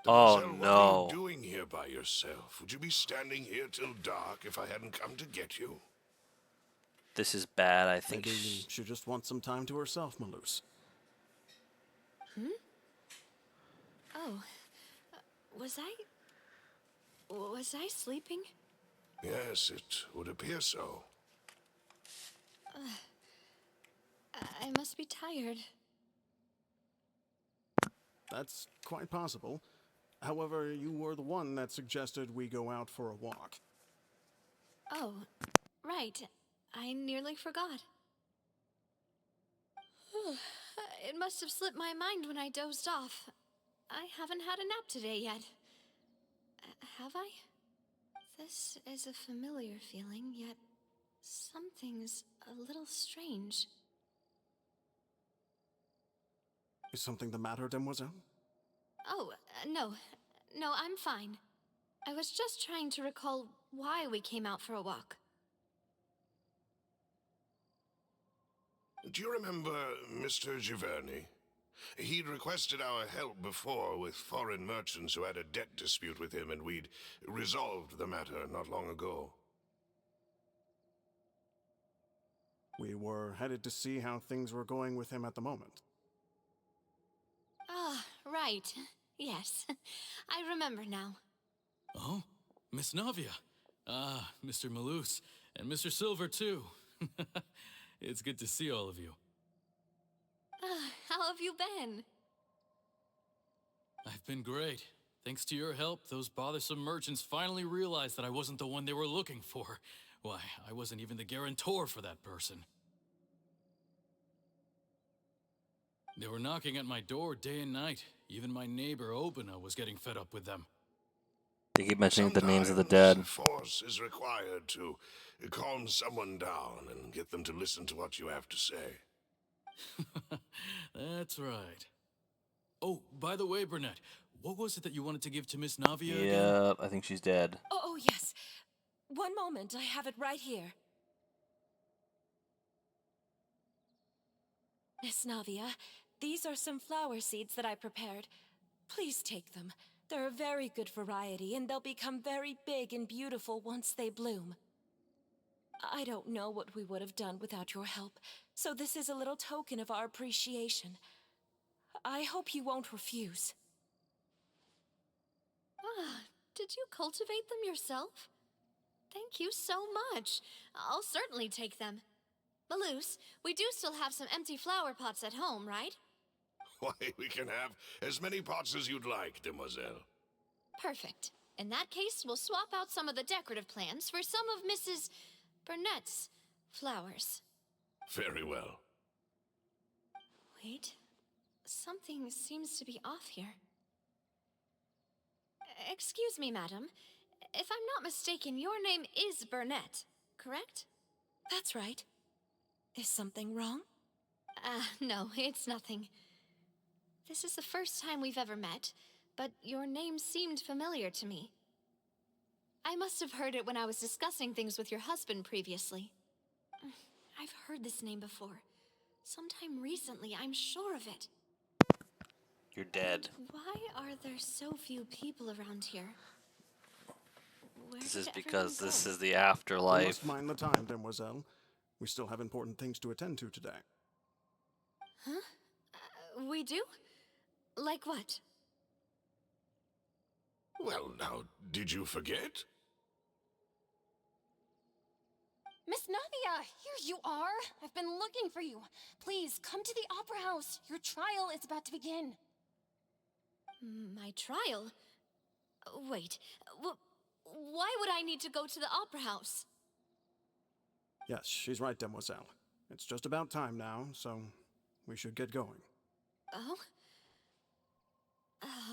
A: Oh
Q: Demoiselle, what are you
A: no.
Q: doing here by yourself? Would you be standing here till dark if I hadn't come to get you?
A: This is bad. I think
R: Maybe she just wants some time to herself, Maloose.
K: Hmm? Oh. Was I sleeping?
Q: Yes, it would appear so.
K: I must be tired.
R: That's quite possible. However, you were the one that suggested we go out for a walk.
K: Oh, right. I nearly forgot. It must have slipped my mind when I dozed off. I haven't had a nap today yet. Have I? This is a familiar feeling, yet something's a little strange.
R: Is something the matter, demoiselle?
K: Oh, no. No, I'm fine. I was just trying to recall why we came out for a walk.
Q: Do you remember Mr. Giverny? He'd requested our help before with foreign merchants who had a debt dispute with him, and we'd resolved the matter not long ago.
R: We were headed to see how things were going with him at the moment.
K: Ah, right. Yes. I remember now.
P: Oh, Miss Navia. Ah, Mr. Maloose. And Mr. Silver, too. It's good to see all of you.
K: How have you been?
P: I've been great. Thanks to your help, those bothersome merchants finally realized that I wasn't the one they were looking for. Why, I wasn't even the guarantor for that person. They were knocking at my door day and night. Even my neighbor, Obina, was getting fed up with them.
A: they keep mentioning the names of the
Q: Sometimes
A: dead.
Q: force is required to calm someone down and get them to listen to what you have to say.
P: That's right. Oh, by the way, Burnett, what was it that you wanted to give to Miss Navia again?
A: Yep, I think she's dead.
M: Oh, yes. One moment, I have it right here. Miss Navia, these are some flower seeds that I prepared. Please take them. They're a very good variety, and they'll become very big and beautiful once they bloom. I don't know what we would have done without your help, so this is a little token of our appreciation. I hope you won't refuse.
K: Ah, did you cultivate them yourself? Thank you so much. I'll certainly take them. Maloose, we do still have some empty flower pots at home, right?
Q: Why, we can have as many pots as you'd like, demoiselle.
K: Perfect. In that case, we'll swap out some of the decorative plants for some of Mrs. Burnett's flowers.
Q: Very well.
K: Wait. Something seems to be off here. Excuse me, madam. If I'm not mistaken, your name is Burnett, correct?
M: That's right. Is something wrong?
K: No, it's nothing. This is the first time we've ever met, but your name seemed familiar to me. I must have heard it when I was discussing things with your husband previously. I've heard this name before. Sometime recently, I'm sure of it.
A: You're dead.
K: Why are there so few people around here?
A: This is because this is the afterlife.
R: We must mind the time, demoiselle. We still have important things to attend to today.
K: Huh? We do? Like what?
Q: Well, now, did you forget?
T: Miss Navia, here you are. I've been looking for you. Please, come to the Opera House. Your trial is about to begin.
K: My trial? Wait, why would I need to go to the Opera House?
R: Yes, she's right, demoiselle. It's just about time now, so we should get going.
K: Oh?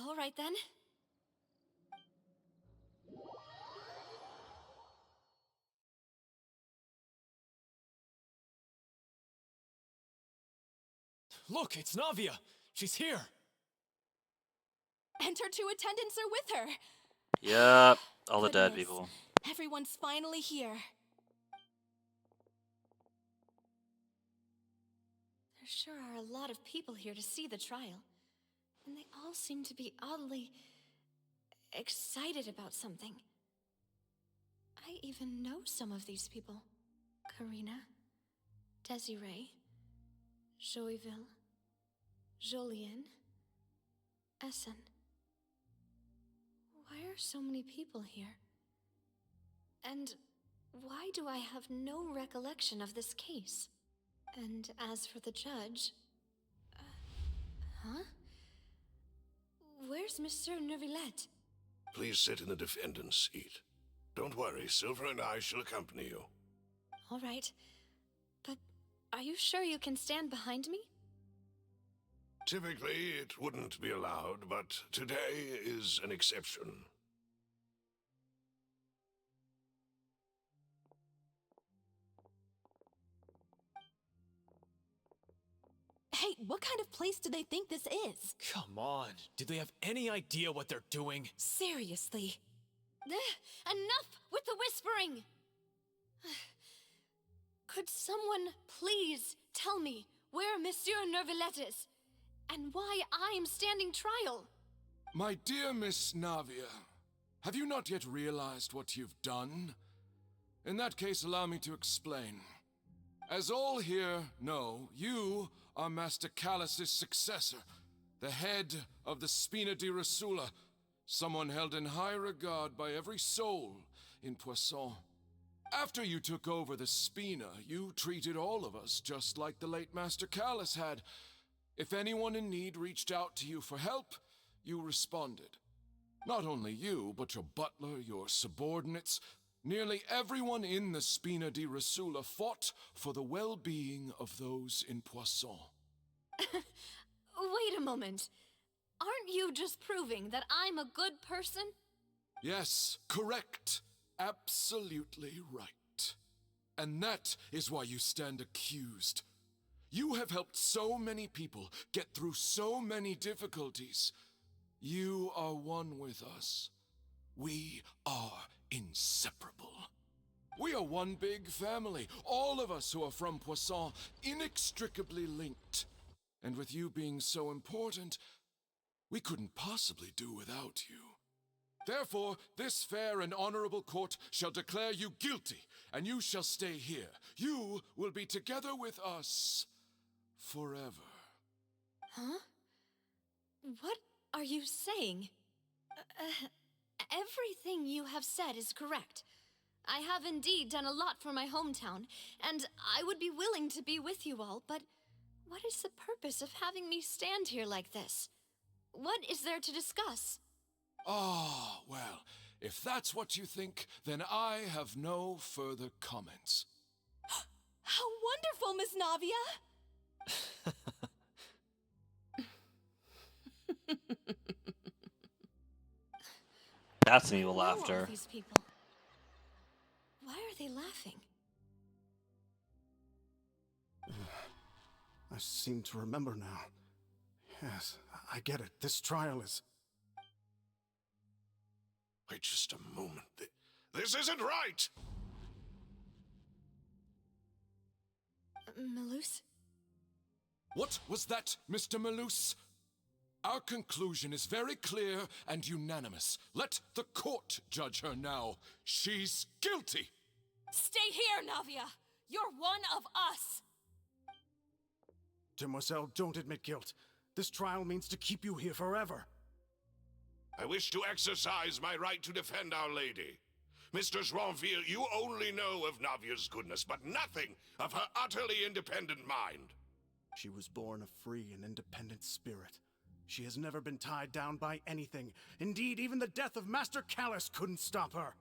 K: All right then.
N: Look, it's Navia. She's here.
M: And her two attendants are with her.
A: Yep, all the dead
M: Goodness.
A: people.
M: Everyone's finally here.
K: There sure are a lot of people here to see the trial. And they all seem to be oddly excited about something. I even know some of these people. Karina, Desiree, Joyville, Jolien, Essen. Why are so many people here? And why do I have no recollection of this case? And as for the judge... huh? Where's Monsieur Neuvillette?
Q: Please sit in the defendant's seat. Don't worry, Silver and I shall accompany you.
K: All right. But are you sure you can stand behind me?
Q: Typically, it wouldn't be allowed, but today is an exception.
M: Hey, what kind of place do they think this is?
N: Come on, do they have any idea what they're doing?
M: Seriously.
K: Enough with the whispering! Could someone please tell me where Monsieur Neuvillette is? And why I'm standing trial?
L: My dear Miss Navia, have you not yet realized what you've done? In that case, allow me to explain. As all here know, you are Master Callus's successor, the head of the Spina di Rosula, someone held in high regard by every soul in Poisson. After you took over the Spina, you treated all of us just like the late Master Callus had. If anyone in need reached out to you for help, you responded. Not only you, but your butler, your subordinates, nearly everyone in the Spina di Rosula fought for the well-being of those in Poisson.
K: Wait a moment. Aren't you just proving that I'm a good person?
L: Yes, correct. Absolutely right. And that is why you stand accused. You have helped so many people get through so many difficulties. You are one with us. We are inseparable. We are one big family, all of us who are from Poisson, inextricably linked. And with you being so important, we couldn't possibly do without you. Therefore, this fair and honorable court shall declare you guilty, and you shall stay here. You will be together with us forever.
K: Huh? What are you saying? Everything you have said is correct. I have indeed done a lot for my hometown, and I would be willing to be with you all, but what is the purpose of having me stand here like this? What is there to discuss?
L: Ah, well, if that's what you think, then I have no further comments.
M: How wonderful, Miss Navia!
A: That's me with
K: Who are all
A: laughter.
K: these people? Why are they laughing?
R: I seem to remember now. Yes, I get it. This trial is...
Q: Wait just a moment. This isn't right!
K: Malus?
L: What was that, Mr. Malus? Our conclusion is very clear and unanimous. Let the court judge her now. She's guilty!
M: Stay here, Navia! You're one of us!
R: Demoiselle, don't admit guilt. This trial means to keep you here forever.
Q: I wish to exercise my right to defend Our Lady. Mr. Joinville, you only know of Navia's goodness, but nothing of her utterly independent mind.
R: She was born a free and independent spirit. She has never been tied down by anything. Indeed, even the death of Master Callus couldn't stop her.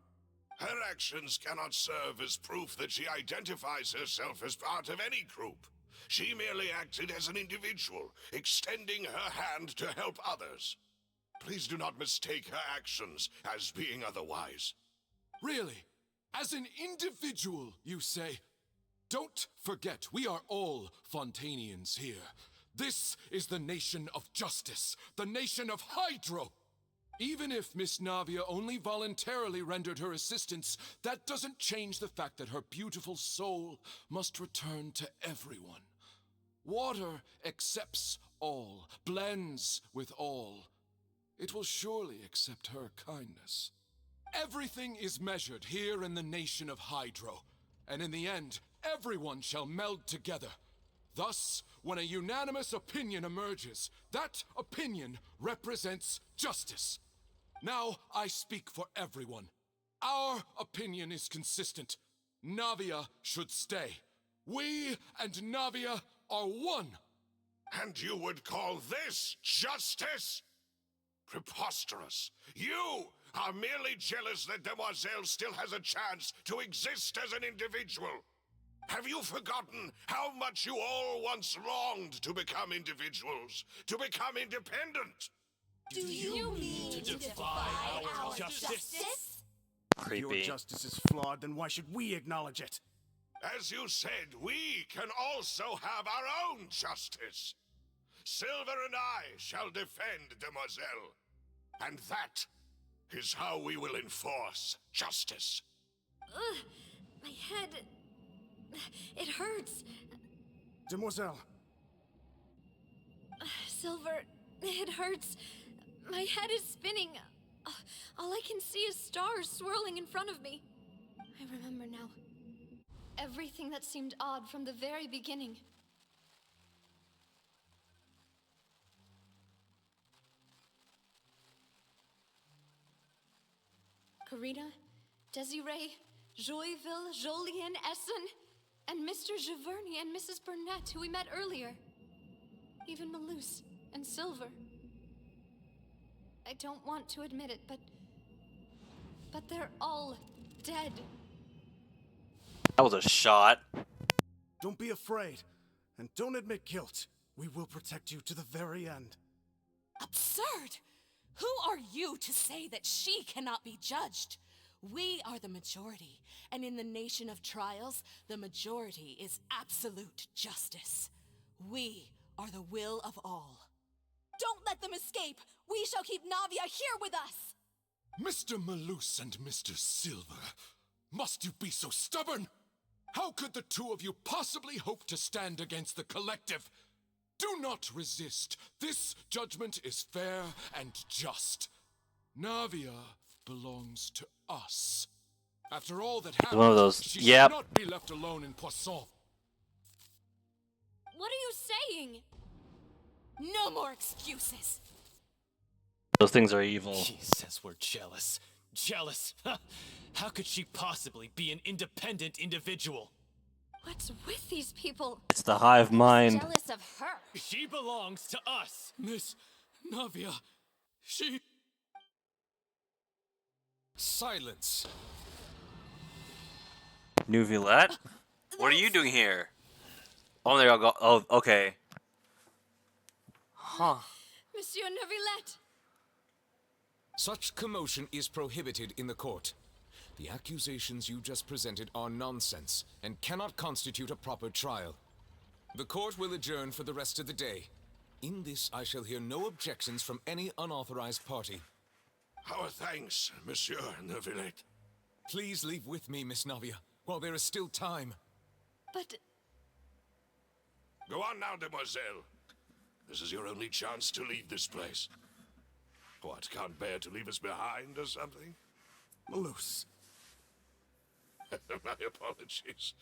Q: Her actions cannot serve as proof that she identifies herself as part of any group. She merely acted as an individual, extending her hand to help others. Please do not mistake her actions as being otherwise.
L: Really? As an individual, you say? Don't forget, we are all Fontanians here. This is the nation of justice, the nation of Hydro. Even if Miss Navia only voluntarily rendered her assistance, that doesn't change the fact that her beautiful soul must return to everyone.
O: Water accepts all, blends with all. It will surely accept her kindness. Everything is measured here in the nation of Hydro, and in the end, everyone shall meld together. Thus, when a unanimous opinion emerges, that opinion represents justice. Now I speak for everyone. Our opinion is consistent. Navia should stay. We and Navia are one.
Q: And you would call this justice? Preposterous. You are merely jealous that Demoiselle still has a chance to exist as an individual. Have you forgotten how much you all once longed to become individuals, to become independent?
B: Do you mean to defy our justice?
R: If your
A: Creepy.
R: justice is flawed, then why should we acknowledge it?
Q: As you said, we can also have our own justice. Silver and I shall defend Demoiselle. And that is how we will enforce justice.
K: Ugh, my head. It hurts.
R: Demoiselle.
K: Silver, it hurts. My head is spinning. All I can see is stars swirling in front of me. I remember now. Everything that seemed odd from the very beginning. Karina, Desiree, Joyville, Jolien, Essen, and Mr. Giverny and Mrs. Burnett, who we met earlier. Even Malus and Silver. I don't want to admit it, but they're all dead.
A: That was a shot.
R: Don't be afraid, and don't admit guilt. We will protect you to the very end.
M: Absurd! Who are you to say that she cannot be judged? We are the majority, and in the nation of trials, the majority is absolute justice. We are the will of all. Don't let them escape! We shall keep Navia here with us!
O: Mr. Malus and Mr. Silver, must you be so stubborn? How could the two of you possibly hope to stand against the collective? Do not resist. This judgment is fair and just. Navia belongs to us. After all that happened,
A: One of those.
O: she
A: Yep.
O: should not be left alone in Poisson.
K: What are you saying?
M: No more excuses!
A: Those things are evil.
N: He says we're jealous. Jealous? How could she possibly be an independent individual?
K: What's with these people?
A: It's the hive mind.
T: Jealous of her.
N: She belongs to us.
P: Miss Navia, she...
L: Silence.
A: New Villette? What are you doing here? Oh, there y'all go. Oh, okay. Huh.
K: Monsieur Neuvillette!
L: Such commotion is prohibited in the court. The accusations you just presented are nonsense and cannot constitute a proper trial. The court will adjourn for the rest of the day. In this, I shall hear no objections from any unauthorized party.
Q: Our thanks, Monsieur Neuvillette.
L: Please leave with me, Miss Navia, while there is still time.
K: But...
Q: Go on now, Demoiselle. This is your only chance to leave this place. What, can't bear to leave us behind or something?
R: Malus.
Q: My apologies.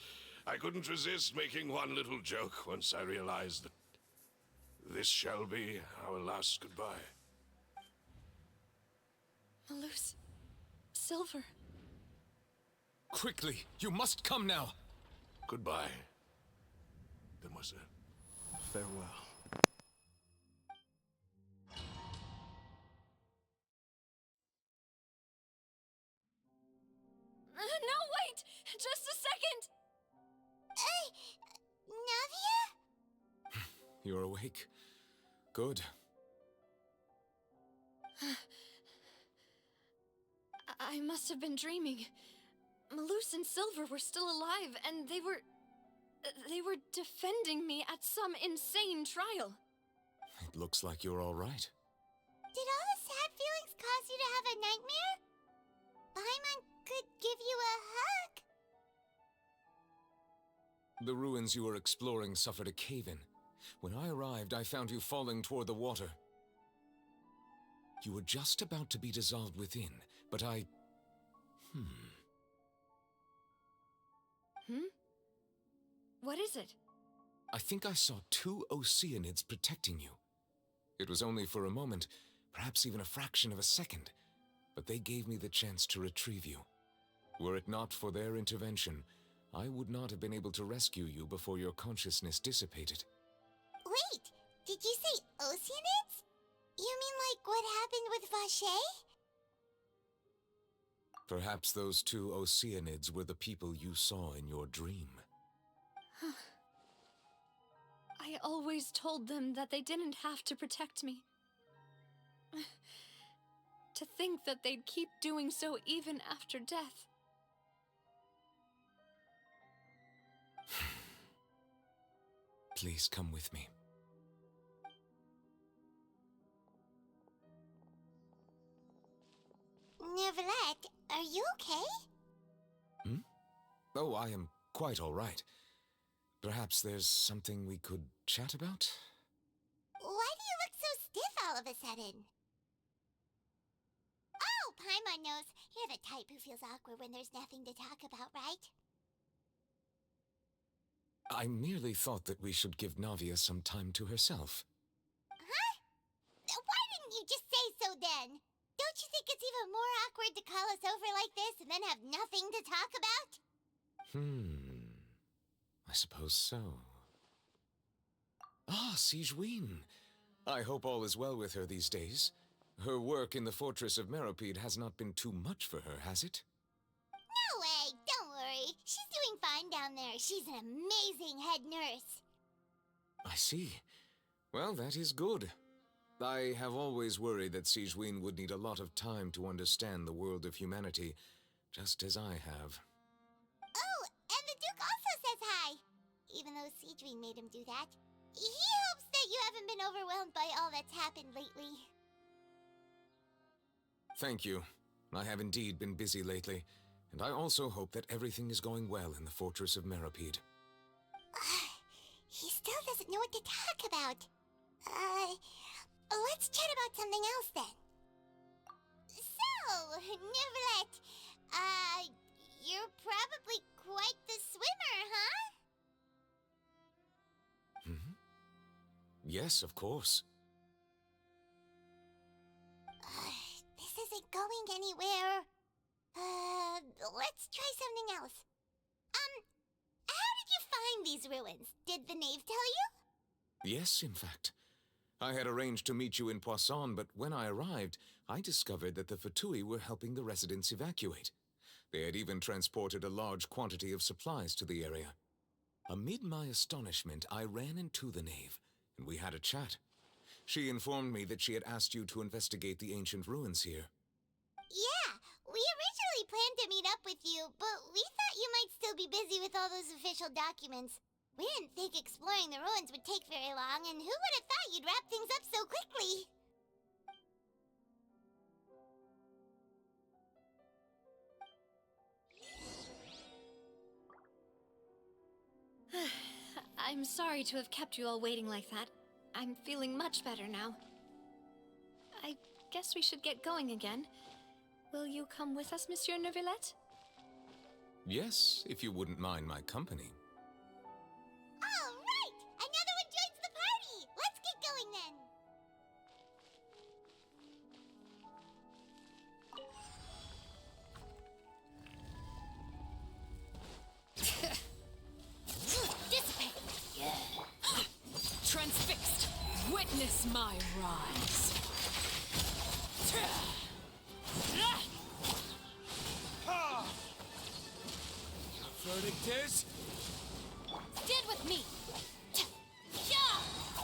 Q: I couldn't resist making one little joke once I realized that this shall be our last goodbye.
K: Malus... Silver...
L: Quickly, you must come now.
Q: Goodbye, Demoiselle.
R: Farewell.
K: No, wait! Just a second!
B: Navia?
L: You're awake. Good.
K: I must have been dreaming. Malus and Silver were still alive, and they were defending me at some insane trial.
L: It looks like you're all right.
B: Did all the sad feelings cause you to have a nightmare? Paimon could give you a hug.
L: The ruins you were exploring suffered a cave-in. When I arrived, I found you falling toward the water. You were just about to be dissolved within, but I...
K: What is it?
L: I think I saw 2 Oceanids protecting you. It was only for a moment, perhaps even a fraction of a second, but they gave me the chance to retrieve you. Were it not for their intervention, I would not have been able to rescue you before your consciousness dissipated.
B: Wait, did you say Oceanids? You mean like what happened with Vache?
L: Perhaps those 2 Oceanids were the people you saw in your dream.
K: I always told them that they didn't have to protect me. To think that they'd keep doing so even after death.
L: Please come with me.
B: Neverlet, are you okay?
L: Oh, I am quite all right. Perhaps there's something we could chat about?
B: Why do you look so stiff all of a sudden? Oh, Paimon knows. You're the type who feels awkward when there's nothing to talk about, right?
L: I merely thought that we should give Navia some time to herself.
B: Huh? Why didn't you just say so then? Don't you think it's even more awkward to call us over like this and then have nothing to talk about?
L: I suppose so. Ah, Sigewinne. I hope all is well with her these days. Her work in the Fortress of Meropide has not been too much for her, has it?
B: No way, don't worry. She's doing fine down there. She's an amazing head nurse.
L: I see. Well, that is good. I have always worried that Sigewinne would need a lot of time to understand the world of humanity, just as I have.
B: Oh, and the Duke also says hi. Even though Sigewinne made him do that. He hopes that you haven't been overwhelmed by all that's happened lately.
L: Thank you. I have indeed been busy lately, and I also hope that everything is going well in the Fortress of Meropide.
B: He still doesn't know what to talk about. Let's chat about something else then. So, Neverlet, you're probably quite the swimmer, huh?
L: Yes, of course.
B: This isn't going anywhere. Let's try something else. How did you find these ruins? Did the knave tell you?
L: Yes, in fact. I had arranged to meet you in Poisson, but when I arrived, I discovered that the Fatui were helping the residents evacuate. They had even transported a large quantity of supplies to the area. Amid my astonishment, I ran into the knave, and we had a chat. She informed me that she had asked you to investigate the ancient ruins here.
B: Yeah, we originally planned to meet up with you, but we thought you might still be busy with all those official documents. We didn't think exploring the ruins would take very long, and who would have thought you'd wrap things up so quickly?
K: I'm sorry to have kept you all waiting like that. I'm feeling much better now. I guess we should get going again. Will you come with us, Monsieur Neuvillette?
L: Yes, if you wouldn't mind my company.
B: All right! Another one joins the party! Let's get going then!
K: Dissipate!
S: Transfixed! Witness my rise!
N: Verdict is...
T: Stand with me!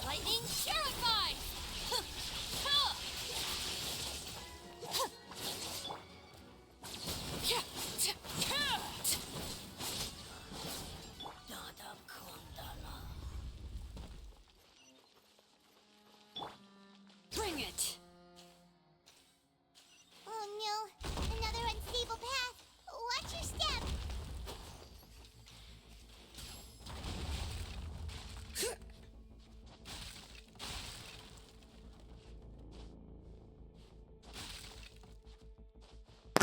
T: Lightning terrified!
S: Bring it!
B: Oh no, another unstable path. Watch your step.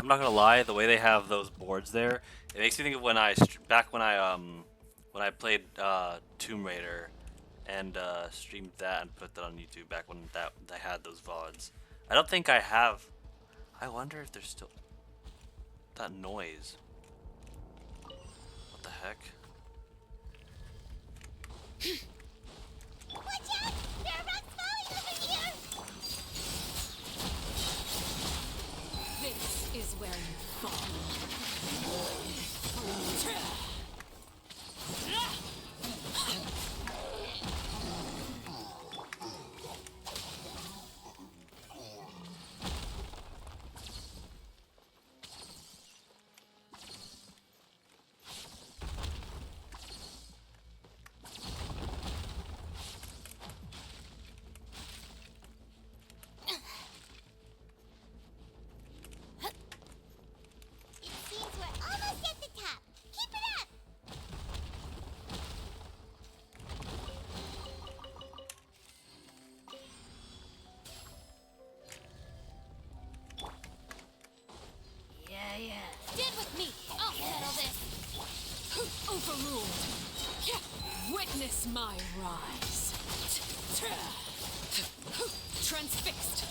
A: I'm not gonna lie, the way they have those boards there, it makes me think of when back when I played Tomb Raider and streamed that and put that on YouTube back when I had those VODs. I don't think I have. I wonder if there's still that noise. What the heck?
B: Watch out! There are rocks falling over here!
S: This is where you fall.
B: It seems we're almost at the top. Keep it up!
H: Yeah. Stand with me. I'll settle this.
S: Overruled. Witness my rise. Transfixed.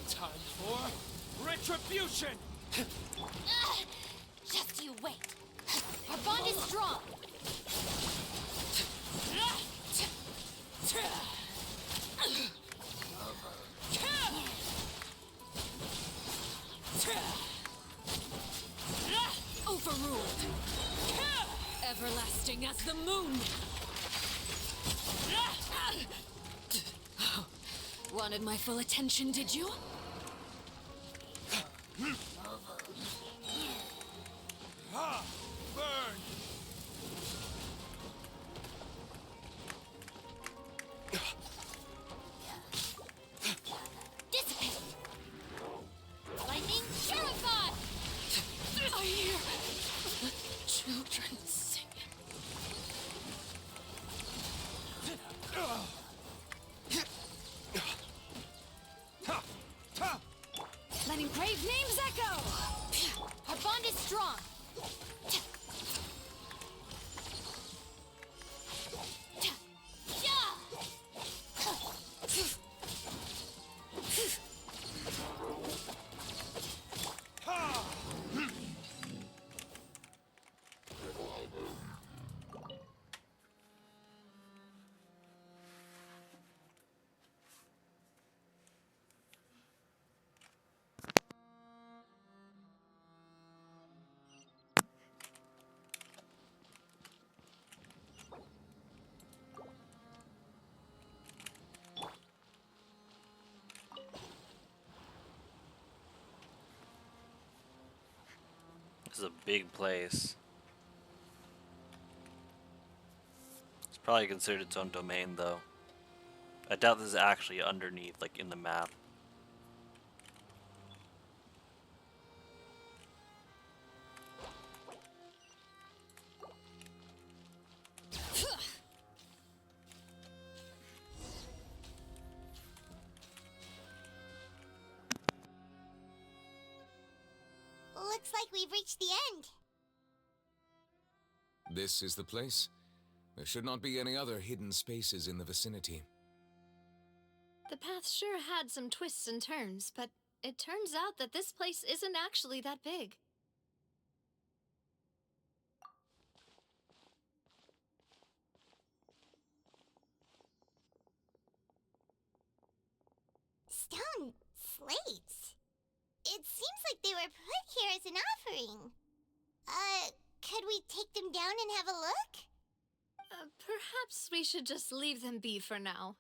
N: Time for retribution!
H: Just you wait. Our bond is strong.
S: Overruled. Everlasting as the moon. Wanted my full attention, did you?
N: Burn!
B: Dissipate! Lightning purified!
S: I hear children singing.
H: Letting brave names echo. Our bond is strong.
A: This is a big place. It's probably considered its own domain, though. I doubt this is actually underneath, like in the map.
B: Looks like we've reached the end.
L: This is the place? There should not be any other hidden spaces in the vicinity.
K: The path sure had some twists and turns, but it turns out that this place isn't actually that big.
B: Stone slates? It seems like they were put here as an offering. Could we take them down and have a look?
K: Perhaps we should just leave them be for now.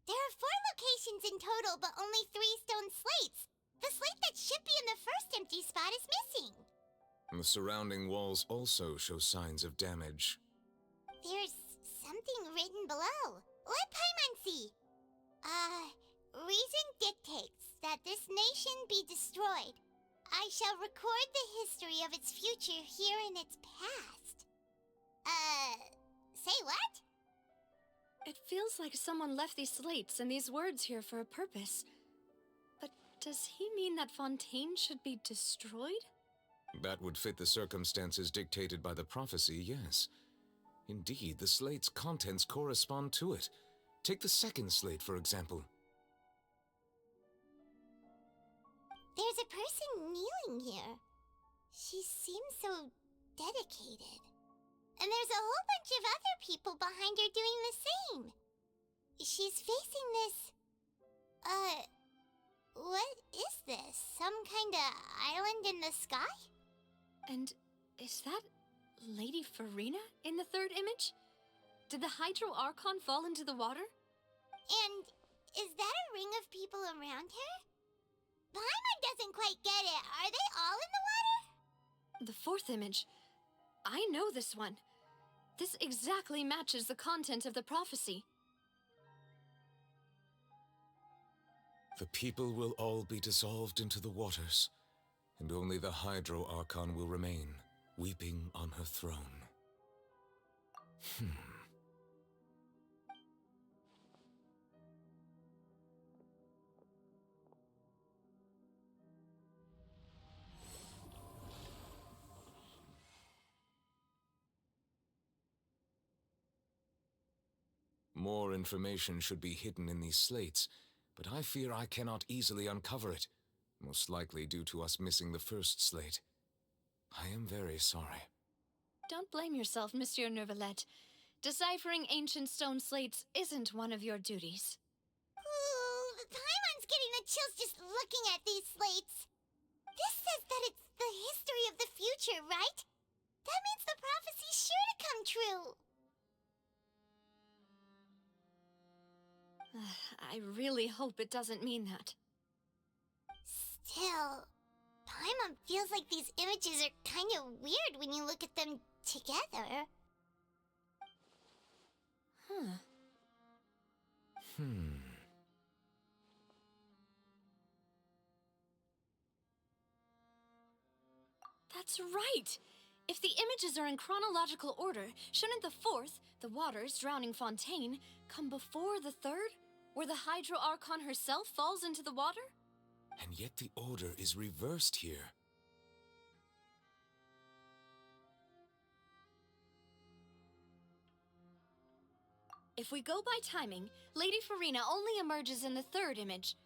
B: There are 4 locations in total, but only 3 stone slates. The slate that should be in the first empty spot is missing.
L: The surrounding walls also show signs of damage.
B: There's something written below. Let Paimon see. Reason dictates that this nation be destroyed. I shall record the history of its future here in its past. Say what?
K: It feels like someone left these slates and these words here for a purpose. But does he mean that Fontaine should be destroyed?
L: That would fit the circumstances dictated by the prophecy, yes. Indeed, the slate's contents correspond to it. Take the second slate, for example.
B: There's a person kneeling here. She seems so dedicated. And there's a whole bunch of other people behind her doing the same. She's facing this... what is this? Some kinda island in the sky?
K: And is that Lady Farina in the third image? Did the Hydro Archon fall into the water?
B: And is that a ring of people around her? Paimon doesn't quite get it. Are they all in the water?
K: The fourth image. I know this one. This exactly matches the content of the prophecy.
L: The people will all be dissolved into the waters, and only the Hydro Archon will remain, weeping on her throne. More information should be hidden in these slates, but I fear I cannot easily uncover it, most likely due to us missing the first slate. I am very sorry.
K: Don't blame yourself, Monsieur Neuvillette. Deciphering ancient stone slates isn't one of your duties.
B: Ooh, Paimon's getting the chills just looking at these slates. This says that it's the history of the future, right? That means the prophecy's sure to come true.
K: I really hope it doesn't mean that.
B: Still, Paimon feels like these images are kind of weird when you look at them together.
K: That's right! If the images are in chronological order, shouldn't the fourth, the waters drowning Fontaine, come before the third, where the Hydro Archon herself falls into the water?
L: And yet the order is reversed here.
K: If we go by timing, Lady Farina only emerges in the third image.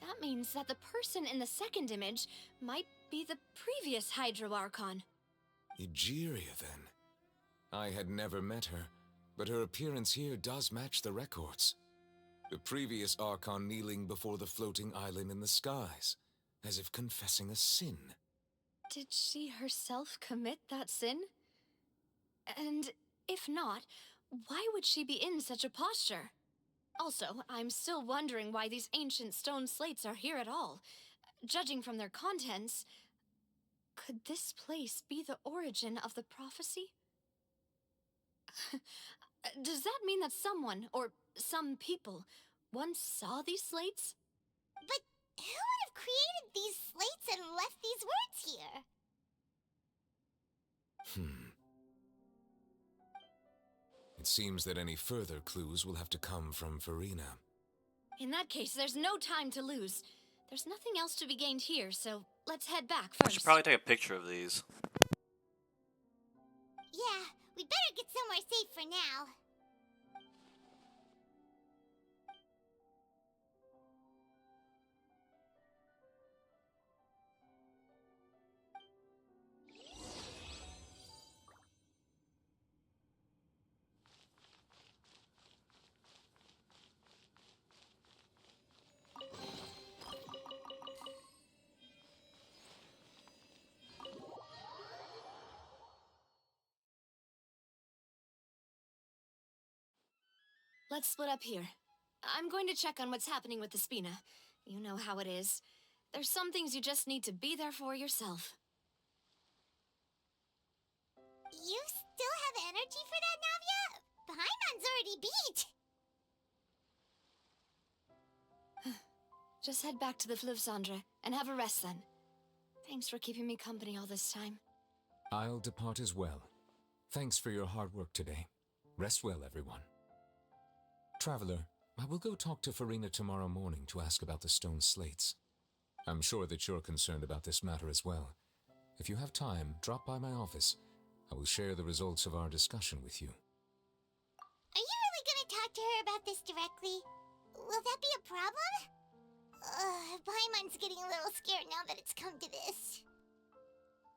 K: That means that the person in the second image might be the previous Hydro Archon.
L: Egeria, then. I had never met her, but her appearance here does match the records. The previous Archon kneeling before the floating island in the skies, as if confessing a sin.
K: Did she herself commit that sin? And if not, why would she be in such a posture? Also, I'm still wondering why these ancient stone slates are here at all. Judging from their contents, could this place be the origin of the prophecy? Does that mean that someone, or some people, once saw these slates?
B: But who would have created these slates and left these words here?
L: It seems that any further clues will have to come from Farina.
K: In that case, there's no time to lose. There's nothing else to be gained here, so let's head back
A: I
K: first.
A: should probably take a picture of these.
B: Yeah, we better get somewhere safe for now.
K: Let's split up here. I'm going to check on what's happening with the Spina. You know how it is. There's some things you just need to be there for yourself.
B: You still have energy for that, Navia? Paimon's already beat.
K: Just head back to the Fleuve Cendre and have a rest then. Thanks for keeping me company all this time.
L: I'll depart as well. Thanks for your hard work today. Rest well, everyone. Traveler, I will go talk to Farina tomorrow morning to ask about the stone slates. I'm sure that you're concerned about this matter as well. If you have time, drop by my office. I will share the results of our discussion with you.
B: Are you really gonna talk to her about this directly? Will that be a problem? Paimon's getting a little scared now that it's come to this.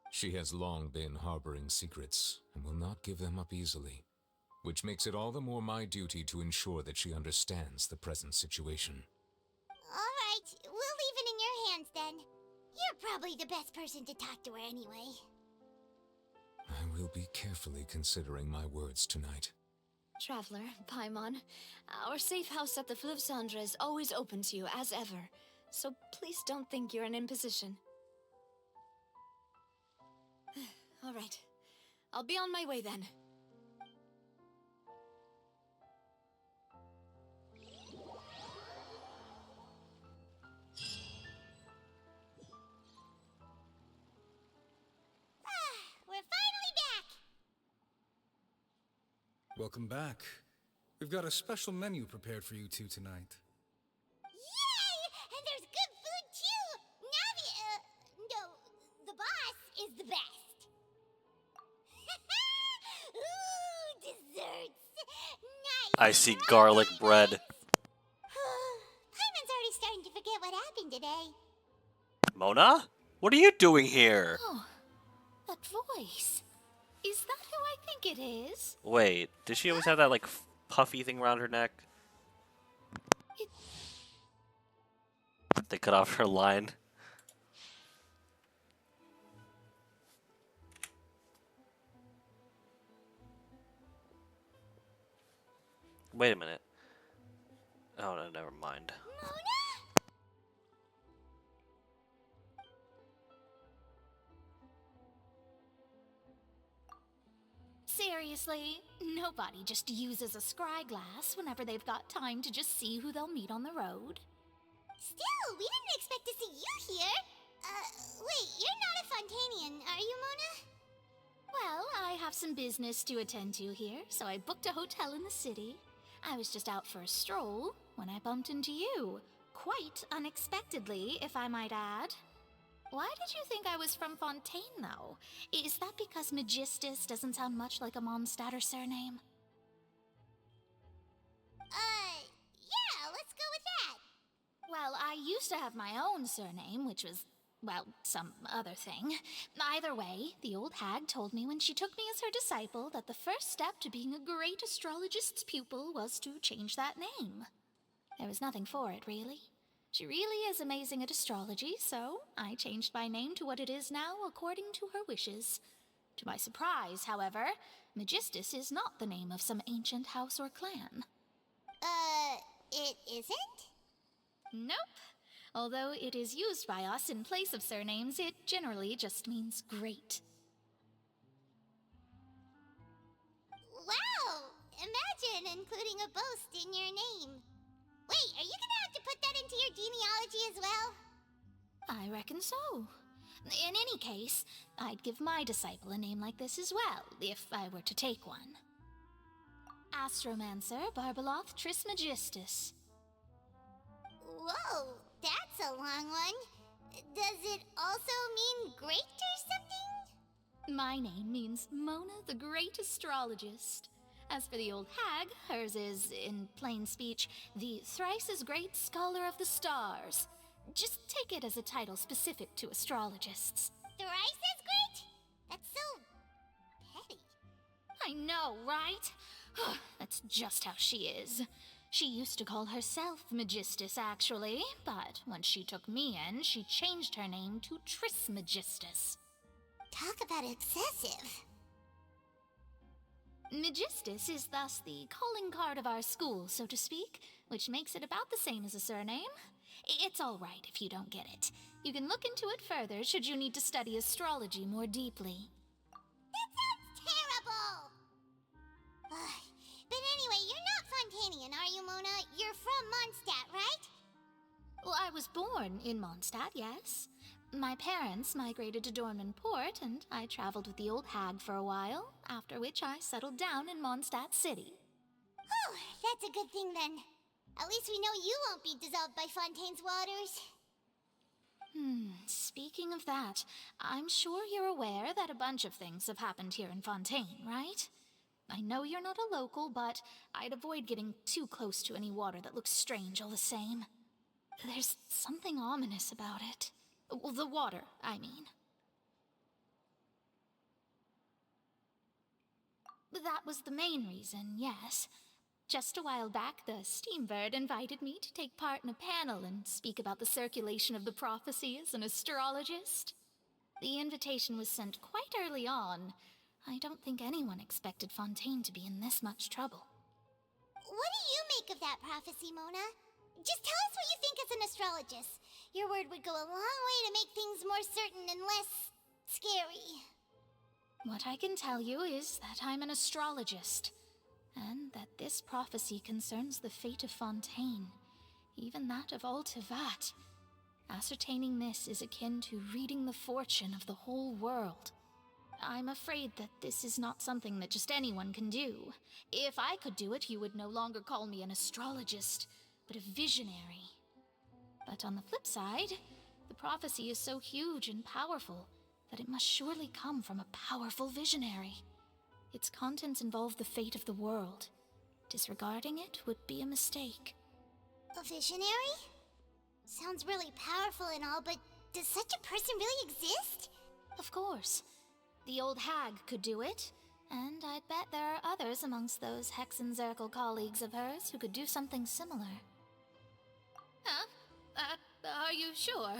L: She has long been harboring secrets and will not give them up easily, which makes it all the more my duty to ensure that she understands the present situation.
B: Alright, we'll leave it in your hands then. You're probably the best person to talk to her anyway.
L: I will be carefully considering my words tonight.
K: Traveler, Paimon, our safe house at the Fleuve Cendre is always open to you, as ever. So please don't think you're an imposition. All right. I'll be on my way then.
B: We're finally back!
U: Welcome back. We've got a special menu prepared for you two tonight.
B: Yay! And there's good food too! No, the boss is the best. Ooh, desserts! Nice!
A: I see garlic bread.
B: Paimon's already starting to forget what happened today.
A: Mona? What are you doing here?
K: Oh, that voice. Is that who I think it is?
A: Wait, did she always have that, like, puffy thing around her neck? They cut off her line. Wait a minute. Oh, no, never mind.
H: Seriously, nobody just uses a scry glass whenever they've got time to just see who they'll meet on the road.
B: Still, we didn't expect to see you here. Wait, you're not a Fontanian, are you, Mona?
H: Well, I have some business to attend to here, so I booked a hotel in the city. I was just out for a stroll when I bumped into you. Quite unexpectedly, if I might add. Why did you think I was from Fontaine, though? Is that because Magistus doesn't sound much like a Mondstadter surname?
B: Yeah, let's go with that.
H: Well, I used to have my own surname, which was, well, some other thing. Either way, the old hag told me when she took me as her disciple that the first step to being a great astrologist's pupil was to change that name. There was nothing for it, really. She really is amazing at astrology, so I changed my name to what it is now according to her wishes. To my surprise, however, Magistus is not the name of some ancient house or clan.
B: It isn't?
H: Nope. Although it is used by us in place of surnames, it generally just means great.
B: Wow! Imagine including a boast in your name. Wait, are you gonna have to put that into your genealogy as well?
H: I reckon so. In any case, I'd give my disciple a name like this as well, if I were to take one. Astromancer Barbeloth Trismegistus.
B: Whoa, that's a long one. Does it also mean great or something?
H: My name means Mona the Great Astrologist. As for the old hag, hers is, in plain speech, the thrice-as-great Scholar of the Stars. Just take it as a title specific to astrologists.
B: Thrice as great? That's so petty.
H: I know, right? That's just how she is. She used to call herself Magistus, actually, but when she took me in, she changed her name to Trismegistus.
B: Talk about excessive.
H: Magistus is thus the calling card of our school, so to speak, which makes it about the same as a surname. It's all right if you don't get it. You can look into it further should you need to study astrology more deeply.
B: That sounds terrible! But anyway, you're not Fontanian, are you, Mona? You're from Mondstadt, right?
H: Well, I was born in Mondstadt, yes. My parents migrated to Dorman Port, and I traveled with the old hag for a while, after which I settled down in Mondstadt City.
B: Oh, That's a good thing then. At least we know you won't be dissolved by Fontaine's waters.
H: Speaking of that, I'm sure you're aware that a bunch of things have happened here in Fontaine, right? I know you're not a local, but I'd avoid getting too close to any water that looks strange all the same. There's something ominous about it. Well, the water, I mean. That was the main reason, yes. Just a while back, the Steambird invited me to take part in a panel and speak about the circulation of the prophecy as an astrologist. The invitation was sent quite early on. I don't think anyone expected Fontaine to be in this much trouble.
B: What do you make of that prophecy, Mona? Just tell us what you think as an astrologist. Your word would go a long way to make things more certain and less scary.
H: What I can tell you is that I'm an astrologist, and that this prophecy concerns the fate of Fontaine, even that of Altivat. Ascertaining this is akin to reading the fortune of the whole world. I'm afraid that this is not something that just anyone can do. If I could do it, you would no longer call me an astrologist, but a visionary. But on the flip side, the prophecy is so huge and powerful that it must surely come from a powerful visionary. Its contents involve the fate of the world. Disregarding it would be a mistake.
B: A visionary? Sounds really powerful and all, but does such a person really exist?
H: Of course. The old hag could do it, and I'd bet there are others amongst those Hexenzirkel colleagues of hers who could do something similar. Huh? Are you sure?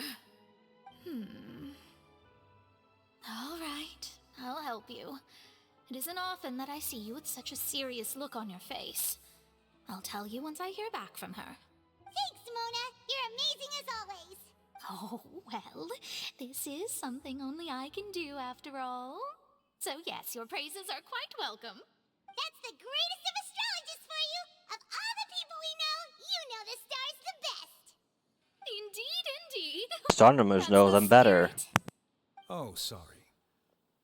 H: All right, I'll help you. It isn't often that I see you with such a serious look on your face. I'll tell you once I hear back from her.
B: Thanks, Mona! You're amazing as always!
H: Oh, well, this is something only I can do after all. So yes, your praises are quite welcome.
B: That's the greatest of astrologists for you! Of all the people we know, you know the stars the best!
H: Indeed, indeed.
A: Astronomers know them better.
U: Oh, sorry.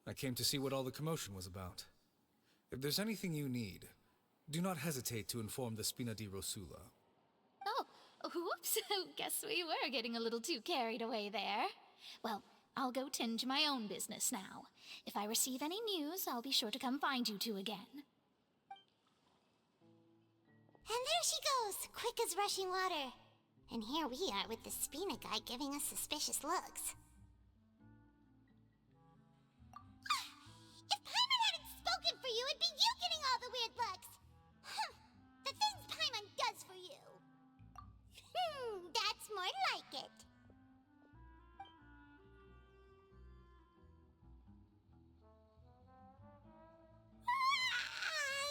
U: I came to see what all the commotion was about. If there's anything you need, do not hesitate to inform the Spina di Rosula.
H: Oh, whoops. Guess we were getting a little too carried away there. Well, I'll go tend to my own business now. If I receive any news, I'll be sure to come find you two again.
B: And there she goes, quick as rushing water. And here we are with the Spina guy giving us suspicious looks. If Paimon hadn't spoken for you, it'd be you getting all the weird looks. The things Paimon does for you. That's more like it.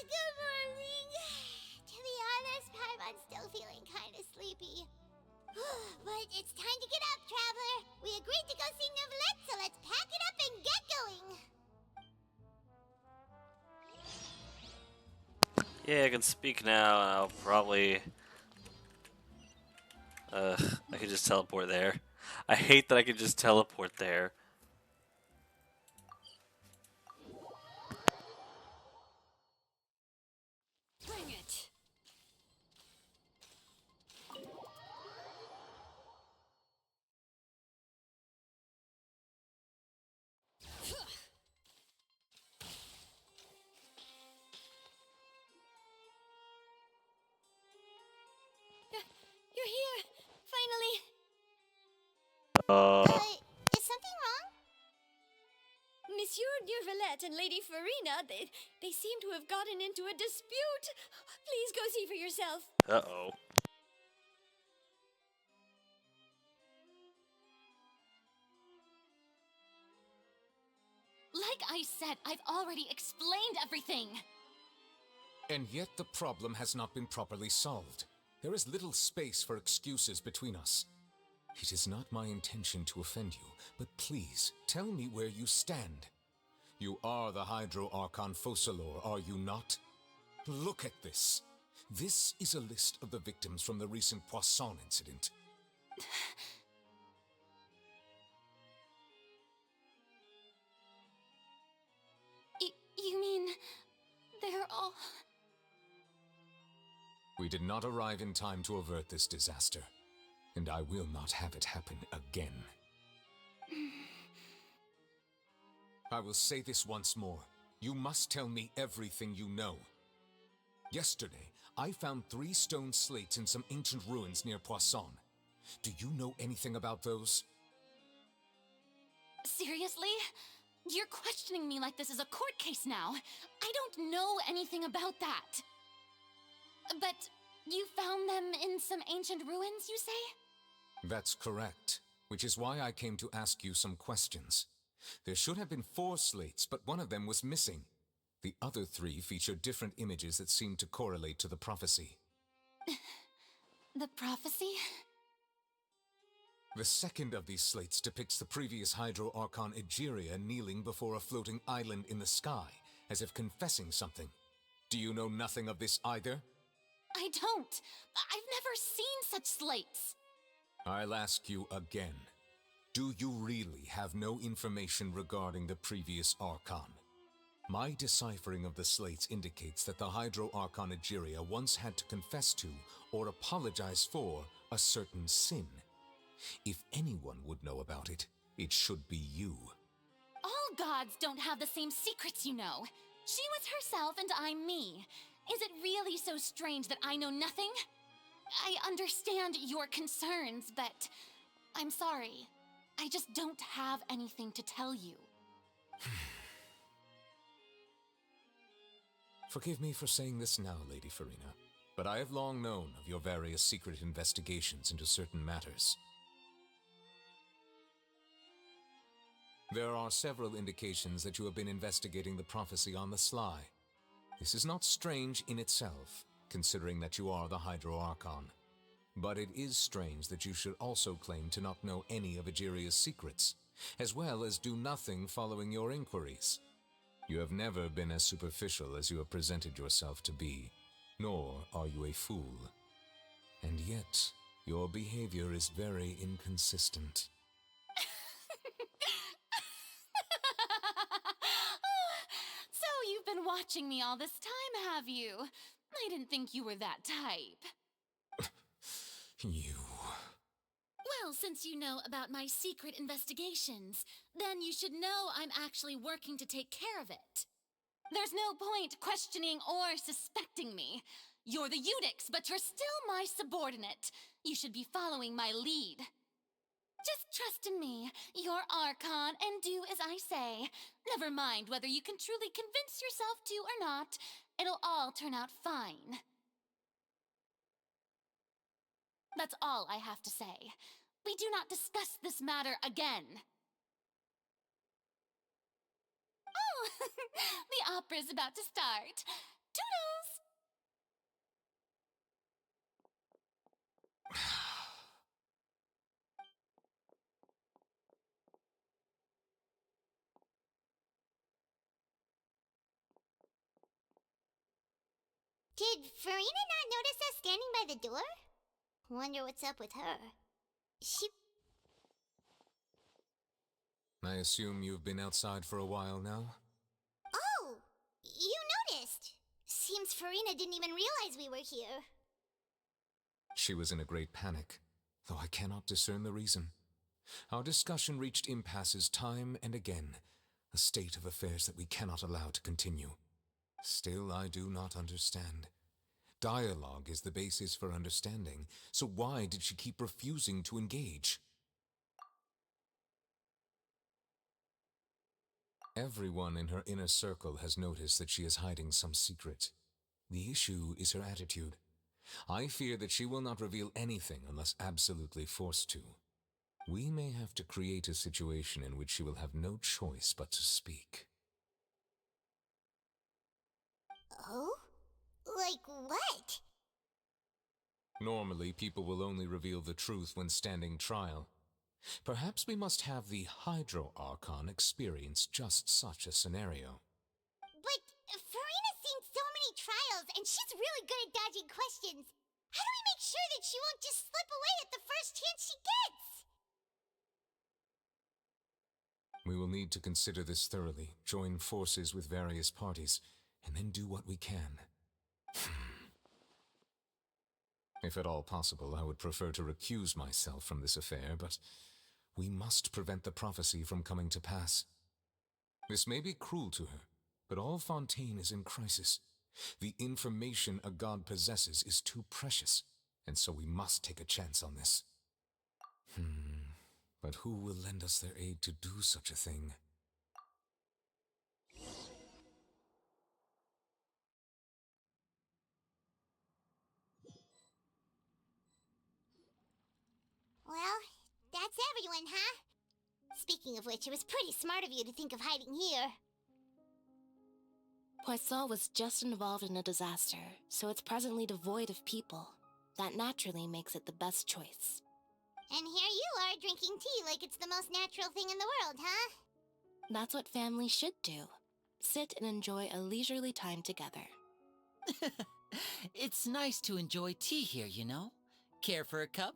B: Good morning. To be honest, Paimon's still feeling kind of sleepy. But it's time to get up, Traveler. We agreed to go see Neuvillette, so let's pack it up and get going.
A: Yeah, I can speak now, and I'll probably... I could just teleport there. I hate that I could just teleport there.
S: Bring it.
K: You're here! Finally!
B: Is something wrong?
K: Monsieur Neuvillette and Lady Farina, they seem to have gotten into a dispute. Please go see for yourself.
A: Uh-oh.
S: Like I said, I've already explained everything.
L: And yet the problem has not been properly solved. There is little space for excuses between us. It is not my intention to offend you, but please, tell me where you stand. You are the Hydro Archon Focalor, are you not? Look at this. This is a list of the victims from the recent Poisson incident.
K: You mean they're all...
L: We did not arrive in time to avert this disaster, and I will not have it happen again. I will say this once more. You must tell me everything you know. Yesterday, I found 3 stone slates in some ancient ruins near Poisson. Do you know anything about those?
H: Seriously? You're questioning me like this is a court case now. I don't know anything about that. But you found them in some ancient ruins, you say?
L: That's correct, which is why I came to ask you some questions. There should have been 4 slates, but one of them was missing. The other 3 featured different images that seemed to correlate to the prophecy.
H: The prophecy?
L: The second of these slates depicts the previous Hydro Archon Egeria kneeling before a floating island in the sky, as if confessing something. Do you know nothing of this either?
H: I don't. I've never seen such slates.
L: I'll ask you again. Do you really have no information regarding the previous Archon? My deciphering of the slates indicates that the Hydro Archon Egeria once had to confess to, or apologize for, a certain sin. If anyone would know about it, it should be you.
H: All gods don't have the same secrets, you know. She was herself and I'm me. Is it really so strange that I know nothing? I understand your concerns, but I'm sorry. I just don't have anything to tell you.
L: Forgive me for saying this now, Lady Farina, but I have long known of your various secret investigations into certain matters. There are several indications that you have been investigating the prophecy on the sly. This is not strange in itself, considering that you are the Hydro Archon. But it is strange that you should also claim to not know any of Egeria's secrets, as well as do nothing following your inquiries. You have never been as superficial as you have presented yourself to be, nor are you a fool. And yet, your behavior is very inconsistent.
H: So you've been watching me all this time, have you? I didn't think you were that type.
L: You...
H: Well, since you know about my secret investigations, then you should know I'm actually working to take care of it. There's no point questioning or suspecting me. You're the Eunuchs, but you're still my subordinate. You should be following my lead. Just trust in me, your Archon, and do as I say. Never mind whether you can truly convince yourself to or not. It'll all turn out fine. That's all I have to say. We do not discuss this matter again. Oh, the opera's about to start. Toodles!
B: Did Farina not notice us standing by the door? Wonder what's up with her.
L: I assume you've been outside for a while now?
B: Oh! You noticed! Seems Farina didn't even realize we were here.
L: She was in a great panic, though I cannot discern the reason. Our discussion reached impasses time and again, a state of affairs that we cannot allow to continue. Still, I do not understand. Dialogue is the basis for understanding, so why did she keep refusing to engage? Everyone in her inner circle has noticed that she is hiding some secret. The issue is her attitude. I fear that she will not reveal anything unless absolutely forced to. We may have to create a situation in which she will have no choice but to speak.
B: Oh? Like what?
L: Normally, people will only reveal the truth when standing trial. Perhaps we must have the Hydro Archon experience just such a scenario.
B: But Farina's seen so many trials, and she's really good at dodging questions. How do we make sure that she won't just slip away at the first chance she gets?
L: We will need to consider this thoroughly, join forces with various parties, and then do what we can. If at all possible, I would prefer to recuse myself from this affair, but we must prevent the prophecy from coming to pass. This may be cruel to her, but all Fontaine is in crisis. The information a god possesses is too precious, and so we must take a chance on this. But who will lend us their aid to do such a thing?
B: Well, that's everyone, huh? Speaking of which, it was pretty smart of you to think of hiding here.
E: Poisson was just involved in a disaster, so it's presently devoid of people. That naturally makes it the best choice.
B: And here you are drinking tea like it's the most natural thing in the world, huh?
E: That's what families should do. Sit and enjoy a leisurely time together.
F: It's nice to enjoy tea here, you know. Care for a cup?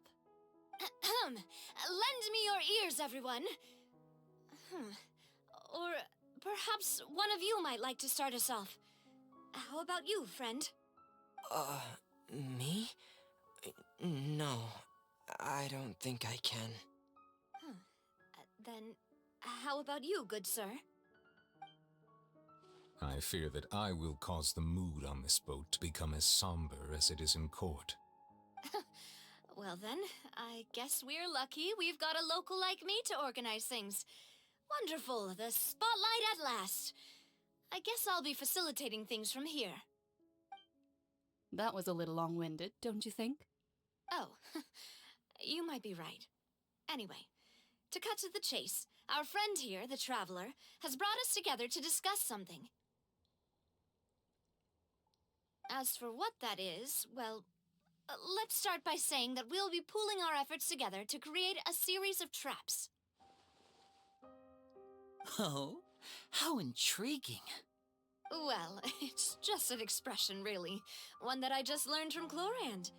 K: Lend me your ears, everyone. Or perhaps one of you might like to start us off. How about you, friend?
G: Me? No, I don't think I can.
K: Then, how about you, good sir?
L: I fear that I will cause the mood on this boat to become as somber as it is in court.
K: Well then, I guess we're lucky we've got a local like me to organize things. Wonderful, the spotlight at last. I guess I'll be facilitating things from here.
V: That was a little long-winded, don't you think?
K: Oh, you might be right. Anyway, to cut to the chase, our friend here, the Traveler, has brought us together to discuss something. As for what that is, well, let's start by saying that we'll be pooling our efforts together to create a series of traps.
F: Oh, how intriguing.
K: Well, it's just an expression, really. One that I just learned from Chlorand,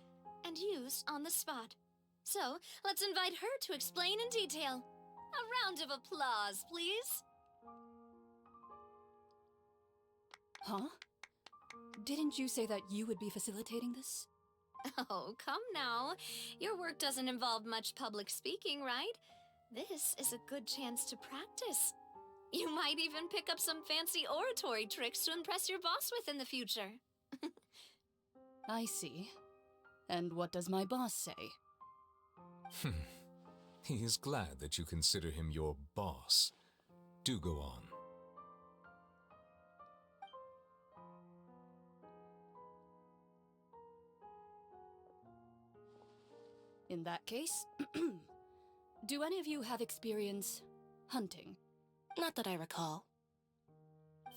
K: and used on the spot. So, let's invite her to explain in detail. A round of applause, please.
V: Huh? Didn't you say that you would be facilitating this?
K: Oh, come now. Your work doesn't involve much public speaking, right? This is a good chance to practice. You might even pick up some fancy oratory tricks to impress your boss with in the future.
V: I see. And what does my boss say?
L: He is glad that you consider him your boss. Do go on.
V: In that case, do any of you have experience hunting?
E: Not that I recall.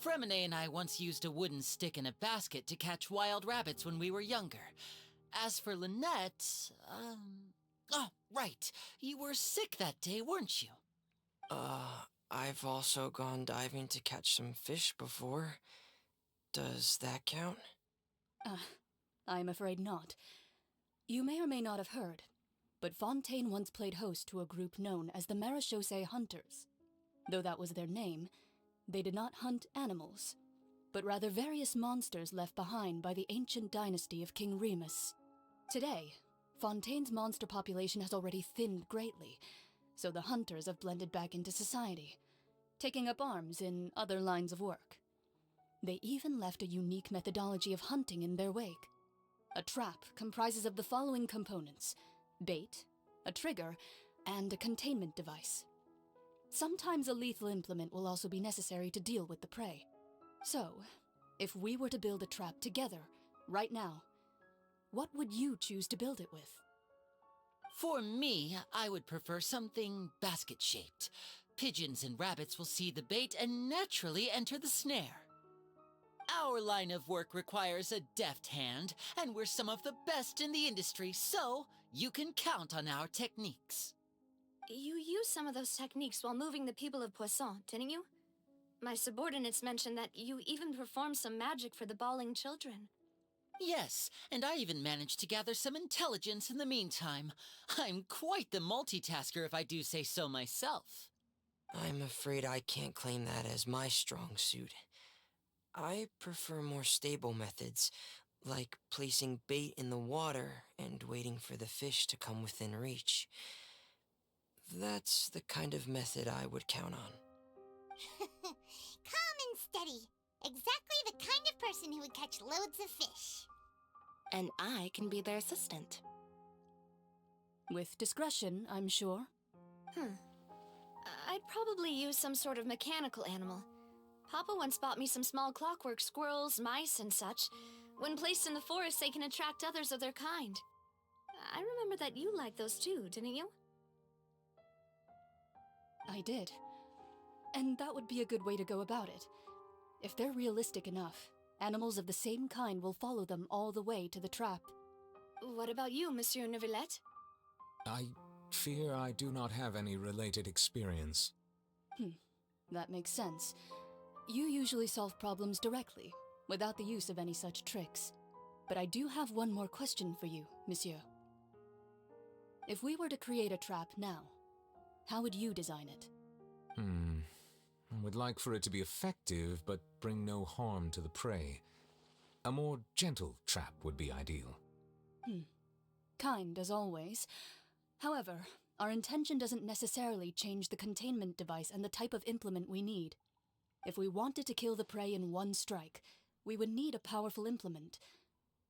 F: Fremine and I once used a wooden stick in a basket to catch wild rabbits when we were younger. As for Lynette, oh, right. You were sick that day, weren't you?
G: I've also gone diving to catch some fish before. Does that count?
V: I'm afraid not. You may or may not have heard, but Fontaine once played host to a group known as the Marechaussee Hunters. Though that was their name, they did not hunt animals, but rather various monsters left behind by the ancient dynasty of King Remus. Today, Fontaine's monster population has already thinned greatly, so the hunters have blended back into society, taking up arms in other lines of work. They even left a unique methodology of hunting in their wake. A trap comprises of the following components: bait, a trigger, and a containment device. Sometimes a lethal implement will also be necessary to deal with the prey. So, if we were to build a trap together, right now, what would you choose to build it with?
F: For me, I would prefer something basket-shaped. Pigeons and rabbits will see the bait and naturally enter the snare. Our line of work requires a deft hand, and we're some of the best in the industry, so you can count on our techniques.
K: You used some of those techniques while moving the people of Poisson, didn't you? My subordinates mentioned that you even performed some magic for the bawling children.
F: Yes, and I even managed to gather some intelligence in the meantime. I'm quite the multitasker if I do say so myself.
G: I'm afraid I can't claim that as my strong suit. I prefer more stable methods, Like placing bait in the water and waiting for the fish to come within reach. That's the kind of method I would count on.
B: Calm and steady. Exactly the kind of person who would catch loads of fish.
E: And I can be their assistant.
V: With discretion, I'm sure.
K: I'd probably use some sort of mechanical animal. Papa once bought me some small clockwork squirrels, mice, and such. When placed in the forest, they can attract others of their kind. I remember that you liked those too, didn't you?
V: I did. And that would be a good way to go about it. If they're realistic enough, animals of the same kind will follow them all the way to the trap.
K: What about you, Monsieur Neuvillette?
L: I fear I do not have any related experience.
V: That makes sense. You usually solve problems directly, without the use of any such tricks. But I do have one more question for you, Monsieur. If we were to create a trap now, how would you design it?
L: I would like for it to be effective, but bring no harm to the prey. A more gentle trap would be ideal.
V: Kind, as always. However, our intention doesn't necessarily change the containment device and the type of implement we need. If we wanted to kill the prey in one strike, we would need a powerful implement.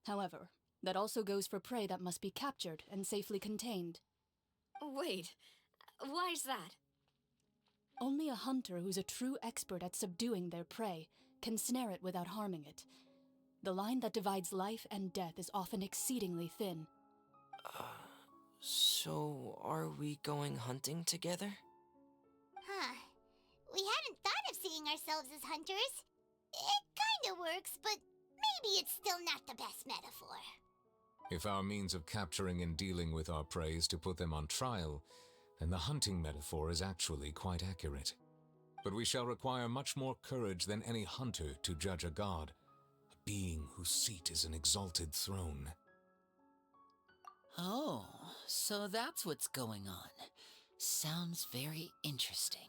V: However, that also goes for prey that must be captured and safely contained.
K: Wait, why's that?
V: Only a hunter who's a true expert at subduing their prey can snare it without harming it. The line that divides life and death is often exceedingly thin.
G: So are we going hunting together?
B: We hadn't thought of seeing ourselves as hunters. It kinda works, but maybe it's still not the best metaphor.
L: If our means of capturing and dealing with our prey is to put them on trial, then the hunting metaphor is actually quite accurate. But we shall require much more courage than any hunter to judge a god, a being whose seat is an exalted throne.
F: Oh, so that's what's going on. Sounds very interesting.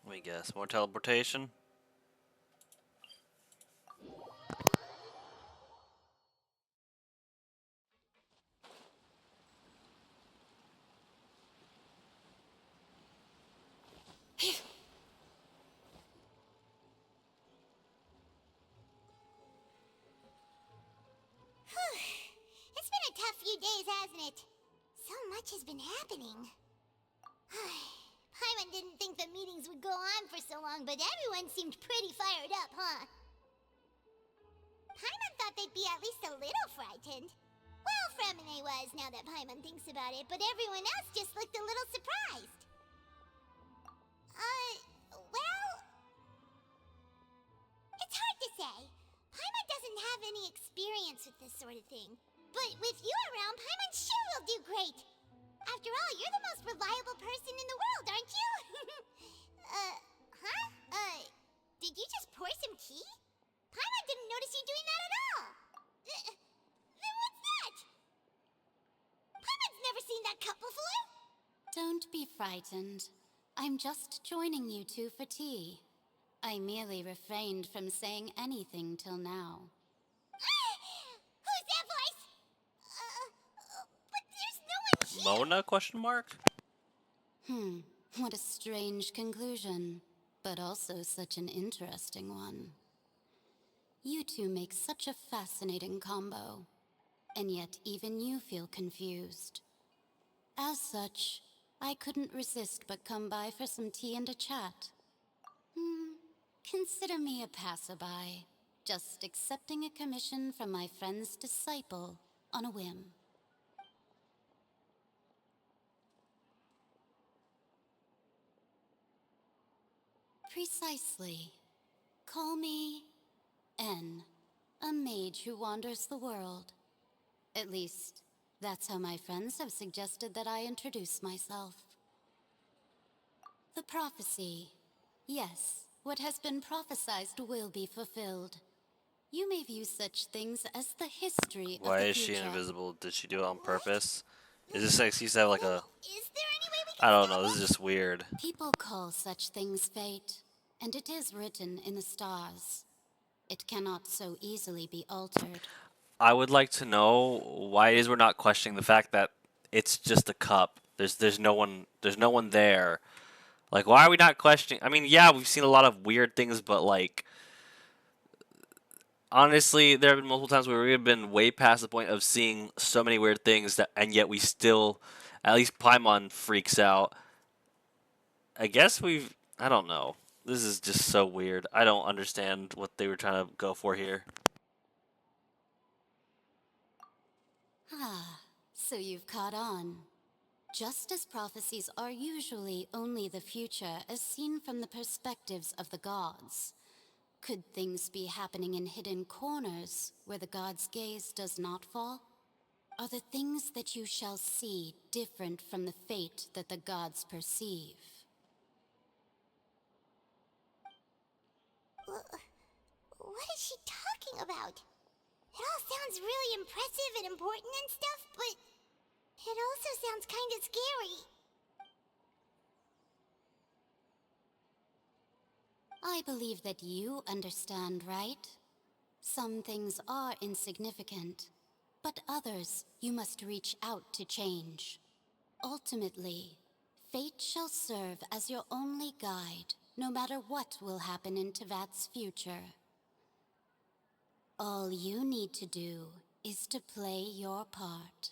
A: Let me guess. More teleportation?
B: It's been a tough few days, hasn't it? So much has been happening. Paimon didn't think the meetings would go on for so long, but everyone seemed pretty fired up, huh? Paimon thought they'd be at least a little frightened. Well, Fremine was, now that Paimon thinks about it, but everyone else just looked a little surprised. Well... It's hard to say. Paimon doesn't have any experience with this sort of thing. But with you around, Paimon sure will do great. After all, you're the most reliable person in the world, aren't you? Did you just pour some tea? Paimon didn't notice you doing that at all. Then what's that? Paimon's never seen that cup before.
I: Don't be frightened. I'm just joining you two for tea. I merely refrained from saying anything till now.
B: Who's that voice? But there's no one here.
A: Mona? Question mark?
I: What a strange conclusion, but also such an interesting one. You two make such a fascinating combo, and yet even you feel confused. As such, I couldn't resist but come by for some tea and a chat. Consider me a passerby. just accepting a commission from my friend's disciple on a whim. Precisely. Call me N, a mage who wanders the world. At least, that's how my friends have suggested that I introduce myself. The prophecy. Yes, what has been prophesized will be fulfilled. You may view such things as the history of
A: Why
I: the
A: is she
I: future.
A: invisible? Did she do it on purpose? Is this like she used to have like a... I don't know, this is just weird.
I: People call such things fate, and it is written in the stars. It cannot so easily be altered.
A: I would like to know why it is we're not questioning the fact that it's just a cup. There's no one there. Like, why are we not questioning? I mean, yeah, we've seen a lot of weird things, but like, honestly, there have been multiple times where we've been way past the point of seeing so many weird things that, and yet we still, at least Paimon freaks out. I guess I don't know. This is just so weird. I don't understand what they were trying to go for here.
I: Ah, so you've caught on. Just as prophecies are usually only the future as seen from the perspectives of the gods, could things be happening in hidden corners where the gods' gaze does not fall? Are the things that you shall see different from the fate that the gods perceive?
B: What is she talking about? It all sounds really impressive and important and stuff, but it also sounds kind of scary.
I: I believe that you understand, right? Some things are insignificant, but others you must reach out to change. Ultimately, fate shall serve as your only guide, no matter what will happen in Tevat's future. All you need to do is to play your part.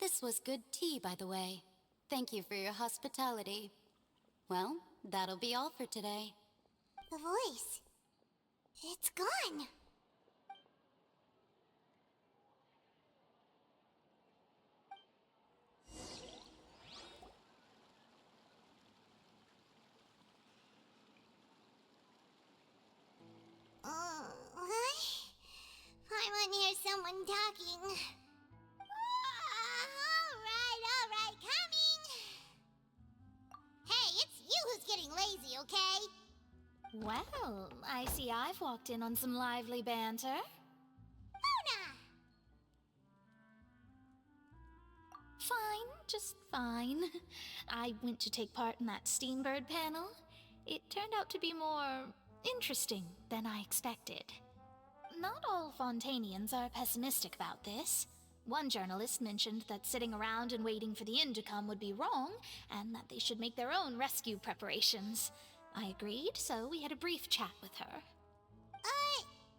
I: This was good tea, by the way. Thank you for your hospitality. Well, that'll be all for today.
B: The voice. It's gone. What? I want to hear someone talking. Alright, coming! Hey, it's you who's getting lazy, okay?
H: Well, I see I've walked in on some lively banter.
B: Luna!
H: Fine, just fine. I went to take part in that Steambird panel. It turned out to be more interesting than I expected. Not all Fontainians are pessimistic about this. One journalist mentioned that sitting around and waiting for the end to come would be wrong, and that they should make their own rescue preparations. I agreed, so we had a brief chat with her.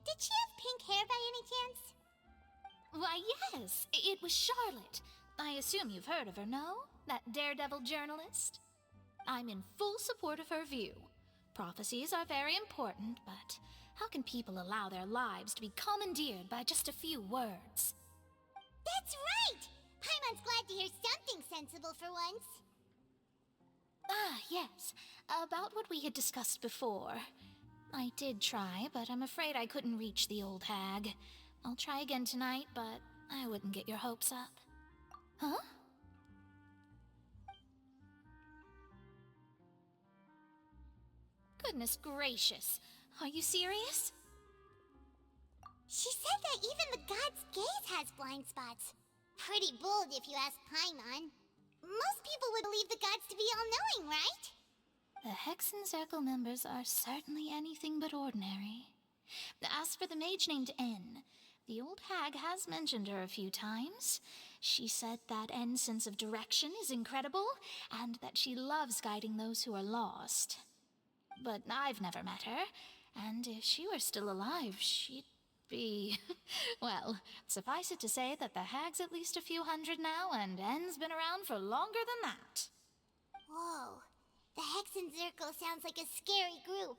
B: Did she have pink hair by any chance?
H: Why, yes, it was Charlotte. I assume you've heard of her, no? That daredevil journalist? I'm in full support of her view. Prophecies are very important, but how can people allow their lives to be commandeered by just a few words?
B: That's right! Paimon's glad to hear something sensible for once.
H: Ah, yes. About what we had discussed before. I did try, but I'm afraid I couldn't reach the old hag. I'll try again tonight, but I wouldn't get your hopes up. Huh? Goodness gracious. Are you serious?
B: She said that even the god's gaze has blind spots. Pretty bold if you ask Paimon. Most people would believe the gods to be all-knowing, right?
H: The Hexen Circle members are certainly anything but ordinary. As for the mage named N, the old hag has mentioned her a few times. She said that N's sense of direction is incredible, and that she loves guiding those who are lost. But I've never met her, and if she were still alive, she'd be... well, suffice it to say that the hag's at least a few hundred now, and N's been around for longer than that.
B: Whoa. The Hexen Circle sounds like a scary group.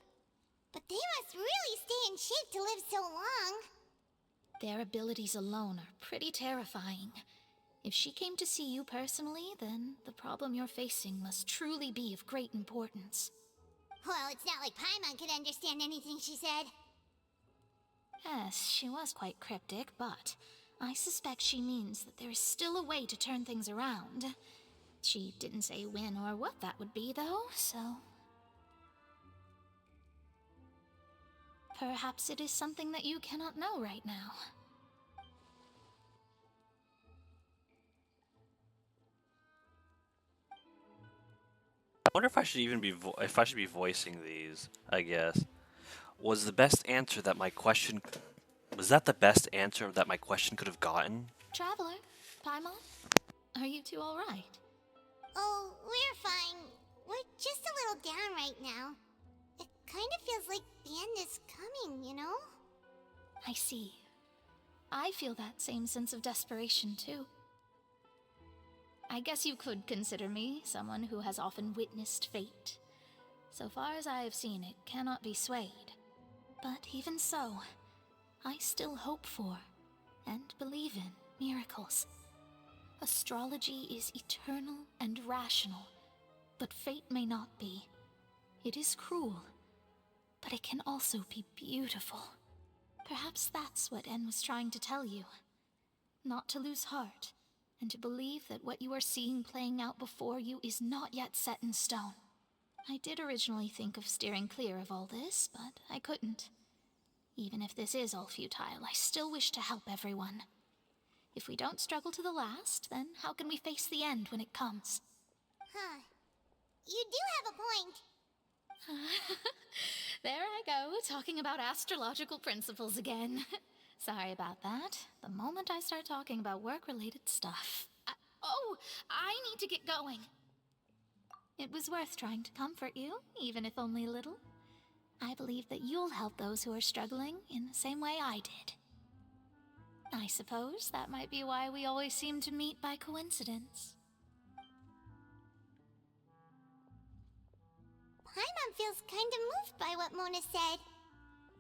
B: But they must really stay in shape to live so long.
H: Their abilities alone are pretty terrifying. If she came to see you personally, then the problem you're facing must truly be of great importance.
B: Well, it's not like Paimon could understand anything she said.
H: Yes, she was quite cryptic, but I suspect she means that there is still a way to turn things around. She didn't say when or what that would be, though, so... Perhaps it is something that you cannot know right now.
A: I wonder if I should even be if I should be voicing these. I guess was the best answer that my question was that the best answer that my question could have gotten?
H: Traveler, Paimon, are you two all right?
B: Oh, we're fine. We're just a little down right now. It kind of feels like the end is coming, you know?
H: I see. I feel that same sense of desperation, too. I guess you could consider me someone who has often witnessed fate. So far as I have seen, it cannot be swayed. But even so, I still hope for, and believe in, miracles. Astrology is eternal and rational, but fate may not be. It is cruel, but it can also be beautiful. Perhaps that's what En was trying to tell you. Not to lose heart, and to believe that what you are seeing playing out before you is not yet set in stone. I did originally think of steering clear of all this, but I couldn't. Even if this is all futile, I still wish to help everyone. If we don't struggle to the last, then how can we face the end when it comes?
B: Huh. You do have a point.
H: There I go, talking about astrological principles again. Sorry about that. The moment I start talking about work-related stuff... I need to get going. It was worth trying to comfort you, even if only a little. I believe that you'll help those who are struggling in the same way I did. I suppose that might be why we always seem to meet by coincidence.
B: Paimon feels kinda moved by what Mona said.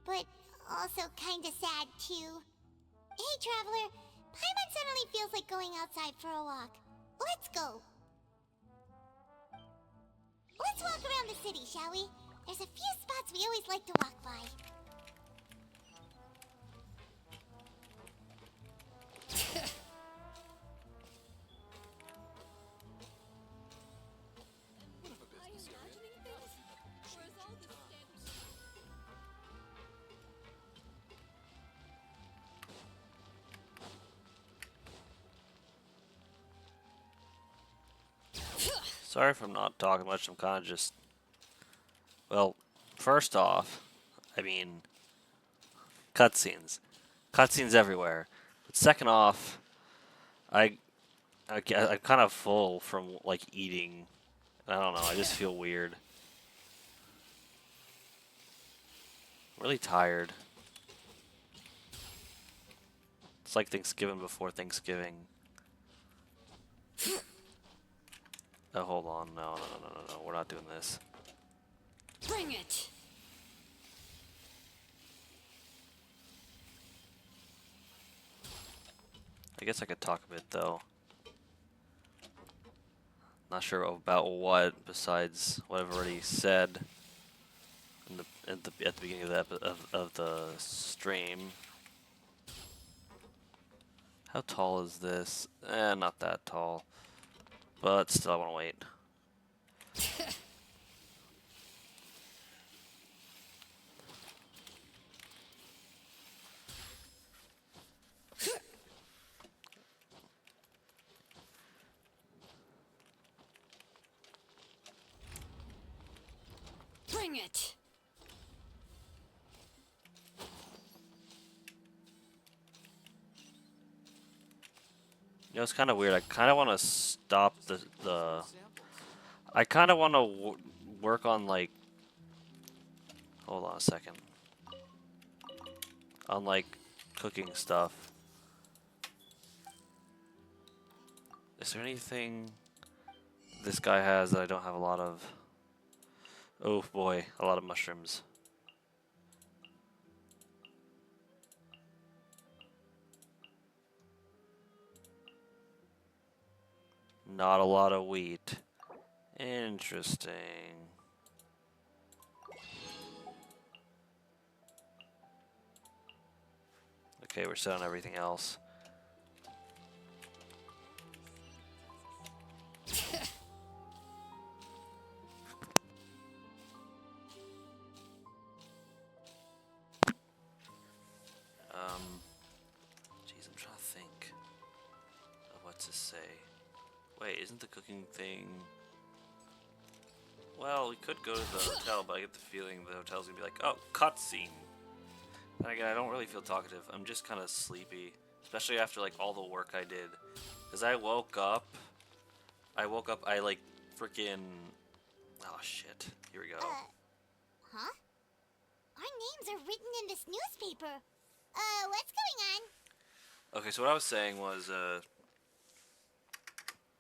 B: But also kinda sad, too. Hey, Traveler. Paimon suddenly feels like going outside for a walk. Let's go. Let's walk around the city, shall we? There's a few spots we always like to walk by.
A: Sorry if I'm not talking much. I'm kind of just... Well, first off, I mean... Cutscenes. Cutscenes everywhere. But second off, I'm kind of full from, like, eating. I don't know, I just feel weird. Really tired. It's like Thanksgiving before Thanksgiving. Oh, hold on. No, we're not doing this.
S: Bring it!
A: I guess I could talk a bit, though. Not sure about what, besides what I've already said at the beginning of the stream. How tall is this? Not that tall. But still, I want to wait.
S: Bring it!
A: You know, it's kind of weird. I kind of want to stop the... I kind of want to work on, like... Hold on a second. On, like, cooking stuff. Is there anything this guy has that I don't have a lot of? Oh boy, a lot of mushrooms. Not a lot of wheat. Interesting. Okay, we're set on everything else. Jeez, I'm trying to think of what to say. Wait, isn't the cooking thing... Well, we could go to the hotel, but I get the feeling the hotel's gonna be like, oh, cutscene. And again, I don't really feel talkative. I'm just kind of sleepy, especially after like all the work I did. Cause I woke up, I like freaking. Oh shit! Here we go.
B: Huh? Our names are written in this newspaper. What's going on?
A: Okay, so what I was saying was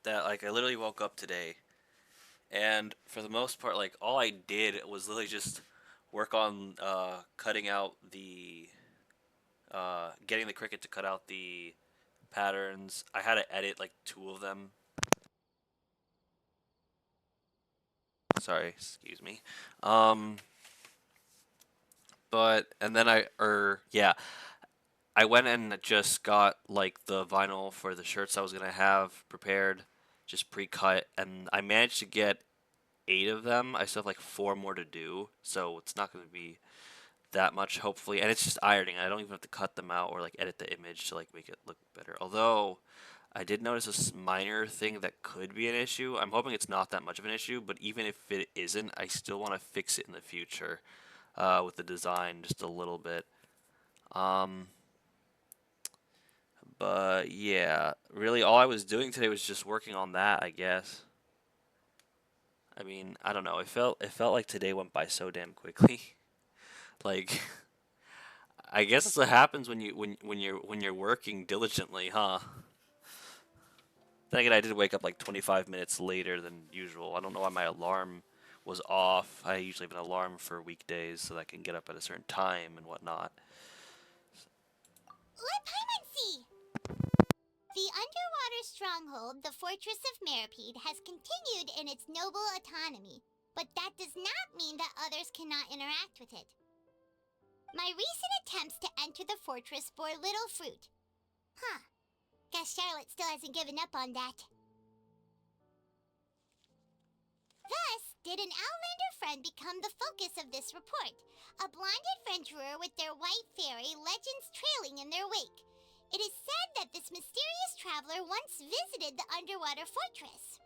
A: that like I literally woke up today, and for the most part, like all I did was literally just work on cutting out the getting the cricket to cut out the patterns. I had to edit like 2 of them. Sorry, excuse me. But and then I went and just got like the vinyl for the shirts I was gonna have prepared, just pre-cut, and I managed to get 8 of them. I still have like 4 more to do, so it's not gonna be that much, hopefully. And it's just ironing. I don't even have to cut them out or like edit the image to like make it look better. Although I did notice a minor thing that could be an issue. I'm hoping it's not that much of an issue, but even if it isn't, I still want to fix it in the future with the design just a little bit. But yeah, really all I was doing today was just working on that, I guess. I mean, I don't know. It felt like today went by so damn quickly. Like I guess that's what happens when you're working diligently, huh? Then again, I did wake up like 25 minutes later than usual. I don't know why my alarm was off. I usually have an alarm for weekdays so that I can get up at a certain time and whatnot.
B: Let Paimon see! The underwater stronghold, the Fortress of Meripede, has continued in its noble autonomy, but that does not mean that others cannot interact with it. My recent attempts to enter the fortress bore little fruit. Huh. Guess Charlotte still hasn't given up on that. Thus, did an Outlander friend become the focus of this report? A blind adventurer with their white fairy, legends trailing in their wake. It is said that this mysterious traveler once visited the underwater fortress.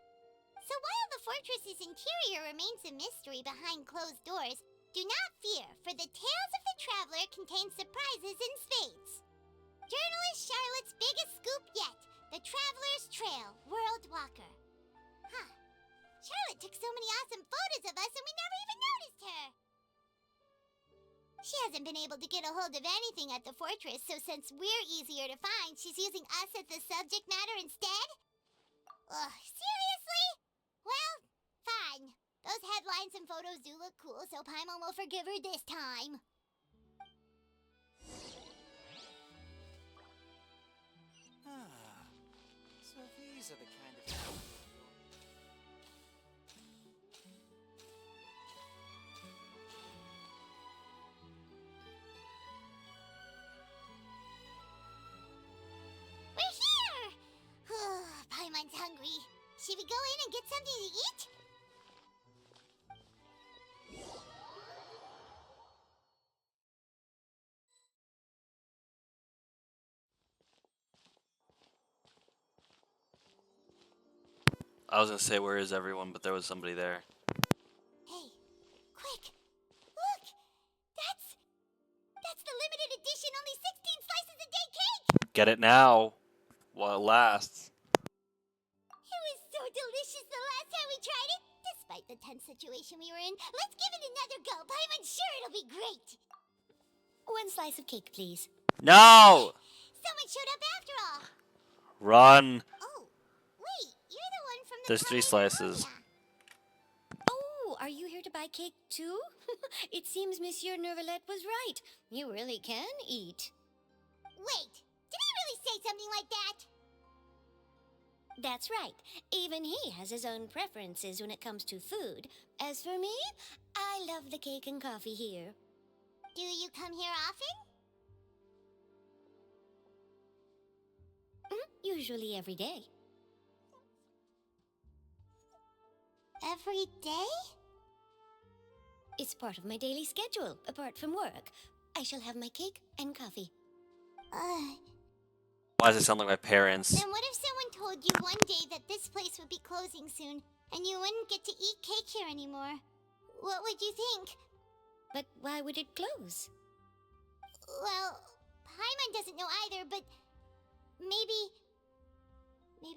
B: So while the fortress's interior remains a mystery behind closed doors, do not fear, for the tales of the traveler contain surprises in spades. Journalist Charlotte's biggest scoop yet, the Traveler's Trail, World Walker. Huh. Charlotte took so many awesome photos of us and we never even noticed her. She hasn't been able to get a hold of anything at the fortress, so since we're easier to find, she's using us as the subject matter instead? Ugh, seriously? Well, fine. Those headlines and photos do look cool, so Paimon will forgive her this time.
C: So these are the kind of...
B: We're here! Paimon's hungry. Should we go in and get something to eat?
A: I was gonna say where is everyone, but there was somebody there.
B: Hey, quick! Look! That's the limited edition only 16 slices a day cake!
A: Get it now, while it lasts.
B: It was so delicious the last time we tried it! Despite the tense situation we were in, let's give it another go. Paimon's sure it'll be great! 1 slice of cake, please.
A: No!
B: Someone showed up after all!
A: Run!
B: Oh, wait, you're the one from the...
A: There's 3 slices.
J: Oh, are you here to buy cake too? It seems Monsieur Neuvillette was right. You really can eat.
B: Wait, did he really say something like that?
J: That's right. Even he has his own preferences when it comes to food. As for me, I love the cake and coffee here.
B: Do you come here often?
J: Usually every day.
B: Every day?
J: It's part of my daily schedule, apart from work. I shall have my cake and coffee.
A: Why does it sound like my parents?
B: Then what if someone told you one day that this place would be closing soon, and you wouldn't get to eat cake here anymore? What would you think?
J: But why would it close?
B: Well, Paimon doesn't know either, but maybe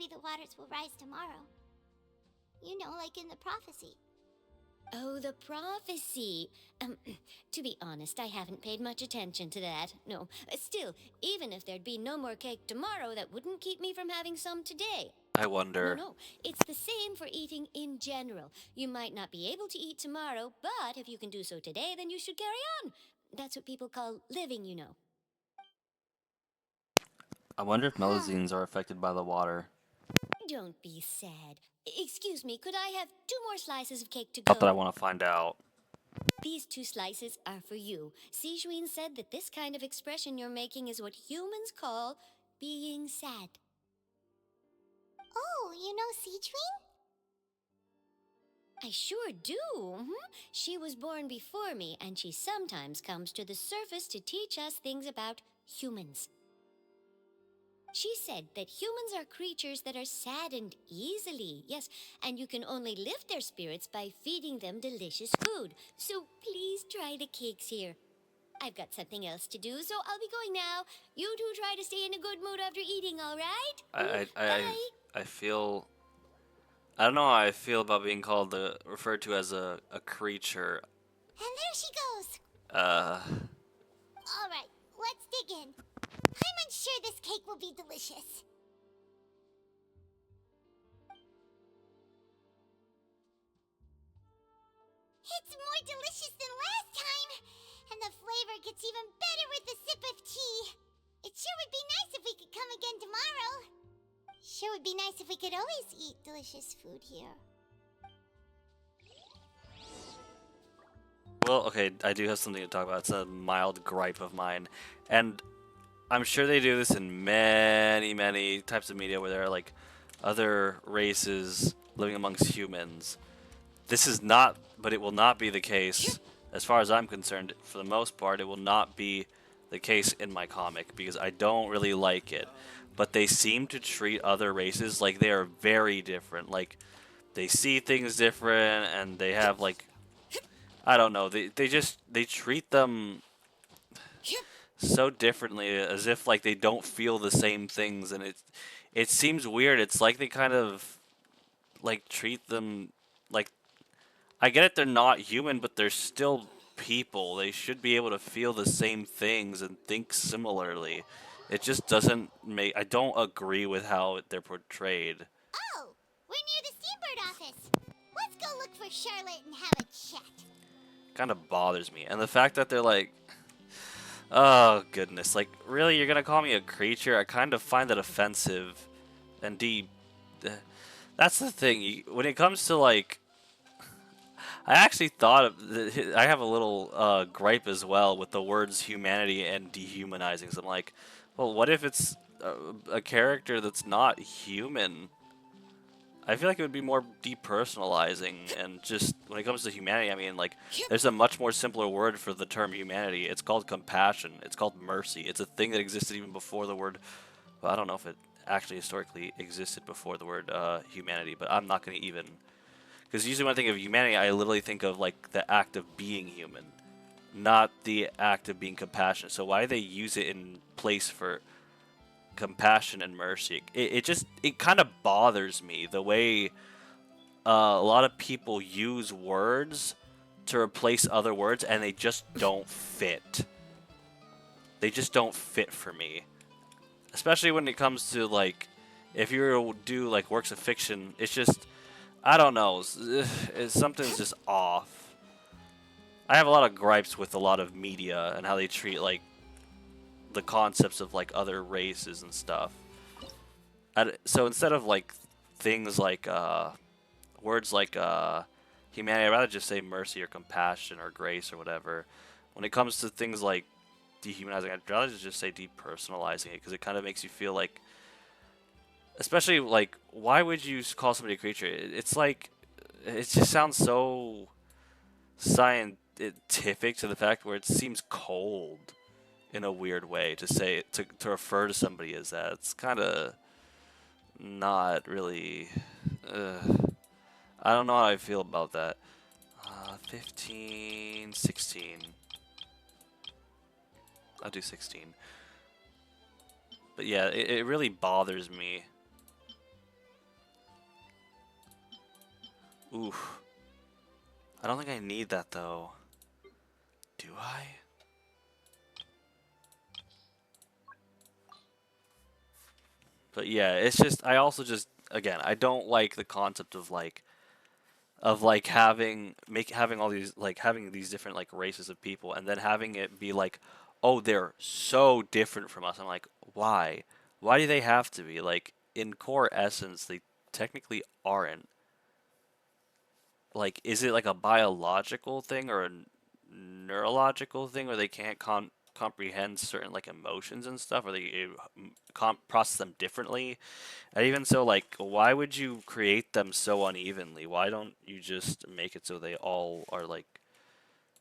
B: the waters will rise tomorrow. You know, like in the prophecy.
J: Oh, the prophecy. To be honest, I haven't paid much attention to that. No, still, even if there'd be no more cake tomorrow, that wouldn't keep me from having some today.
A: I wonder.
J: No, it's the same for eating in general. You might not be able to eat tomorrow, but if you can do so today, then you should carry on. That's what people call living, you know.
A: I wonder if Melazines are affected by the water.
J: Don't be sad. Excuse me, could I have 2 more slices of cake to go?
A: Not that I want to find out.
J: These 2 slices are for you. Sijuin said that this kind of expression you're making is what humans call being sad.
B: Oh, you know Sijuin?
J: I sure do. She was born before me, and she sometimes comes to the surface to teach us things about humans. She said that humans are creatures that are saddened easily, yes, and you can only lift their spirits by feeding them delicious food. So please try the cakes here. I've got something else to do, so I'll be going now. You two try to stay in a good mood after eating, all right?
A: I feel. I don't know how I feel about being called referred to as a creature.
B: And there she goes.
A: Uh.
B: Alright, let's dig in. I'm unsure this cake will be delicious. It's more delicious than last time, and the flavor gets even better with a sip of tea. It sure would be nice if we could come again tomorrow. Sure would be nice if we could always eat delicious food here.
A: Well, okay, I do have something to talk about. It's a mild gripe of mine, and I'm sure they do this in many, many types of media where there are like other races living amongst humans. This is not, but it will not be the case, as far as I'm concerned. For the most part, it will not be the case in my comic because I don't really like it. But they seem to treat other races like they are very different. Like they see things different, and they have like, I don't know. They treat them so differently, as if like they don't feel the same things, and it seems weird. It's like they kind of like treat them like, I get it, they're not human, but they're still people. They should be able to feel the same things and think similarly. It just doesn't make. I don't agree with how they're portrayed.
B: Oh, we're near the Seabird office. Let's go look for Charlotte and have a chat.
A: Kind of bothers me, and the fact that they're like, oh goodness, like really, you're gonna call me a creature? I kind of find that offensive. And that's the thing. When it comes to like, I actually thought I have a little gripe as well with the words humanity and dehumanizing. So I'm like, well, what if it's a character that's not human? I feel like it would be more depersonalizing, and just when it comes to humanity, I mean, like, there's a much more simpler word for the term humanity. It's called compassion. It's called mercy. It's a thing that existed even before the word. Well, I don't know if it actually historically existed before the word humanity, but I'm not going to even. Because usually when I think of humanity, I literally think of like the act of being human, not the act of being compassionate. So why do they use it in place for compassion and mercy? It kind of bothers me the way a lot of people use words to replace other words, and they just don't fit. They just don't fit for me. Especially when it comes to like, if you were to do like works of fiction, it's just, I don't know, something's just off. I have a lot of gripes with a lot of media and how they treat like the concepts of like other races and stuff. So instead of like things like words like humanity. I'd rather just say mercy or compassion or grace or whatever. When it comes to things like dehumanizing, I'd rather just say depersonalizing it, because it kind of makes you feel like, especially like, why would you call somebody a creature? It's like, it just sounds so scientific to the fact where it seems cold in a weird way to say to refer to somebody as that. It's kind of not really. I don't know how I feel about that. 15, 16. I'll do 16. But yeah, it really bothers me. Oof. I don't think I need that though. Do I? But yeah, it's just, I also just, again, I don't like the concept of having all these, like, having these different like races of people, and then having it be like, oh, they're so different from us. I'm like, why? Why do they have to be? Like, in core essence, they technically aren't. Like, is it like a biological thing or a neurological thing where they can't comprehend certain like emotions and stuff, or they process them differently? And even so, like, why would you create them so unevenly? Why don't you just make it so they all are like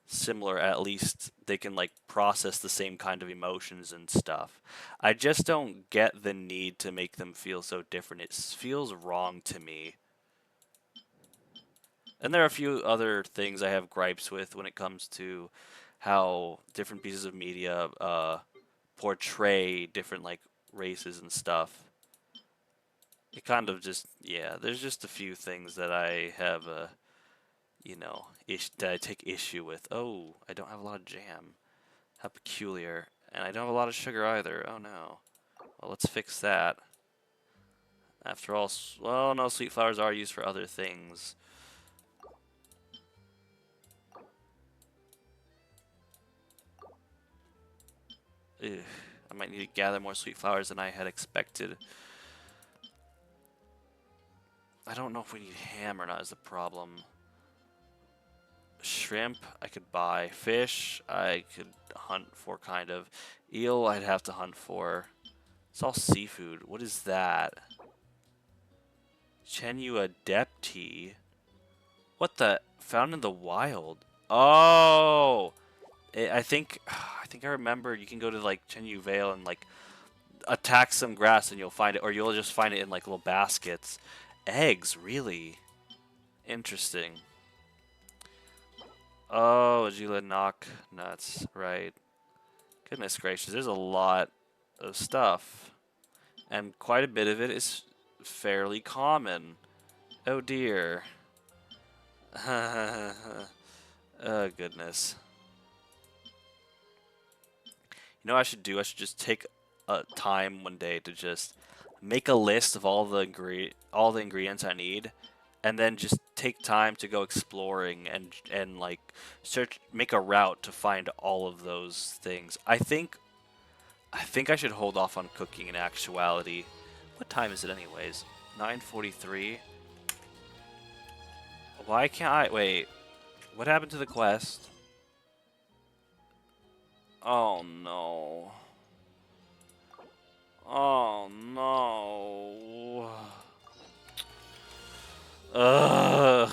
A: similar? At least they can like process the same kind of emotions and stuff. I just don't get the need to make them feel so different. It feels wrong to me. And there are a few other things I have gripes with when it comes to how different pieces of media portray different like races and stuff. It kind of just, yeah, there's just a few things that I have that I take issue with. Oh, I don't have a lot of jam. How peculiar. And I don't have a lot of sugar either. Oh no. Well, let's fix that. After all, well, no, sweet flowers are used for other things. Ugh, I might need to gather more sweet flowers than I had expected. I don't know if we need ham or not is the problem. Shrimp, I could buy. Fish, I could hunt for, kind of. Eel, I'd have to hunt for. It's all seafood. What is that? Chenyu adepti? What the? Found in the wild. Oh! I think I remember you can go to like Chenyu Vale and like attack some grass and you'll find it, or you'll just find it in like little baskets. Eggs, really? Interesting. Oh, Ajila knock nuts, right. Goodness gracious, there's a lot of stuff. And quite a bit of it is fairly common. Oh dear. Oh goodness. You know what I should do? I should just take a time one day to just make a list of all the ingredients I need, and then just take time to go exploring and like make a route to find all of those things. I think I should hold off on cooking in actuality. What time is it anyways? 9:43. Why can't I wait? What happened to the quest? Oh no. Oh no. Ugh.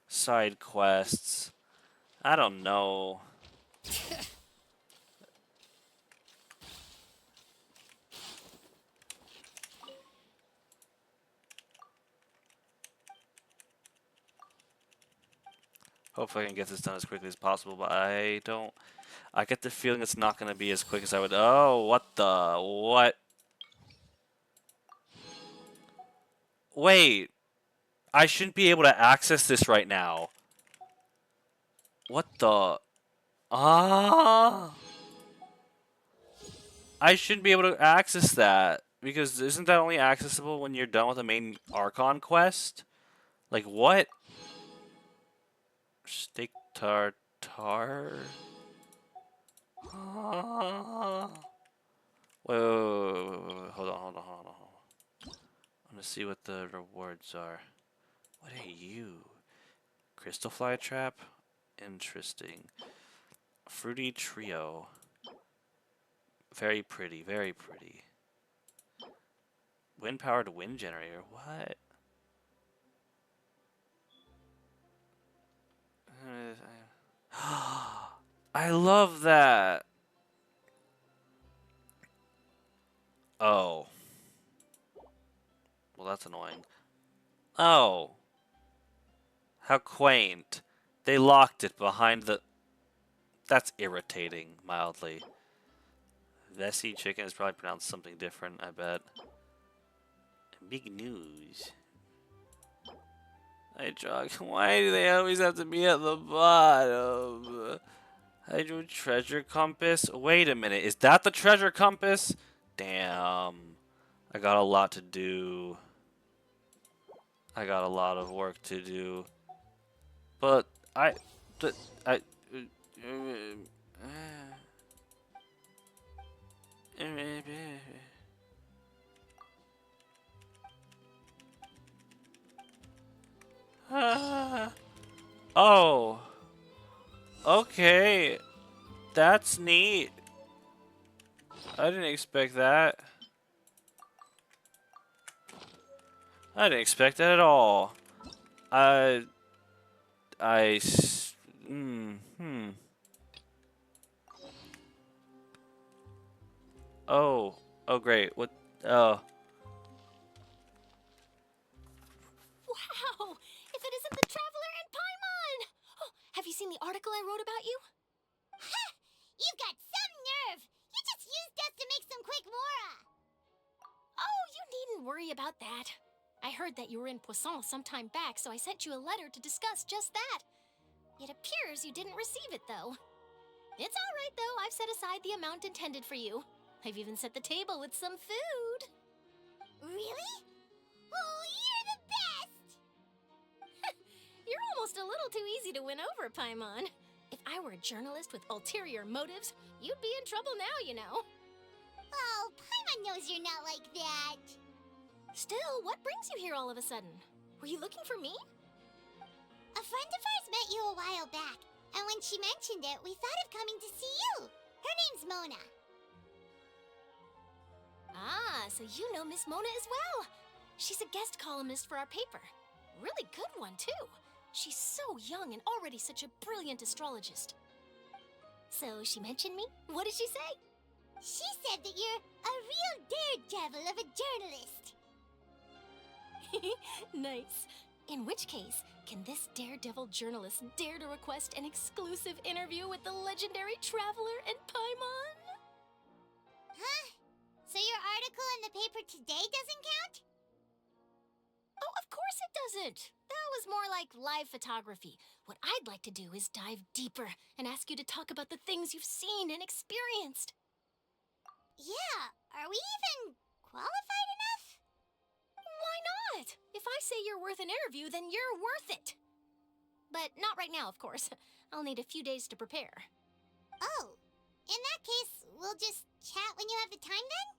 A: Side quests. I don't know. Hopefully I can get this done as quickly as possible, but I get the feeling it's not going to be as quick as I would. Oh, what? Wait. I shouldn't be able to access this right now. What the? Ah. I shouldn't be able to access that, because isn't that only accessible when you're done with the main Archon quest? Like, what? Steak tartare? Wait. Hold on. I'm gonna see what the rewards are. What are you? Crystal fly trap? Interesting. Fruity trio. Very pretty, very pretty. Wind powered wind generator. What? I love that. Oh. Well, that's annoying. Oh. How quaint. They locked it behind the... That's irritating, mildly. Vessi chicken is probably pronounced something different, I bet. Big news. Hey, Jog, why do they always have to be at the bottom? Hydro treasure compass? Wait a minute, is that the treasure compass? Damn. I got a lot to do. I got a lot of work to do. But I... Oh. Okay. That's neat. I didn't expect that. I didn't expect that at all. Oh. Oh, great. What? Oh.
T: Wow! If it isn't the Traveler and Paimon! Oh, have you seen the article I wrote about you?
B: Ha! You've got some nerve! You just used us to make some quick mora!
T: Oh, you needn't worry about that. I heard that you were in Poisson some time back, so I sent you a letter to discuss just that. It appears you didn't receive it, though. It's all right, though. I've set aside the amount intended for you. I've even set the table with some food.
B: Really? Oh, you're the best!
T: You're almost a little too easy to win over, Paimon. If I were a journalist with ulterior motives, you'd be in trouble now, you know.
B: Oh, Paimon knows you're not like that.
T: Still, what brings you here all of a sudden? Were you looking for me?
B: A friend of ours met you a while back, and when she mentioned it, we thought of coming to see you. Her name's Mona.
T: Ah, so you know Miss Mona as well. She's a guest columnist for our paper. Really good one, too. She's so young and already such a brilliant astrologist. So she mentioned me? What did she say?
B: She said that you're a real daredevil of a journalist.
T: Nice. In which case, can this daredevil journalist dare to request an exclusive interview with the legendary Traveler and Paimon?
B: Huh? So your article in the paper today doesn't count?
T: Oh, of course it doesn't. That was more like live photography. What I'd like to do is dive deeper and ask you to talk about the things you've seen and experienced.
B: Yeah, are we even qualified enough?
T: Why not? If I say you're worth an interview, then you're worth it. But not right now, of course. I'll need a few days to prepare.
B: Oh, in that case, we'll just chat when you have the time then?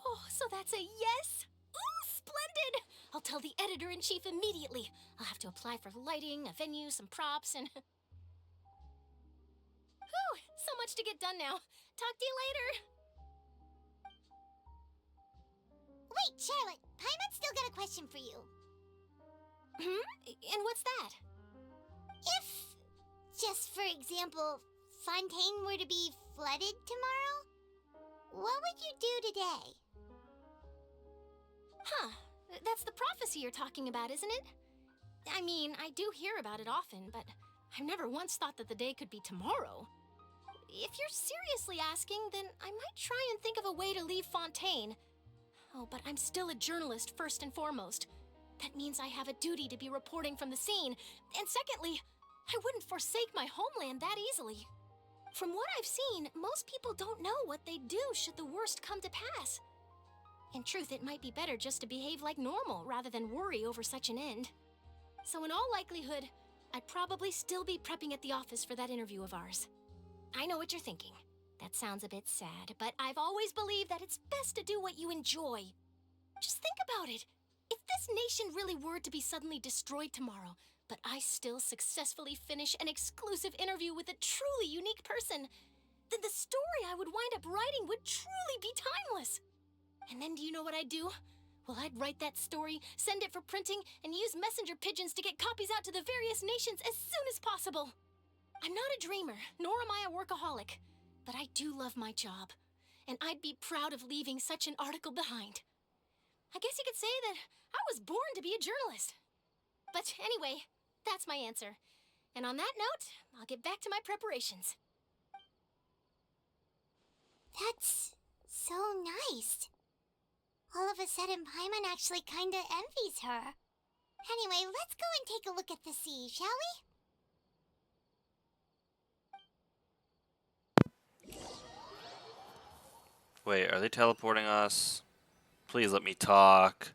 T: Oh, so that's a yes? Ooh, splendid! I'll tell the editor-in-chief immediately. I'll have to apply for lighting, a venue, some props, and... Whew, so much to get done now. Talk to you later.
B: Wait, Charlotte, Paimon's still got a question for you.
T: And what's that?
B: If, just for example, Fontaine were to be flooded tomorrow, what would you do today?
T: Huh, that's the prophecy you're talking about, isn't it? I mean, I do hear about it often, but I've never once thought that the day could be tomorrow. If you're seriously asking, then I might try and think of a way to leave Fontaine. Oh, but I'm still a journalist first and foremost. That means I have a duty to be reporting from the scene. And secondly, I wouldn't forsake my homeland that easily. From what I've seen, most people don't know what they'd do should the worst come to pass. In truth, it might be better just to behave like normal rather than worry over such an end. So in all likelihood, I'd probably still be prepping at the office for that interview of ours. I know what you're thinking. That sounds a bit sad, but I've always believed that it's best to do what you enjoy. Just think about it. If this nation really were to be suddenly destroyed tomorrow, but I still successfully finish an exclusive interview with a truly unique person, then the story I would wind up writing would truly be timeless. And then do you know what I'd do? Well, I'd write that story, send it for printing, and use messenger pigeons to get copies out to the various nations as soon as possible. I'm not a dreamer, nor am I a workaholic, but I do love my job, and I'd be proud of leaving such an article behind. I guess you could say that I was born to be a journalist. But anyway, that's my answer. And on that note, I'll get back to my preparations.
B: That's so nice. All of a sudden, Paimon actually kinda envies her. Anyway, let's go and take a look at the sea, shall we?
A: Wait, are they teleporting us? Please let me talk.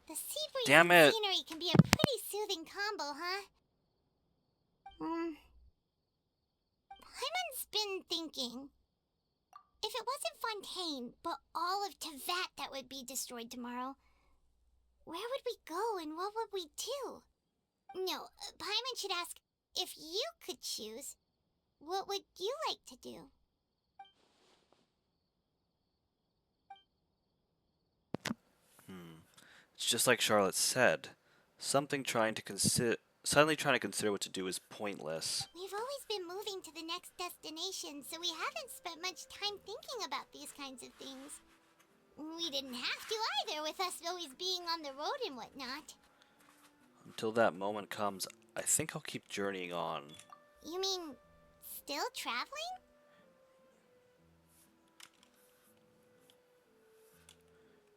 B: The sea breeze
A: Damn
B: and
A: it.
B: scenery can be a pretty soothing combo, huh? Paimon's been thinking. If it wasn't Fontaine, but all of Tevat that would be destroyed tomorrow, where would we go and what would we do? No, Paimon should ask, if you could choose, what would you like to do?
A: It's just like Charlotte said. Suddenly trying to consider what to do is pointless.
B: We've always been moving to the next destination, so we haven't spent much time thinking about these kinds of things. We didn't have to either, with us always being on the road and whatnot.
A: Until that moment comes, I think I'll keep journeying on.
B: You mean, still traveling?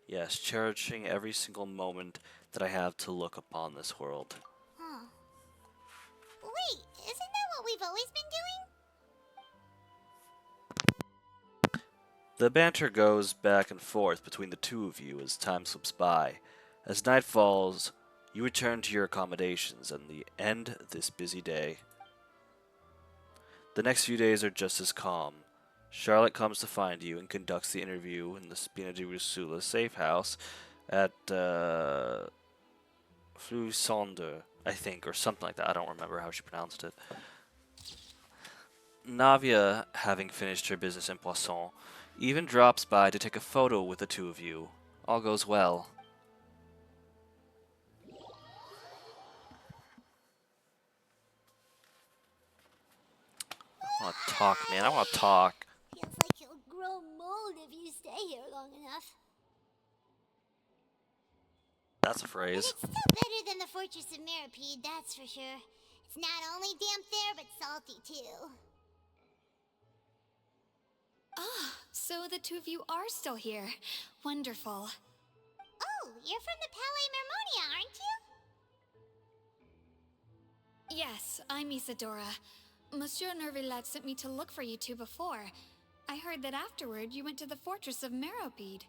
A: Yes, cherishing every single moment that I have to look upon this world.
B: Huh. Wait, isn't that what we've always been doing?
A: The banter goes back and forth between the two of you as time slips by. As night falls, you return to your accommodations and end this busy day. The next few days are just as calm. Charlotte comes to find you and conducts the interview in the Spina di Rusula safe house at Flusonder, I think, or something like that. I don't remember how she pronounced it. Navia, having finished her business in Poisson, even drops by to take a photo with the two of you. All goes well. I want to talk, man. I want to talk.
B: Feels like you'll grow mold if you stay here long enough.
A: That's a phrase.
B: But it's still better than the Fortress of Meropide, that's for sure. It's not only damp there, but salty too.
H: Ah, so the two of you are still here. Wonderful.
B: Oh, you're from the Palais Mermonia, aren't you?
H: Yes, I'm Isadora. Monsieur Nervillet sent me to look for you two before. I heard that afterward you went to the Fortress of Meropide.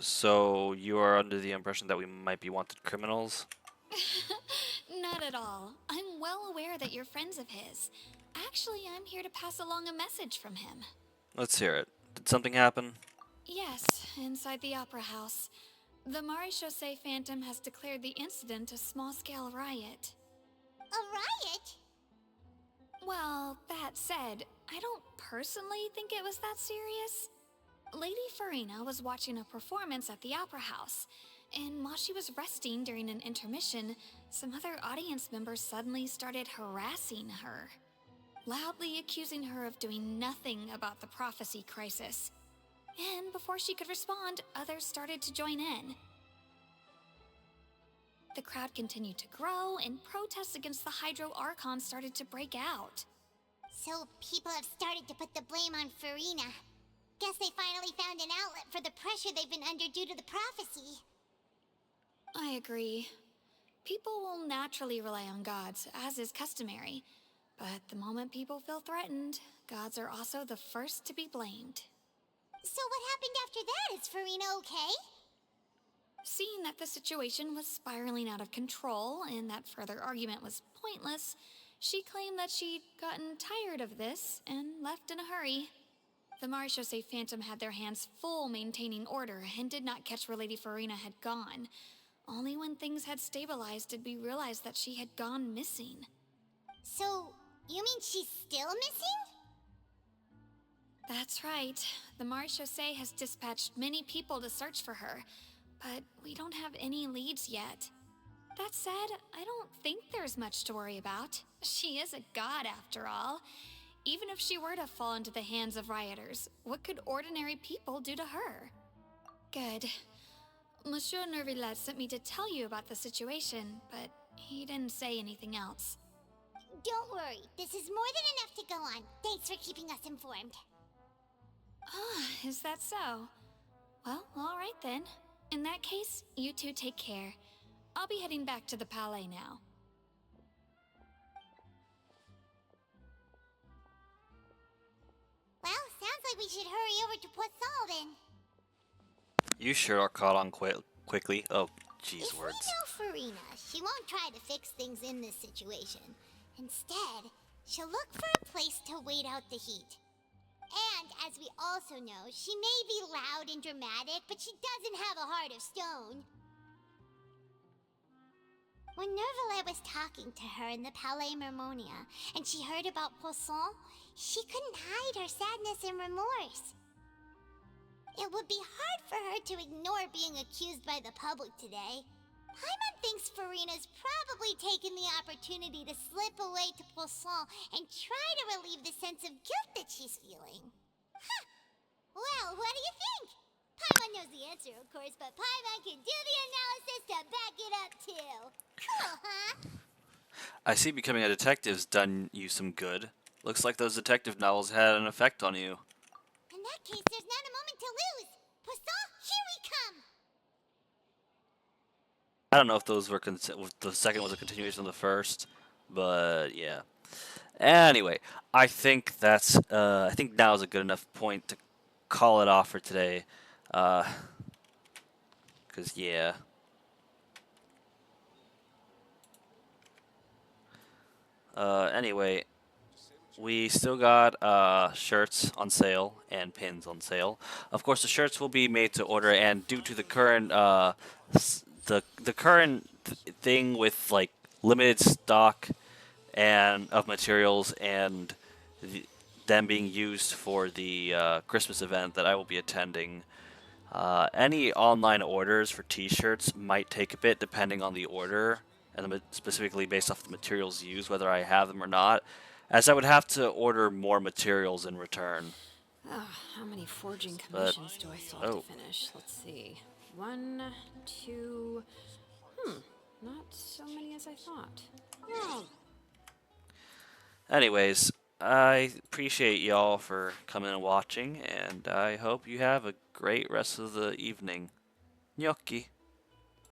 A: So you are under the impression that we might be wanted criminals?
H: Not at all. I'm well aware that you're friends of his. Actually, I'm here to pass along a message from him.
A: Let's hear it. Did something happen?
H: Yes, inside the Opera House. The Maréchaussée Phantom has declared the incident a small-scale riot.
B: A riot?
H: Well, that said, I don't personally think it was that serious. Lady Farina was watching a performance at the Opera House, and while she was resting during an intermission, some other audience members suddenly started harassing her, loudly accusing her of doing nothing about the prophecy crisis. And before she could respond, others started to join in. The crowd continued to grow, and protests against the Hydro Archon started to break out.
B: So people have started to put the blame on Farina. Guess they finally found an outlet for the pressure they've been under due to the prophecy.
H: I agree. People will naturally rely on gods, as is customary. But the moment people feel threatened, gods are also the first to be blamed.
B: So what happened after that? Is Farina okay?
H: Seeing that the situation was spiraling out of control and that further argument was pointless,
K: She claimed that she'd gotten tired of this and left in a hurry. The Marechaussee Phantom had their hands full maintaining order and did not catch where Lady Farina had gone. Only when things had stabilized did we realize that she had gone missing.
B: So, you mean she's still missing?
K: That's right. The Marechaussee has dispatched many people to search for her, but we don't have any leads yet. That said, I don't think there's much to worry about. She is a god after all. Even if she were to fall into the hands of rioters, what could ordinary people do to her? Good. Monsieur Nervillet sent me to tell you about the situation, but he didn't say anything else.
B: Don't worry, this is more than enough to go on. Thanks for keeping us informed.
K: Ah, is that so? Well, alright then. In that case, you two take care. I'll be heading back to the Palais now.
B: Well, sounds like we should hurry over to Poisson then.
A: You sure are caught on quickly. Oh, jeez,
B: If
A: words.
B: we know Farina, she won't try to fix things in this situation. Instead, she'll look for a place to wait out the heat. And, as we also know, she may be loud and dramatic, but she doesn't have a heart of stone. When Nervalet was talking to her in the Palais Mermonia, and she heard about Poisson, she couldn't hide her sadness and remorse. It would be hard for her to ignore being accused by the public today. Paimon thinks Farina's probably taken the opportunity to slip away to Poisson and try to relieve the sense of guilt that she's feeling. Huh. Well, what do you think? Paimon knows the answer, of course, but Paimon can do the analysis to back it up, too. Cool, huh?
A: I see becoming a detective's done you some good. Looks like those detective novels had an effect on you.
B: In that case, there's not a moment to lose. Poisson, here we come!
A: I don't know if those were the second was a continuation of the first, but yeah. Anyway, I think I think now is a good enough point to call it off for today. 'Cause yeah. Anyway, we still got shirts on sale and pins on sale. Of course, the shirts will be made to order, and due to the current the current thing with like limited stock and of materials and them being used for the Christmas event that I will be attending. Any online orders for T-shirts might take a bit depending on the order and specifically based off the materials used, whether I have them or not, as I would have to order more materials in return.
D: Oh, how many forging
A: But-
D: commissions do I still have to finish? Let's see. 1, 2... not so many as I thought. Oh.
A: Anyways, I appreciate y'all for coming and watching, and I hope you have a great rest of the evening. Gnocchi.